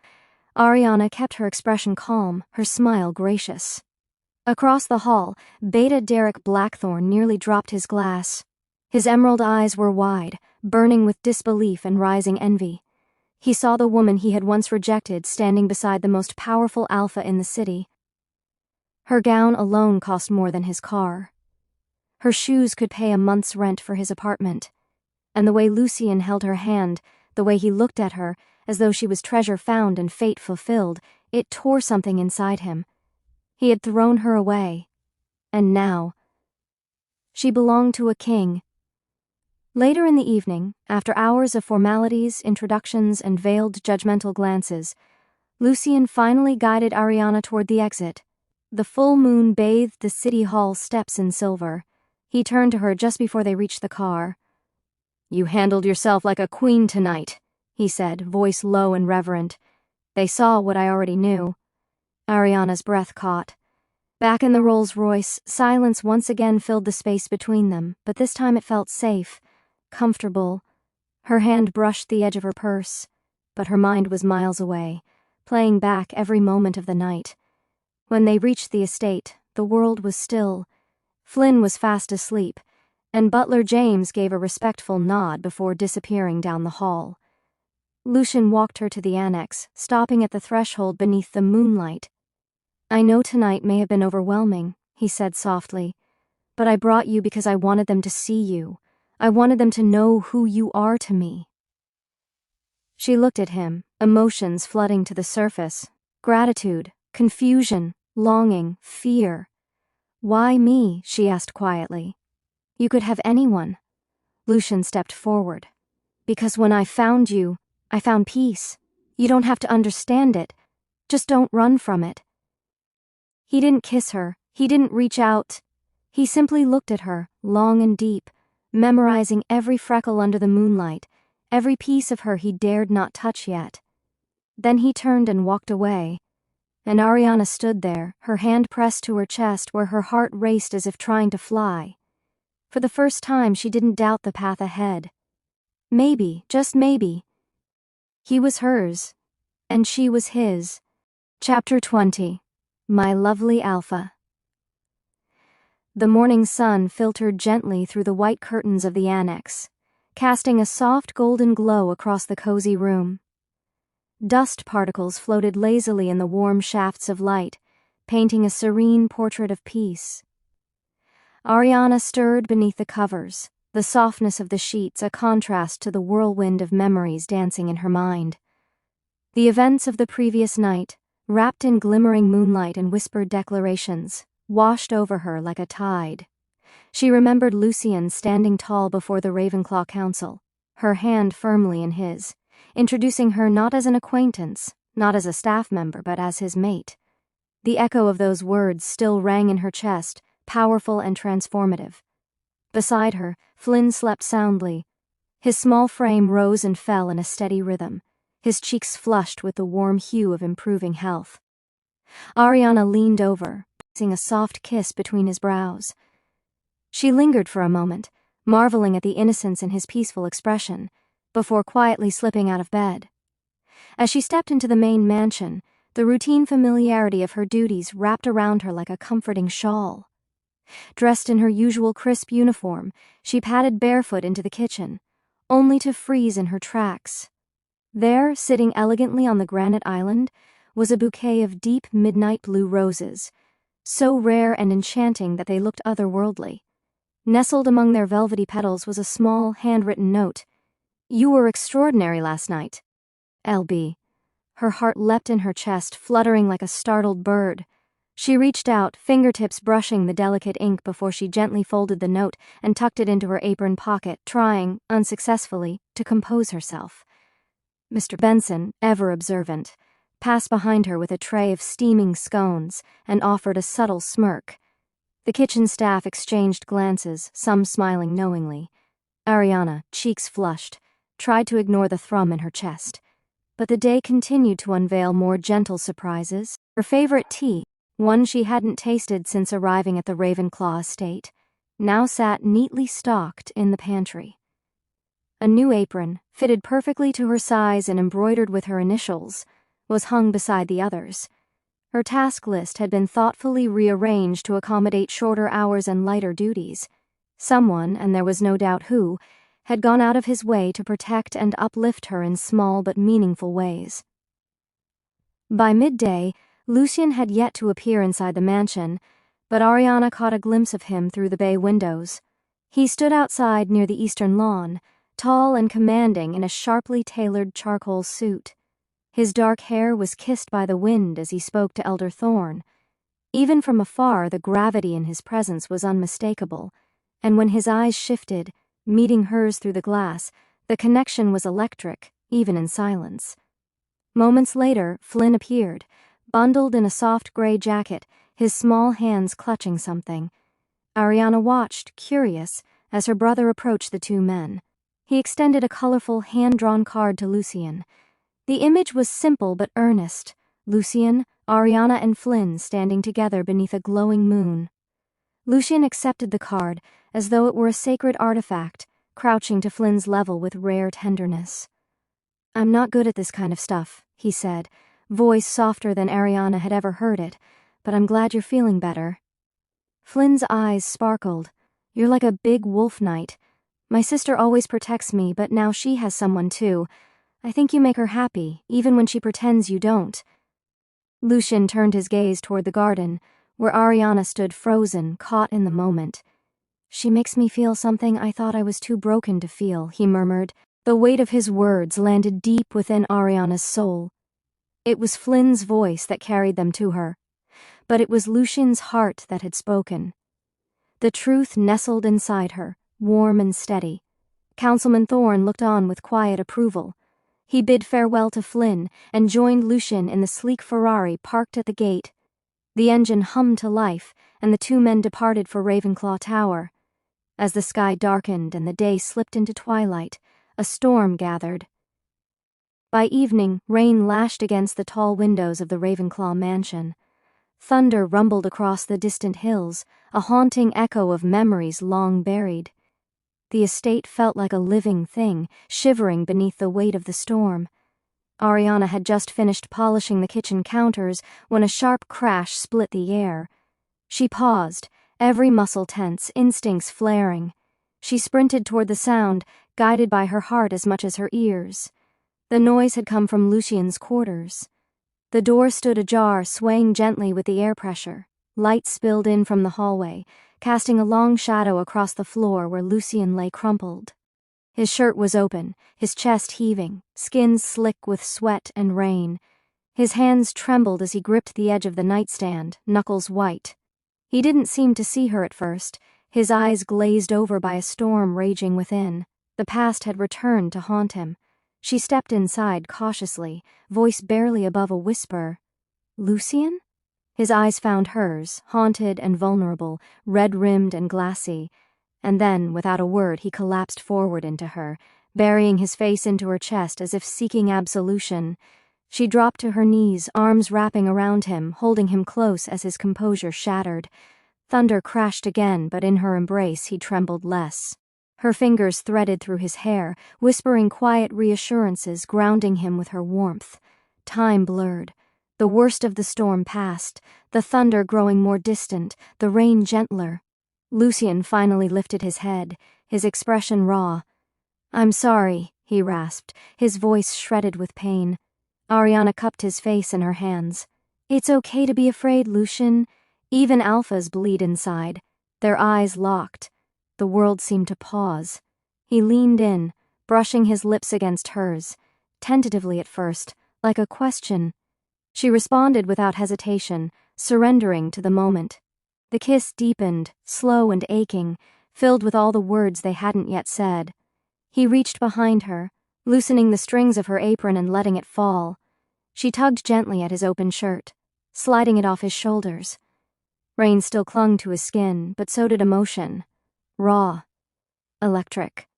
Ariana kept her expression calm, her smile gracious. Across the hall, Beta Derek Blackthorne nearly dropped his glass. His emerald eyes were wide, burning with disbelief and rising envy. He saw the woman he had once rejected standing beside the most powerful alpha in the city. Her gown alone cost more than his car. Her shoes could pay a month's rent for his apartment. And the way Lucien held her hand, the way he looked at her, as though she was treasure found and fate fulfilled, it tore something inside him. He had thrown her away. And now, she belonged to a king. Later in the evening, after hours of formalities, introductions, and veiled judgmental glances, Lucien finally guided Ariana toward the exit. The full moon bathed the city hall steps in silver. He turned to her just before they reached the car. "You handled yourself like a queen tonight," he said, voice low and reverent. They saw what I already knew. Ariana's breath caught. Back in the Rolls-Royce, silence once again filled the space between them, but this time it felt safe, comfortable. Her hand brushed the edge of her purse, but her mind was miles away, playing back every moment of the night. When they reached the estate, the world was still. Flynn was fast asleep, and Butler James gave a respectful nod before disappearing down the hall. Lucien walked her to the annex, stopping at the threshold beneath the moonlight. "I know tonight may have been overwhelming," he said softly, "but I brought you because I wanted them to see you. I wanted them to know who you are to me." She looked at him, emotions flooding to the surface. Gratitude, confusion, longing, fear. "Why me?" she asked quietly. "You could have anyone." Lucien stepped forward. "Because when I found you, I found peace. You don't have to understand it. Just don't run from it." He didn't kiss her. He didn't reach out. He simply looked at her, long and deep, memorizing every freckle under the moonlight, every piece of her he dared not touch yet. Then he turned and walked away, and Ariana stood there, her hand pressed to her chest where her heart raced as if trying to fly. For the first time, she didn't doubt the path ahead. Maybe, just maybe, he was hers, and she was his. Chapter 20. My Lovely Alpha. The morning sun filtered gently through the white curtains of the annex, casting a soft golden glow across the cozy room. Dust particles floated lazily in the warm shafts of light, painting a serene portrait of peace. Ariana stirred beneath the covers, the softness of the sheets a contrast to the whirlwind of memories dancing in her mind. The events of the previous night, wrapped in glimmering moonlight and whispered declarations, washed over her like a tide. She remembered Lucien standing tall before the Ravenclaw Council, her hand firmly in his, introducing her not as an acquaintance, not as a staff member, but as his mate. The echo of those words still rang in her chest, powerful and transformative. Beside her, Flynn slept soundly. His small frame rose and fell in a steady rhythm, his cheeks flushed with the warm hue of improving health. Ariana leaned over, placing a soft kiss between his brows. She lingered for a moment, marveling at the innocence in his peaceful expression, before quietly slipping out of bed. As she stepped into the main mansion, the routine familiarity of her duties wrapped around her like a comforting shawl. Dressed in her usual crisp uniform, she padded barefoot into the kitchen, only to freeze in her tracks. There, sitting elegantly on the granite island, was a bouquet of deep midnight blue roses, so rare and enchanting that they looked otherworldly. Nestled among their velvety petals was a small, handwritten note. "You were extraordinary last night. L.B." Her heart leapt in her chest, fluttering like a startled bird. She reached out, fingertips brushing the delicate ink before she gently folded the note and tucked it into her apron pocket, trying, unsuccessfully, to compose herself. Mr. Benson, ever observant, passed behind her with a tray of steaming scones and offered a subtle smirk. The kitchen staff exchanged glances, some smiling knowingly. Ariana, cheeks flushed, tried to ignore the thrum in her chest. But the day continued to unveil more gentle surprises. Her favorite tea, one she hadn't tasted since arriving at the Ravenclaw estate, now sat neatly stocked in the pantry. A new apron, fitted perfectly to her size and embroidered with her initials, was hung beside the others. Her task list had been thoughtfully rearranged to accommodate shorter hours and lighter duties. Someone, and there was no doubt who, had gone out of his way to protect and uplift her in small but meaningful ways. By midday, Lucien had yet to appear inside the mansion, but Ariana caught a glimpse of him through the bay windows. He stood outside near the eastern lawn, tall and commanding in a sharply tailored charcoal suit. His dark hair was kissed by the wind as he spoke to Elder Thorne. Even from afar, the gravity in his presence was unmistakable, and when his eyes shifted, meeting hers through the glass, the connection was electric, even in silence. Moments later, Flynn appeared, bundled in a soft gray jacket, his small hands clutching something. Ariana watched, curious, as her brother approached the two men. He extended a colorful, hand-drawn card to Lucien. The image was simple but earnest: Lucien, Ariana, and Flynn standing together beneath a glowing moon. Lucien accepted the card as though it were a sacred artifact, crouching to Flynn's level with rare tenderness. "I'm not good at this kind of stuff," he said, voice softer than Ariana had ever heard it, "but I'm glad you're feeling better." Flynn's eyes sparkled. "You're like a big wolf knight. My sister always protects me, but now she has someone too. I think you make her happy, even when she pretends you don't." Lucien turned his gaze toward the garden, where Ariana stood frozen, caught in the moment. "She makes me feel something I thought I was too broken to feel," he murmured. The weight of his words landed deep within Ariana's soul. It was Flynn's voice that carried them to her, but it was Lucien's heart that had spoken. The truth nestled inside her, warm and steady. Councilman Thorne looked on with quiet approval. He bid farewell to Flynn and joined Lucien in the sleek Ferrari parked at the gate. The engine hummed to life, and the two men departed for Ravenclaw Tower. As the sky darkened and the day slipped into twilight, a storm gathered. By evening, rain lashed against the tall windows of the Ravenclaw mansion. Thunder rumbled across the distant hills, a haunting echo of memories long buried. The estate felt like a living thing, shivering beneath the weight of the storm. Ariana had just finished polishing the kitchen counters when a sharp crash split the air. She paused, every muscle tense, instincts flaring. She sprinted toward the sound, guided by her heart as much as her ears. The noise had come from Lucien's quarters. The door stood ajar, swaying gently with the air pressure. Light spilled in from the hallway, casting a long shadow across the floor where Lucien lay crumpled. His shirt was open, his chest heaving, skin slick with sweat and rain. His hands trembled as he gripped the edge of the nightstand, knuckles white. He didn't seem to see her at first, his eyes glazed over by a storm raging within. The past had returned to haunt him. She stepped inside cautiously, voice barely above a whisper. "Lucien?" His eyes found hers, haunted and vulnerable, red-rimmed and glassy. And then, without a word, he collapsed forward into her, burying his face into her chest as if seeking absolution. She dropped to her knees, arms wrapping around him, holding him close as his composure shattered. Thunder crashed again, but in her embrace he trembled less. Her fingers threaded through his hair, whispering quiet reassurances, grounding him with her warmth. Time blurred. The worst of the storm passed, the thunder growing more distant, the rain gentler. Lucien finally lifted his head, his expression raw. "I'm sorry," he rasped, his voice shredded with pain. Ariana cupped his face in her hands. "It's okay to be afraid, Lucien. Even alphas bleed inside." Their eyes locked. The world seemed to pause. He leaned in, brushing his lips against hers, tentatively at first, like a question. She responded without hesitation, surrendering to the moment. The kiss deepened, slow and aching, filled with all the words they hadn't yet said. He reached behind her, loosening the strings of her apron and letting it fall. She tugged gently at his open shirt, sliding it off his shoulders. Rain still clung to his skin, but so did emotion. Raw. Electric.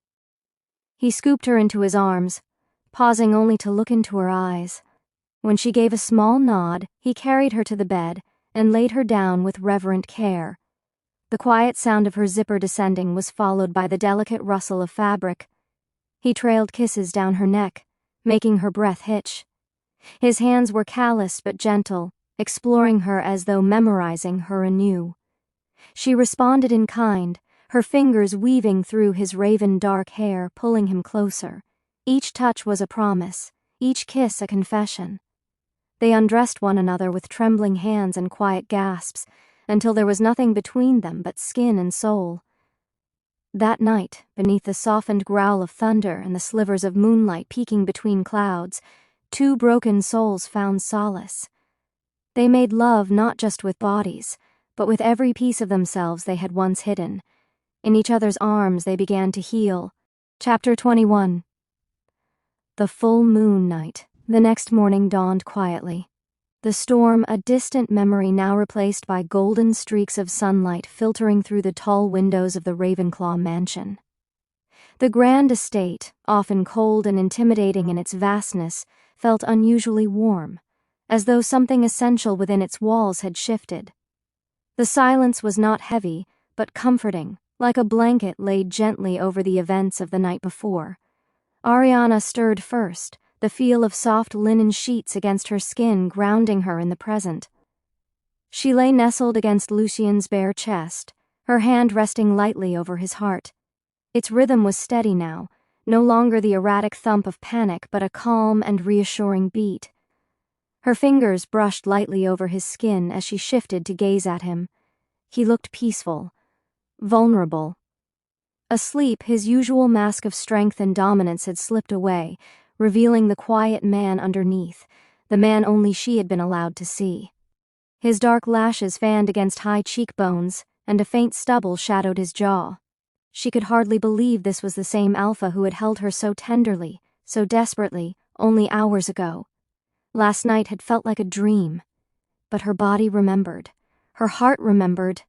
He scooped her into his arms, pausing only to look into her eyes. When she gave a small nod, he carried her to the bed and laid her down with reverent care. The quiet sound of her zipper descending was followed by the delicate rustle of fabric. He trailed kisses down her neck, making her breath hitch. His hands were callous but gentle, exploring her as though memorizing her anew. She responded in kind, her fingers weaving through his raven dark hair, pulling him closer. Each touch was a promise, each kiss a confession. They undressed one another with trembling hands and quiet gasps, until there was nothing between them but skin and soul. That night, beneath the softened growl of thunder and the slivers of moonlight peeking between clouds, two broken souls found solace. They made love not just with bodies, but with every piece of themselves they had once hidden. In each other's arms they began to heal. Chapter 21. The full moon night. The next morning dawned quietly. The storm, a distant memory now replaced by golden streaks of sunlight filtering through the tall windows of the Ravenclaw mansion. The grand estate, often cold and intimidating in its vastness, felt unusually warm, as though something essential within its walls had shifted. The silence was not heavy, but comforting, like a blanket laid gently over the events of the night before. Ariana stirred first, the feel of soft linen sheets against her skin grounding her in the present. She lay nestled against Lucien's bare chest, her hand resting lightly over his heart. Its rhythm was steady now, no longer the erratic thump of panic but a calm and reassuring beat. Her fingers brushed lightly over his skin as she shifted to gaze at him. He looked peaceful, vulnerable. Asleep, his usual mask of strength and dominance had slipped away, revealing the quiet man underneath, the man only she had been allowed to see. His dark lashes fanned against high cheekbones, and a faint stubble shadowed his jaw. She could hardly believe this was the same Alpha who had held her so tenderly, so desperately, only hours ago. Last night had felt like a dream. But her body remembered. Her heart remembered.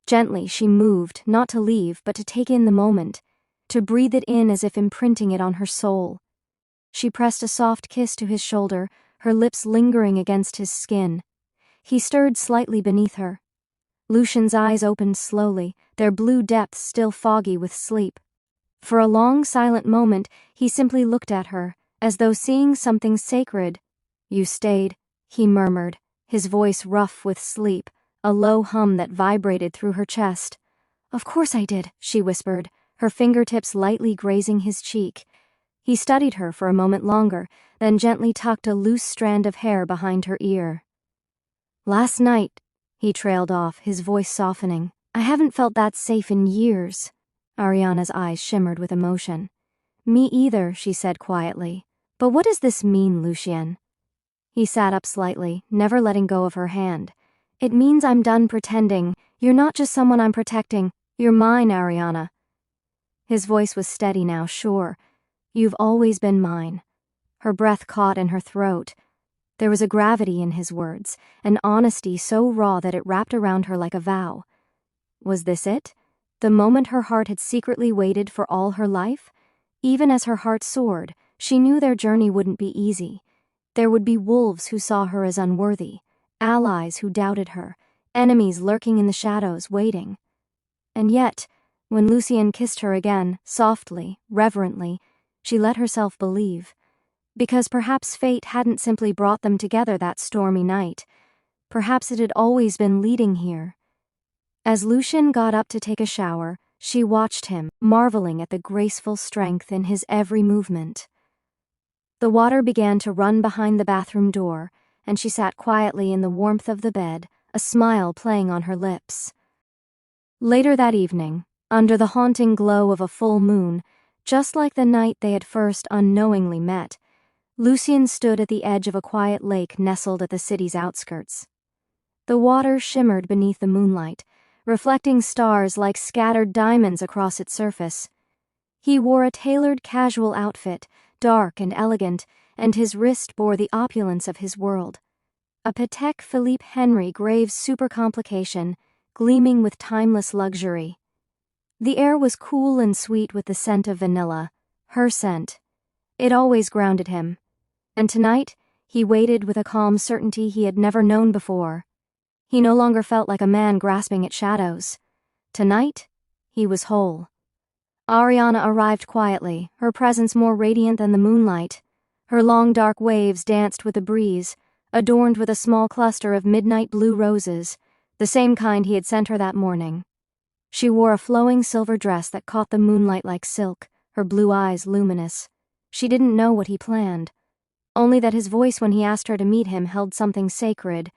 Gently she moved, not to leave, but to take in the moment, to breathe it in as if imprinting it on her soul. She pressed a soft kiss to his shoulder, her lips lingering against his skin. He stirred slightly beneath her. Lucien's eyes opened slowly, their blue depths still foggy with sleep. For a long, silent moment, he simply looked at her, as though seeing something sacred. "You stayed," he murmured, his voice rough with sleep, a low hum that vibrated through her chest. "Of course I did," she whispered, her fingertips lightly grazing his cheek. He studied her for a moment longer, then gently tucked a loose strand of hair behind her ear. "Last night," he trailed off, his voice softening, "I haven't felt that safe in years." Ariana's eyes shimmered with emotion. "Me either," she said quietly. "But what does this mean, Lucien?" He sat up slightly, never letting go of her hand. "It means I'm done pretending. You're not just someone I'm protecting. You're mine, Ariana." His voice was steady now, sure. "You've always been mine." Her breath caught in her throat. There was a gravity in his words, an honesty so raw that it wrapped around her like a vow. Was this it? The moment her heart had secretly waited for all her life? Even as her heart soared, she knew their journey wouldn't be easy. There would be wolves who saw her as unworthy, allies who doubted her, enemies lurking in the shadows, waiting. And yet, when Lucien kissed her again, softly, reverently, she let herself believe. Because perhaps fate hadn't simply brought them together that stormy night. Perhaps it had always been leading here. As Lucien got up to take a shower, she watched him, marveling at the graceful strength in his every movement. The water began to run behind the bathroom door, and she sat quietly in the warmth of the bed, a smile playing on her lips. Later that evening, under the haunting glow of a full moon, just like the night they had first unknowingly met, Lucien stood at the edge of a quiet lake nestled at the city's outskirts. The water shimmered beneath the moonlight, reflecting stars like scattered diamonds across its surface. He wore a tailored casual outfit, dark and elegant, and his wrist bore the opulence of his world. A Patek Philippe Henry Graves supercomplication, gleaming with timeless luxury. The air was cool and sweet with the scent of vanilla, her scent. It always grounded him. And tonight, he waited with a calm certainty he had never known before. He no longer felt like a man grasping at shadows. Tonight, he was whole. Ariana arrived quietly, her presence more radiant than the moonlight. Her long dark waves danced with the breeze, adorned with a small cluster of midnight blue roses, the same kind he had sent her that morning. She wore a flowing silver dress that caught the moonlight like silk, her blue eyes luminous. She didn't know what he planned, only that his voice when he asked her to meet him held something sacred.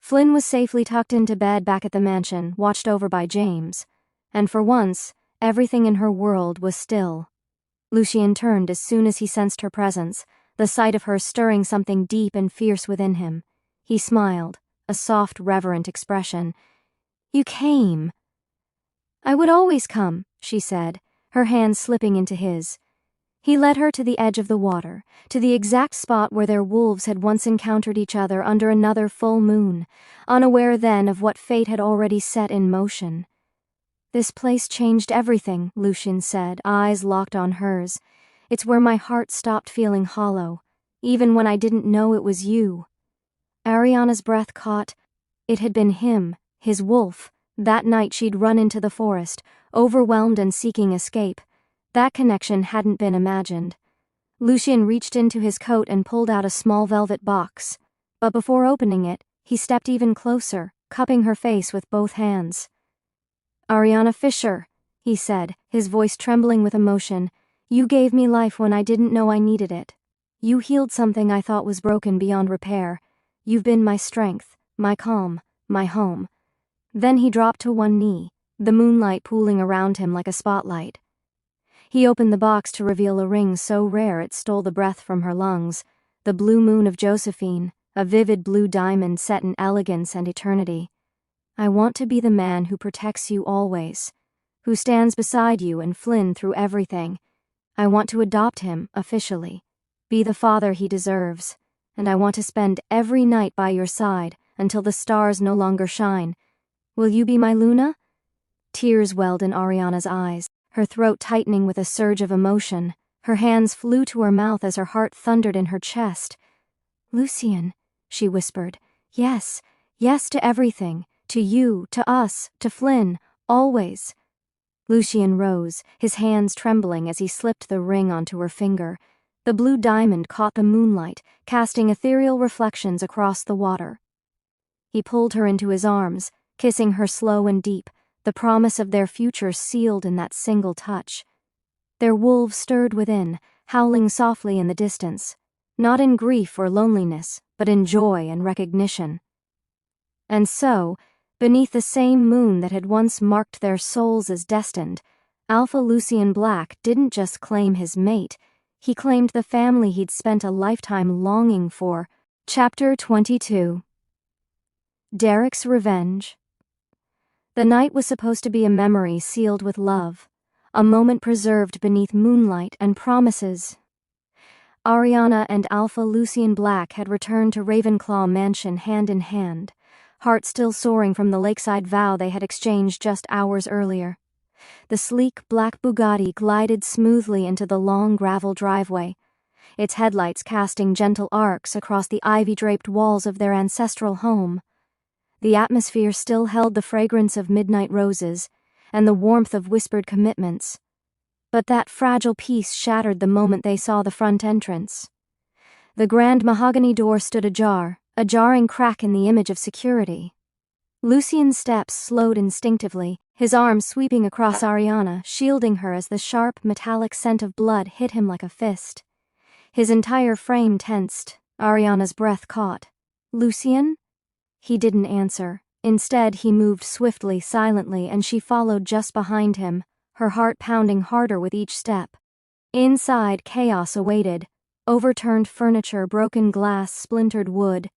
Flynn was safely tucked into bed back at the mansion, watched over by James, and for once, everything in her world was still. Lucien turned as soon as he sensed her presence, the sight of her stirring something deep and fierce within him. He smiled, a soft, reverent expression. "You came." "I would always come," she said, her hand slipping into his. He led her to the edge of the water, to the exact spot where their wolves had once encountered each other under another full moon, unaware then of what fate had already set in motion. "This place changed everything," Lucien said, eyes locked on hers. "It's where my heart stopped feeling hollow, even when I didn't know it was you." Ariana's breath caught. It had been him, his wolf. That night she'd run into the forest, overwhelmed and seeking escape. That connection hadn't been imagined. Lucien reached into his coat and pulled out a small velvet box. But before opening it, he stepped even closer, cupping her face with both hands. "Ariana Fisher," he said, his voice trembling with emotion, "you gave me life when I didn't know I needed it. You healed something I thought was broken beyond repair. You've been my strength, my calm, my home." Then he dropped to one knee, the moonlight pooling around him like a spotlight. He opened the box to reveal a ring so rare it stole the breath from her lungs, the blue moon of Josephine, a vivid blue diamond set in elegance and eternity. "I want to be the man who protects you always, who stands beside you and Flynn through everything. I want to adopt him, officially, be the father he deserves, and I want to spend every night by your side until the stars no longer shine. Will you be my Luna?" Tears welled in Ariana's eyes, her throat tightening with a surge of emotion. Her hands flew to her mouth as her heart thundered in her chest. "Lucien," she whispered, "yes, yes to everything, to you, to us, to Flynn, always." Lucien rose, his hands trembling as he slipped the ring onto her finger. The blue diamond caught the moonlight, casting ethereal reflections across the water. He pulled her into his arms, kissing her slow and deep, the promise of their future sealed in that single touch. Their wolves stirred within, howling softly in the distance, not in grief or loneliness, but in joy and recognition. And so, beneath the same moon that had once marked their souls as destined, Alpha Lucien Black didn't just claim his mate, he claimed the family he'd spent a lifetime longing for. Chapter 22. Derek's Revenge. The night was supposed to be a memory sealed with love, a moment preserved beneath moonlight and promises. Ariana and Alpha Lucien Black had returned to Ravenclaw Mansion hand in hand, hearts still soaring from the lakeside vow they had exchanged just hours earlier. The sleek black Bugatti glided smoothly into the long gravel driveway, its headlights casting gentle arcs across the ivy-draped walls of their ancestral home. The atmosphere still held the fragrance of midnight roses and the warmth of whispered commitments. But that fragile peace shattered the moment they saw the front entrance. The grand mahogany door stood ajar, a jarring crack in the image of security. Lucien's steps slowed instinctively, his arm sweeping across Ariana, shielding her as the sharp, metallic scent of blood hit him like a fist. His entire frame tensed, Ariana's breath caught. "Lucien?" He didn't answer. Instead, he moved swiftly, silently, and she followed just behind him, her heart pounding harder with each step. Inside, chaos awaited. Overturned furniture, broken glass, splintered wood.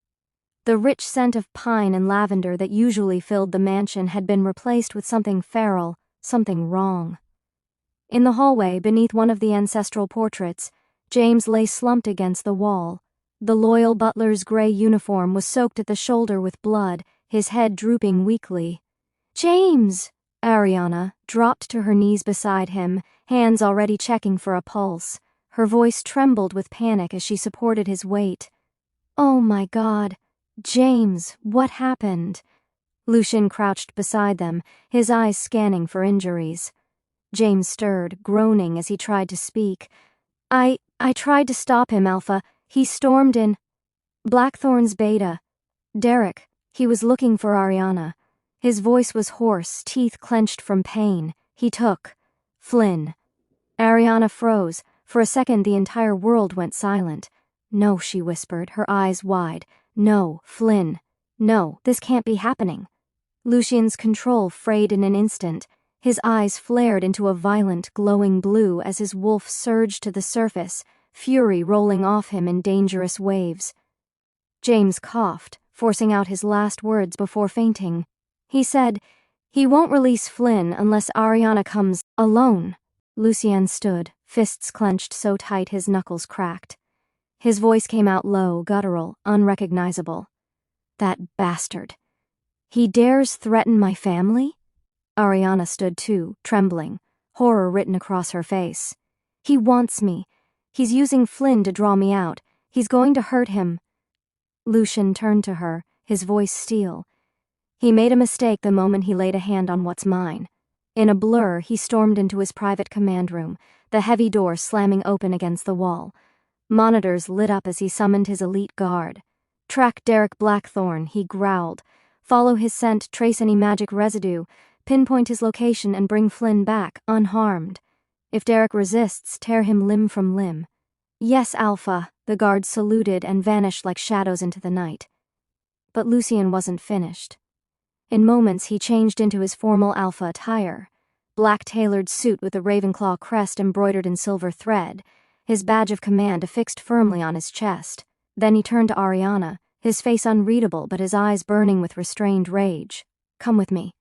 The rich scent of pine and lavender that usually filled the mansion had been replaced with something feral, something wrong. In the hallway, beneath one of the ancestral portraits, James lay slumped against the wall. The loyal butler's gray uniform was soaked at the shoulder with blood, his head drooping weakly. "James!" Ariana dropped to her knees beside him, hands already checking for a pulse. Her voice trembled with panic as she supported his weight. "Oh my God. James, what happened?" Lucien crouched beside them, his eyes scanning for injuries. James stirred, groaning as he tried to speak. I tried to stop him, Alpha. He stormed in. Blackthorn's beta. Derek. He was looking for Ariana. His voice was hoarse, teeth clenched from pain. He took Flynn. Ariana froze. For a second, the entire world went silent. "No," she whispered, her eyes wide. "No, Flynn. No, this can't be happening." Lucien's control frayed in an instant. His eyes flared into a violent, glowing blue as his wolf surged to the surface, fury rolling off him in dangerous waves. James coughed, forcing out his last words before fainting. He said, "He won't release Flynn unless Ariana comes alone." Lucien stood, fists clenched so tight his knuckles cracked. His voice came out low, guttural, unrecognizable. "That bastard. He dares threaten my family?" Ariana stood too, trembling, horror written across her face. "He wants me. He's using Flynn to draw me out. He's going to hurt him." Lucien turned to her, his voice steel. "He made a mistake the moment he laid a hand on what's mine." In a blur, he stormed into his private command room, the heavy door slamming open against the wall. Monitors lit up as he summoned his elite guard. "Track Derek Blackthorn," he growled. "Follow his scent, trace any magic residue, pinpoint his location and bring Flynn back, unharmed. If Derek resists, tear him limb from limb." "Yes, Alpha," the guards saluted and vanished like shadows into the night. But Lucien wasn't finished. In moments, he changed into his formal Alpha attire. Black tailored suit with a Ravenclaw crest embroidered in silver thread, his badge of command affixed firmly on his chest. Then he turned to Ariana, his face unreadable but his eyes burning with restrained rage. "Come with me."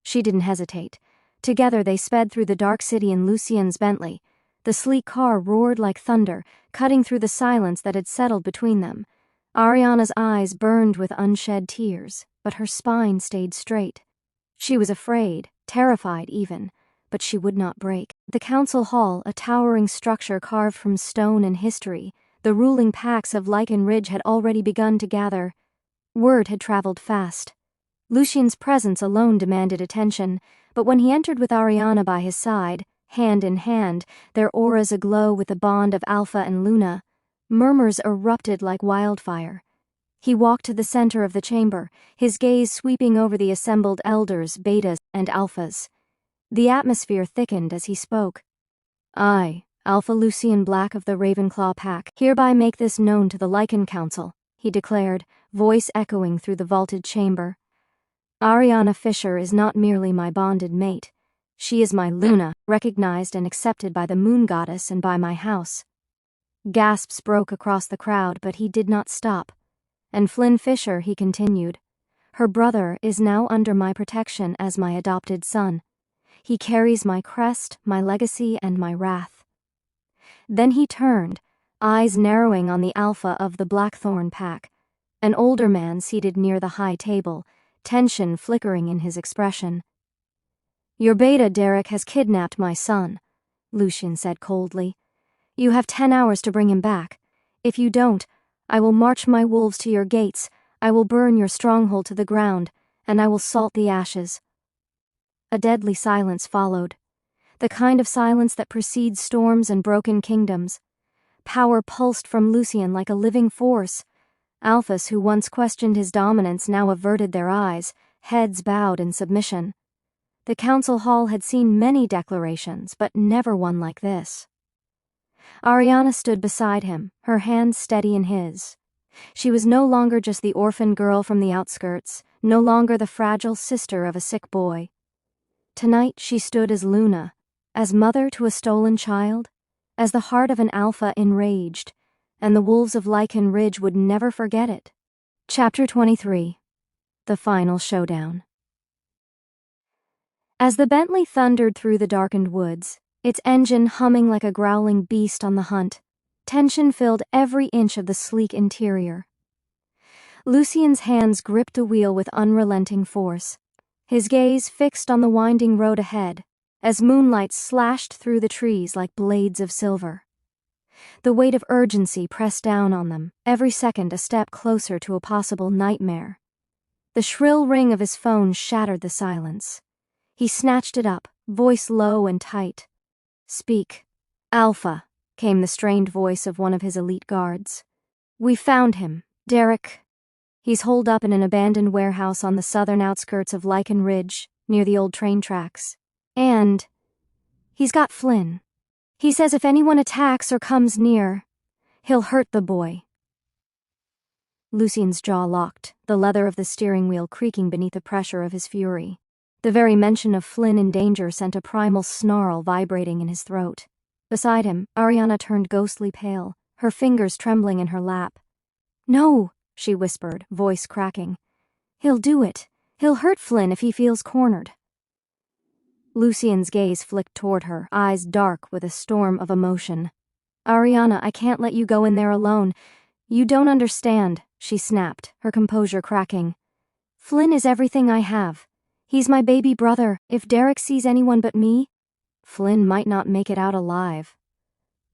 She didn't hesitate. Together they sped through the dark city in Lucien's Bentley. The sleek car roared like thunder, cutting through the silence that had settled between them. Ariana's eyes burned with unshed tears, but her spine stayed straight. She was afraid, terrified even, but she would not break. The council hall, a towering structure carved from stone and history, the ruling packs of Lichen Ridge had already begun to gather. Word had traveled fast. Lucien's presence alone demanded attention, but when he entered with Ariana by his side, hand in hand, their auras aglow with the bond of Alpha and Luna, murmurs erupted like wildfire. He walked to the center of the chamber, his gaze sweeping over the assembled elders, betas, and alphas. The atmosphere thickened as he spoke. "I, Alpha Lucien Black of the Ravenclaw Pack, hereby make this known to the Lichen Council," he declared, voice echoing through the vaulted chamber. "Ariana Fisher is not merely my bonded mate. She is my Luna, recognized and accepted by the Moon Goddess and by my house." Gasps broke across the crowd, but he did not stop. "And Flynn Fisher," he continued, "her brother is now under my protection as my adopted son. He carries my crest, my legacy, and my wrath." Then he turned, eyes narrowing on the Alpha of the Blackthorn Pack, an older man seated near the high table, tension flickering in his expression. "Your beta, Derek, has kidnapped my son," Lucien said coldly. "You have 10 hours to bring him back. If you don't, I will march my wolves to your gates, I will burn your stronghold to the ground, and I will salt the ashes." A deadly silence followed, the kind of silence that precedes storms and broken kingdoms. Power pulsed from Lucien like a living force. Alphas who once questioned his dominance now averted their eyes, heads bowed in submission. The council hall had seen many declarations, but never one like this. Ariana stood beside him, her hands steady in his. She was no longer just the orphan girl from the outskirts, no longer the fragile sister of a sick boy. Tonight she stood as Luna, as mother to a stolen child, as the heart of an Alpha enraged, and the wolves of Lichen Ridge would never forget it. Chapter 23. The Final Showdown. As the Bentley thundered through the darkened woods, its engine humming like a growling beast on the hunt, tension filled every inch of the sleek interior. Lucien's hands gripped the wheel with unrelenting force, his gaze fixed on the winding road ahead, as moonlight slashed through the trees like blades of silver. The weight of urgency pressed down on them, every second a step closer to a possible nightmare. The shrill ring of his phone shattered the silence. He snatched it up, voice low and tight. "Speak." "Alpha," came the strained voice of one of his elite guards. "We found him, Derek. He's holed up in an abandoned warehouse on the southern outskirts of Lichen Ridge, near the old train tracks. And he's got Flynn. He says if anyone attacks or comes near, he'll hurt the boy." Lucien's jaw locked, the leather of the steering wheel creaking beneath the pressure of his fury. The very mention of Flynn in danger sent a primal snarl vibrating in his throat. Beside him, Ariana turned ghostly pale, her fingers trembling in her lap. "No," she whispered, voice cracking. "He'll do it. He'll hurt Flynn if he feels cornered." Lucien's gaze flicked toward her, eyes dark with a storm of emotion. "Ariana, I can't let you go in there alone. You don't understand," she snapped, her composure cracking. "Flynn is everything I have. He's my baby brother. If Derek sees anyone but me, Flynn might not make it out alive."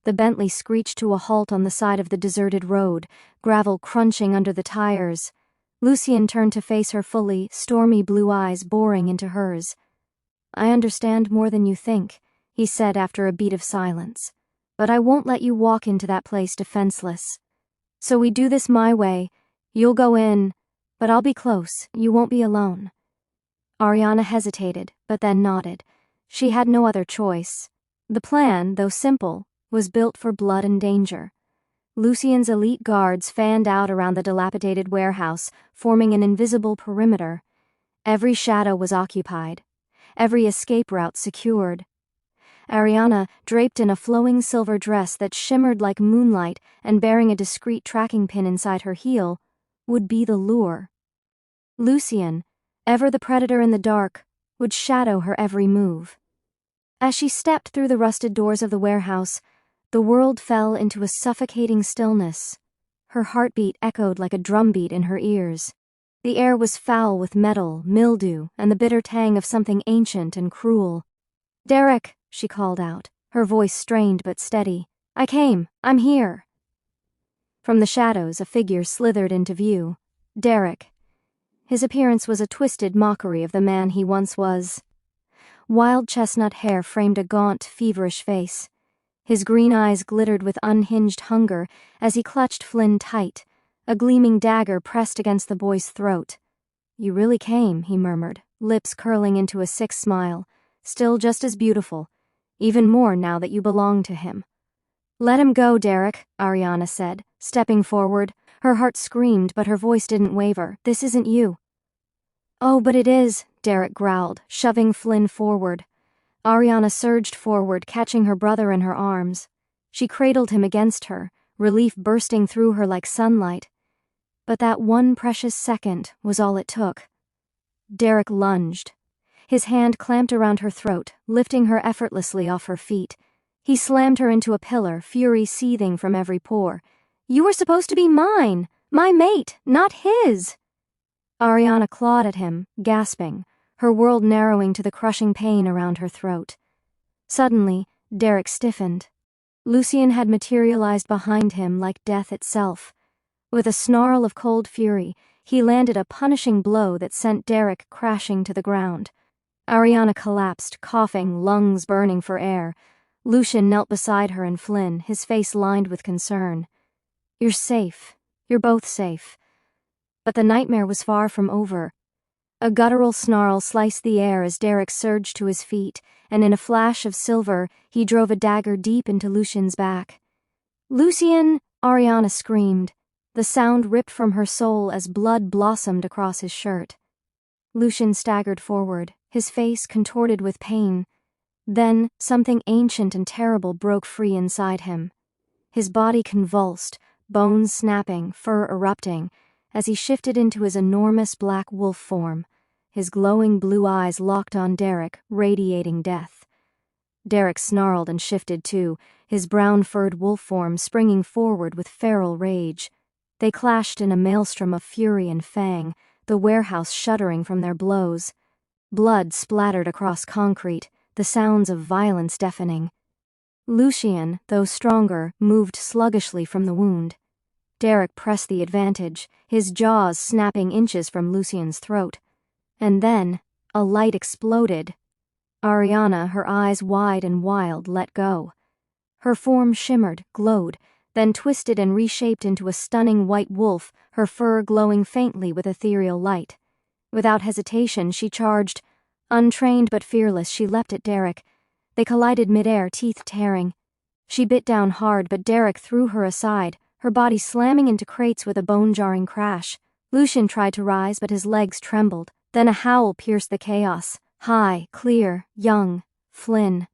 The Bentley screeched to a halt on the side of the deserted road, gravel crunching under the tires. Lucien turned to face her fully, stormy blue eyes boring into hers. "I understand more than you think," he said after a beat of silence. "But I won't let you walk into that place defenseless. So we do this my way. You'll go in, but I'll be close. You won't be alone." Ariana hesitated, but then nodded. She had no other choice. The plan, though simple, was built for blood and danger. Lucien's elite guards fanned out around the dilapidated warehouse, forming an invisible perimeter. Every shadow was occupied, every escape route secured. Ariana, draped in a flowing silver dress that shimmered like moonlight and bearing a discreet tracking pin inside her heel, would be the lure. Lucien, ever the predator in the dark, would shadow her every move. As she stepped through the rusted doors of the warehouse, the world fell into a suffocating stillness. Her heartbeat echoed like a drumbeat in her ears. The air was foul with metal, mildew, and the bitter tang of something ancient and cruel. "Derek," she called out, her voice strained but steady. "I came. I'm here." From the shadows, a figure slithered into view. Derek. His appearance was a twisted mockery of the man he once was. Wild chestnut hair framed a gaunt, feverish face. His green eyes glittered with unhinged hunger as he clutched Flynn tight, a gleaming dagger pressed against the boy's throat. "You really came," he murmured, lips curling into a sick smile. "Still just as beautiful, even more now that you belong to him." "Let him go, Derek," Ariana said, stepping forward. Her heart screamed, but her voice didn't waver. "This isn't you." "Oh, but it is," Derek growled, shoving Flynn forward. Ariana surged forward, catching her brother in her arms. She cradled him against her, relief bursting through her like sunlight. But that one precious second was all it took. Derek lunged. His hand clamped around her throat, lifting her effortlessly off her feet. He slammed her into a pillar, fury seething from every pore. "You were supposed to be mine, my mate, not his." Ariana clawed at him, gasping, her world narrowing to the crushing pain around her throat. Suddenly, Derek stiffened. Lucien had materialized behind him like death itself. With a snarl of cold fury, he landed a punishing blow that sent Derek crashing to the ground. Ariana collapsed, coughing, lungs burning for air. Lucien knelt beside her and Flynn, his face lined with concern. "You're safe. You're both safe." But the nightmare was far from over. A guttural snarl sliced the air as Derek surged to his feet, and in a flash of silver, he drove a dagger deep into Lucien's back. "Lucien!" Ariana screamed. The sound ripped from her soul as blood blossomed across his shirt. Lucien staggered forward, his face contorted with pain. Then, something ancient and terrible broke free inside him. His body convulsed, bones snapping, fur erupting, as he shifted into his enormous black wolf form, his glowing blue eyes locked on Derek, radiating death. Derek snarled and shifted too, his brown-furred wolf form springing forward with feral rage. They clashed in a maelstrom of fury and fang, the warehouse shuddering from their blows. Blood splattered across concrete, the sounds of violence deafening. Lucien, though stronger, moved sluggishly from the wound. Derek pressed the advantage, his jaws snapping inches from Lucien's throat. And then, a light exploded. Ariana, her eyes wide and wild, let go. Her form shimmered, glowed, then twisted and reshaped into a stunning white wolf, her fur glowing faintly with ethereal light. Without hesitation, she charged. Untrained but fearless, she leapt at Derek. They collided midair, teeth tearing. She bit down hard, but Derek threw her aside, her body slamming into crates with a bone-jarring crash. Lucien tried to rise, but his legs trembled. Then a howl pierced the chaos. High, clear, young, Flynn.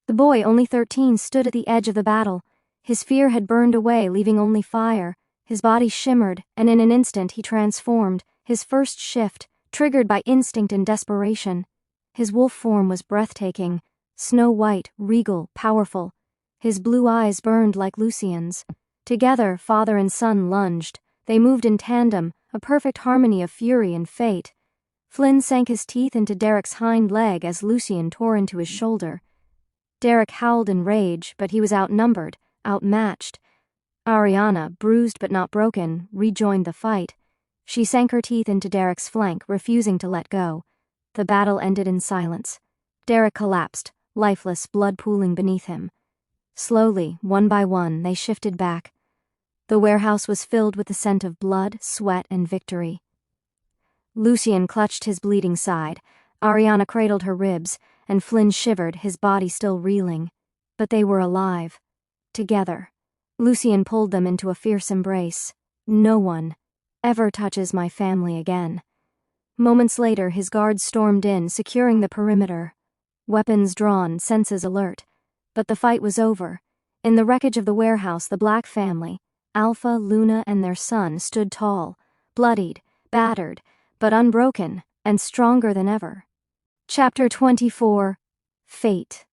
The boy, only 13, stood at the edge of the battle. His fear had burned away, leaving only fire. His body shimmered, and in an instant he transformed, his first shift, triggered by instinct and desperation. His wolf form was breathtaking, snow-white, regal, powerful. His blue eyes burned like Lucien's. Together, father and son lunged. They moved in tandem, a perfect harmony of fury and fate. Flynn sank his teeth into Derek's hind leg as Lucien tore into his shoulder. Derek howled in rage, but he was outnumbered, outmatched. Ariana, bruised but not broken, rejoined the fight. She sank her teeth into Derek's flank, refusing to let go. The battle ended in silence. Derek collapsed, lifeless, blood pooling beneath him. Slowly, one by one, they shifted back. The warehouse was filled with the scent of blood, sweat, and victory. Lucien clutched his bleeding side. Ariana cradled her ribs, and Flynn shivered, his body still reeling. But they were alive. Together. Lucien pulled them into a fierce embrace. No one ever touches my family again. Moments later, his guards stormed in, securing the perimeter. Weapons drawn, senses alert. But the fight was over. In the wreckage of the warehouse, the Black family, Alpha, Luna, and their son, stood tall, bloodied, battered, but unbroken, and stronger than ever. Chapter 24. Fate.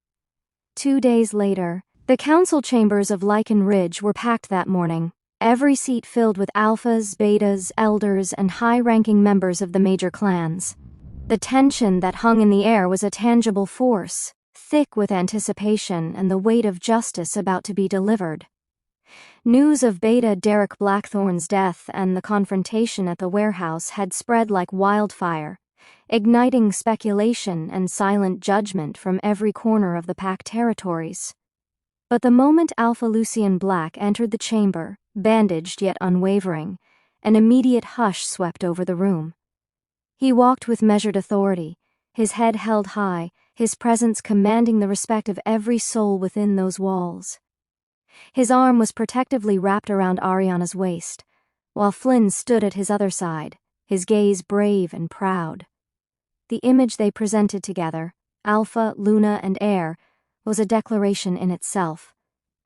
2 days later, the council chambers of Lichen Ridge were packed that morning, every seat filled with alphas, betas, elders, and high-ranking members of the major clans. The tension that hung in the air was a tangible force, thick with anticipation and the weight of justice about to be delivered. News of Beta Derek Blackthorn's death and the confrontation at the warehouse had spread like wildfire, igniting speculation and silent judgment from every corner of the Pack territories. But the moment Alpha Lucien Black entered the chamber, bandaged yet unwavering, an immediate hush swept over the room. He walked with measured authority, his head held high, his presence commanding the respect of every soul within those walls. His arm was protectively wrapped around Ariana's waist, while Flynn stood at his other side, his gaze brave and proud. The image they presented together, Alpha, Luna, and Heir, was a declaration in itself.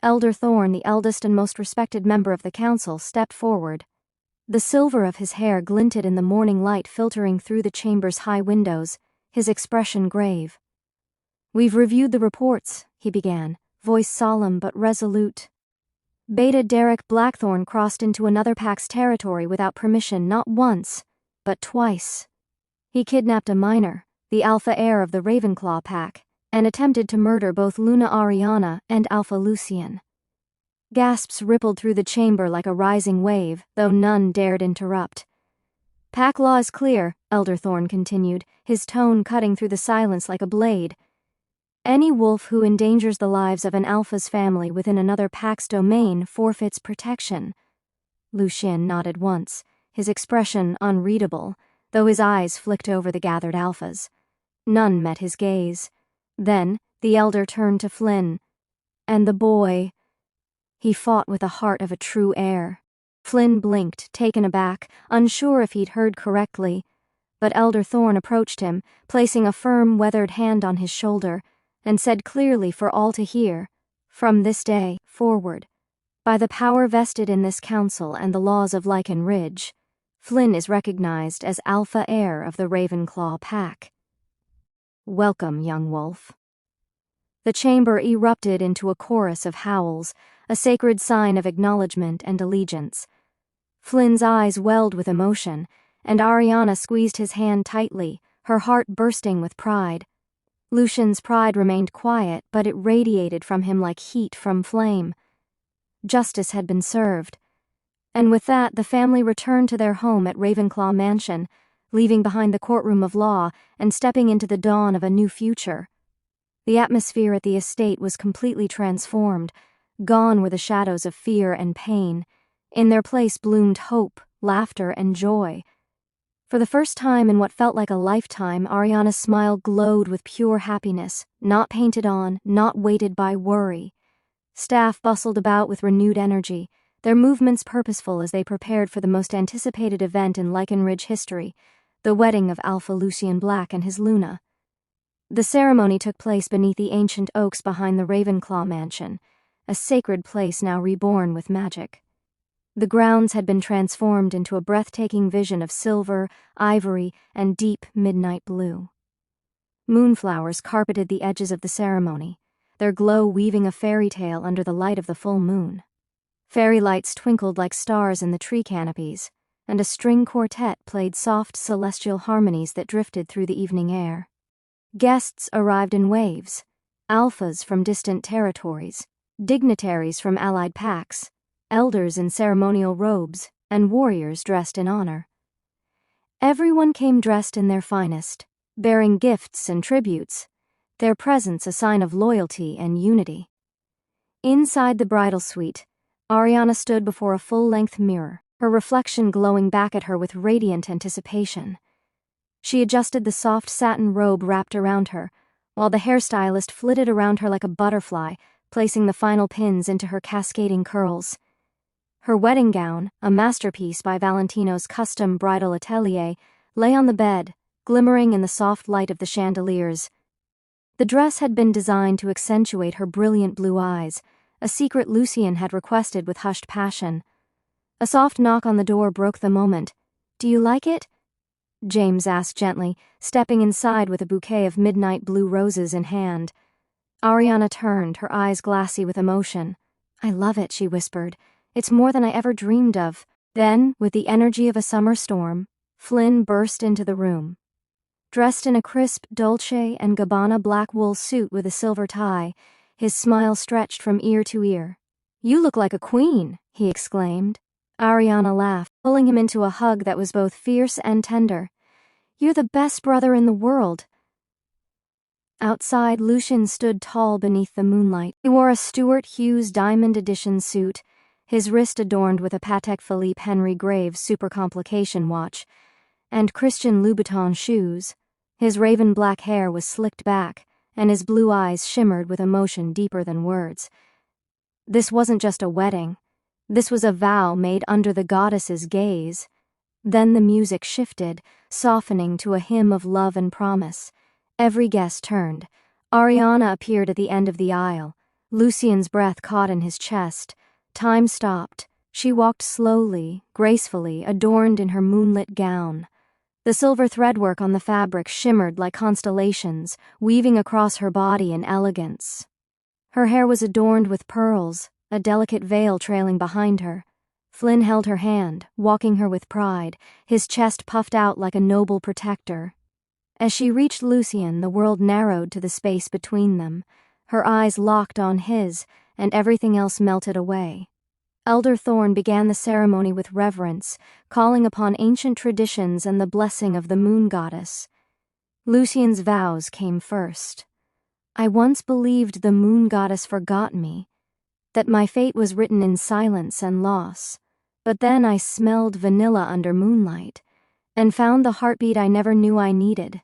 Elder Thorn, the eldest and most respected member of the council, stepped forward. The silver of his hair glinted in the morning light filtering through the chamber's high windows, his expression grave. "We've reviewed the reports," he began, voice solemn but resolute. Beta Derek Blackthorn crossed into another Pack's territory without permission not once, but twice. He kidnapped a minor, the Alpha heir of the Ravenclaw Pack, and attempted to murder both Luna Ariana and Alpha Lucien. Gasps rippled through the chamber like a rising wave, though none dared interrupt. "Pack law is clear," Elder Thorn continued, his tone cutting through the silence like a blade. "Any wolf who endangers the lives of an Alpha's family within another Pack's domain forfeits protection." Lucien nodded once, his expression unreadable, though his eyes flicked over the gathered Alphas. None met his gaze. Then the elder turned to Flynn. "And the boy." He fought with the heart of a true heir. Flynn blinked, taken aback, unsure if he'd heard correctly. But Elder Thorn approached him, placing a firm, weathered hand on his shoulder, and said clearly for all to hear, "From this day forward, by the power vested in this council and the laws of Lichen Ridge, Flynn is recognized as Alpha heir of the Ravenclaw Pack. Welcome, young wolf." The chamber erupted into a chorus of howls, a sacred sign of acknowledgement and allegiance. Flynn's eyes welled with emotion, and Ariana squeezed his hand tightly, her heart bursting with pride. Lucien's pride remained quiet, but it radiated from him like heat from flame. Justice had been served. And with that, the family returned to their home at Ravenclaw Mansion, leaving behind the courtroom of law and stepping into the dawn of a new future. The atmosphere at the estate was completely transformed. Gone were the shadows of fear and pain. In their place bloomed hope, laughter, and joy. For the first time in what felt like a lifetime, Ariana's smile glowed with pure happiness, not painted on, not weighted by worry. Staff bustled about with renewed energy, their movements purposeful as they prepared for the most anticipated event in Lycanridge history, the wedding of Alpha Lucien Black and his Luna. The ceremony took place beneath the ancient oaks behind the Ravenclaw mansion, a sacred place now reborn with magic. The grounds had been transformed into a breathtaking vision of silver, ivory, and deep midnight blue. Moonflowers carpeted the edges of the ceremony, their glow weaving a fairy tale under the light of the full moon. Fairy lights twinkled like stars in the tree canopies, and a string quartet played soft celestial harmonies that drifted through the evening air. Guests arrived in waves, alphas from distant territories, dignitaries from allied pacts, elders in ceremonial robes, and warriors dressed in honor. Everyone came dressed in their finest, bearing gifts and tributes, their presence a sign of loyalty and unity. Inside the bridal suite, Ariana stood before a full-length mirror, her reflection glowing back at her with radiant anticipation. She adjusted the soft satin robe wrapped around her, while the hairstylist flitted around her like a butterfly, placing the final pins into her cascading curls. Her wedding gown, a masterpiece by Valentino's custom bridal atelier, lay on the bed, glimmering in the soft light of the chandeliers. The dress had been designed to accentuate her brilliant blue eyes, a secret Lucien had requested with hushed passion. A soft knock on the door broke the moment. "Do you like it?" James asked gently, stepping inside with a bouquet of midnight blue roses in hand. Ariana turned, her eyes glassy with emotion. "I love it," she whispered. "It's more than I ever dreamed of." Then, with the energy of a summer storm, Flynn burst into the room. Dressed in a crisp Dolce & Gabbana black wool suit with a silver tie, his smile stretched from ear to ear. "You look like a queen," he exclaimed. Ariana laughed, pulling him into a hug that was both fierce and tender. "You're the best brother in the world." Outside, Lucien stood tall beneath the moonlight. He wore a Stuart Hughes Diamond Edition suit, his wrist adorned with a Patek Philippe Henry Graves super complication watch, and Christian Louboutin shoes. His raven black hair was slicked back, and his blue eyes shimmered with emotion deeper than words. This wasn't just a wedding. This was a vow made under the goddess's gaze. Then the music shifted, softening to a hymn of love and promise. Every guest turned. Ariana appeared at the end of the aisle. Lucien's breath caught in his chest. Time stopped. She walked slowly, gracefully, adorned in her moonlit gown. The silver threadwork on the fabric shimmered like constellations, weaving across her body in elegance. Her hair was adorned with pearls, a delicate veil trailing behind her. Flynn held her hand, walking her with pride, his chest puffed out like a noble protector. As she reached Lucien, the world narrowed to the space between them. Her eyes locked on his, and everything else melted away. Elder Thorne began the ceremony with reverence, calling upon ancient traditions and the blessing of the moon goddess. Lucien's vows came first. "I once believed the moon goddess forgot me, that my fate was written in silence and loss. But then I smelled vanilla under moonlight, and found the heartbeat I never knew I needed.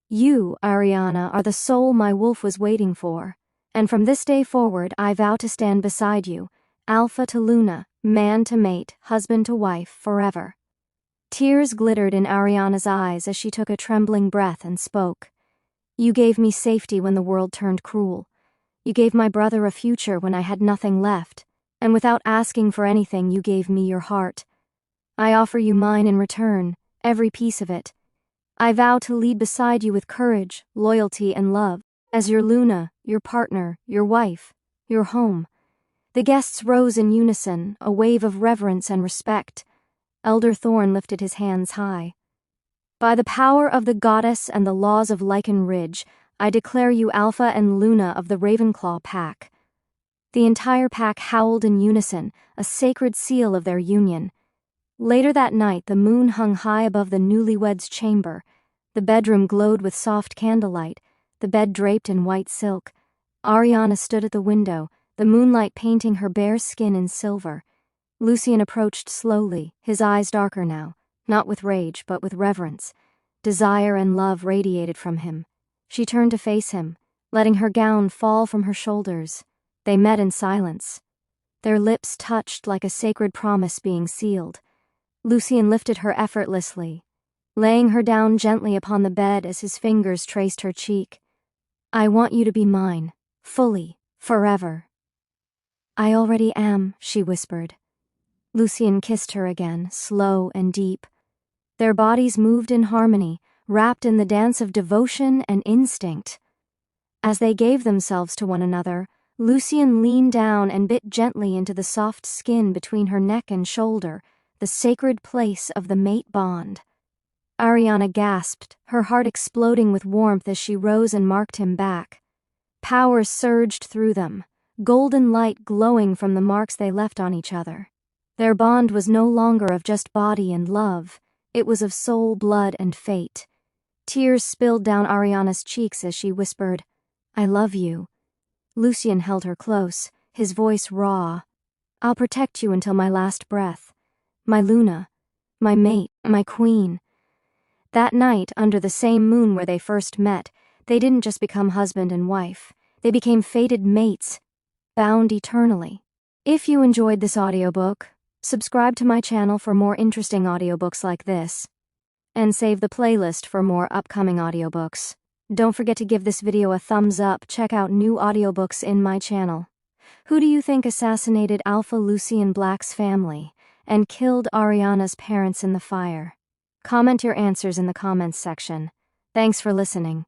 You, Ariana, are the soul my wolf was waiting for, and from this day forward I vow to stand beside you, Alpha to Luna, man to mate, husband to wife, forever." Tears glittered in Ariana's eyes as she took a trembling breath and spoke. "You gave me safety when the world turned cruel. You gave my brother a future when I had nothing left, and without asking for anything you gave me your heart. I offer you mine in return, every piece of it. I vow to lead beside you with courage, loyalty, and love, as your Luna, your partner, your wife, your home." The guests rose in unison, a wave of reverence and respect. Elder Thorne lifted his hands high. "By the power of the goddess and the laws of Lycanridge, I declare you Alpha and Luna of the Ravenclaw pack." The entire pack howled in unison, a sacred seal of their union. Later that night, the moon hung high above the newlyweds' chamber. The bedroom glowed with soft candlelight, the bed draped in white silk. Ariana stood at the window, the moonlight painting her bare skin in silver. Lucien approached slowly, his eyes darker now, not with rage, but with reverence. Desire and love radiated from him. She turned to face him, letting her gown fall from her shoulders. They met in silence. Their lips touched like a sacred promise being sealed. Lucien lifted her effortlessly, laying her down gently upon the bed as his fingers traced her cheek. "I want you to be mine, fully, forever." "I already am," she whispered. Lucien kissed her again, slow and deep. Their bodies moved in harmony, wrapped in the dance of devotion and instinct. As they gave themselves to one another, Lucien leaned down and bit gently into the soft skin between her neck and shoulder, the sacred place of the mate bond. Ariana gasped, her heart exploding with warmth as she rose and marked him back. Power surged through them, golden light glowing from the marks they left on each other. Their bond was no longer of just body and love, it was of soul, blood, and fate. Tears spilled down Ariana's cheeks as she whispered, "I love you." Lucien held her close, his voice raw. "I'll protect you until my last breath. My Luna, my mate, my queen." That night, under the same moon where they first met, they didn't just become husband and wife. They became fated mates, bound eternally. If you enjoyed this audiobook, subscribe to my channel for more interesting audiobooks like this, and save the playlist for more upcoming audiobooks. Don't forget to give this video a thumbs up. Check out new audiobooks in my channel. Who do you think assassinated Alpha Lucien Black's family and killed Ariana's parents in the fire? Comment your answers in the comments section. Thanks for listening.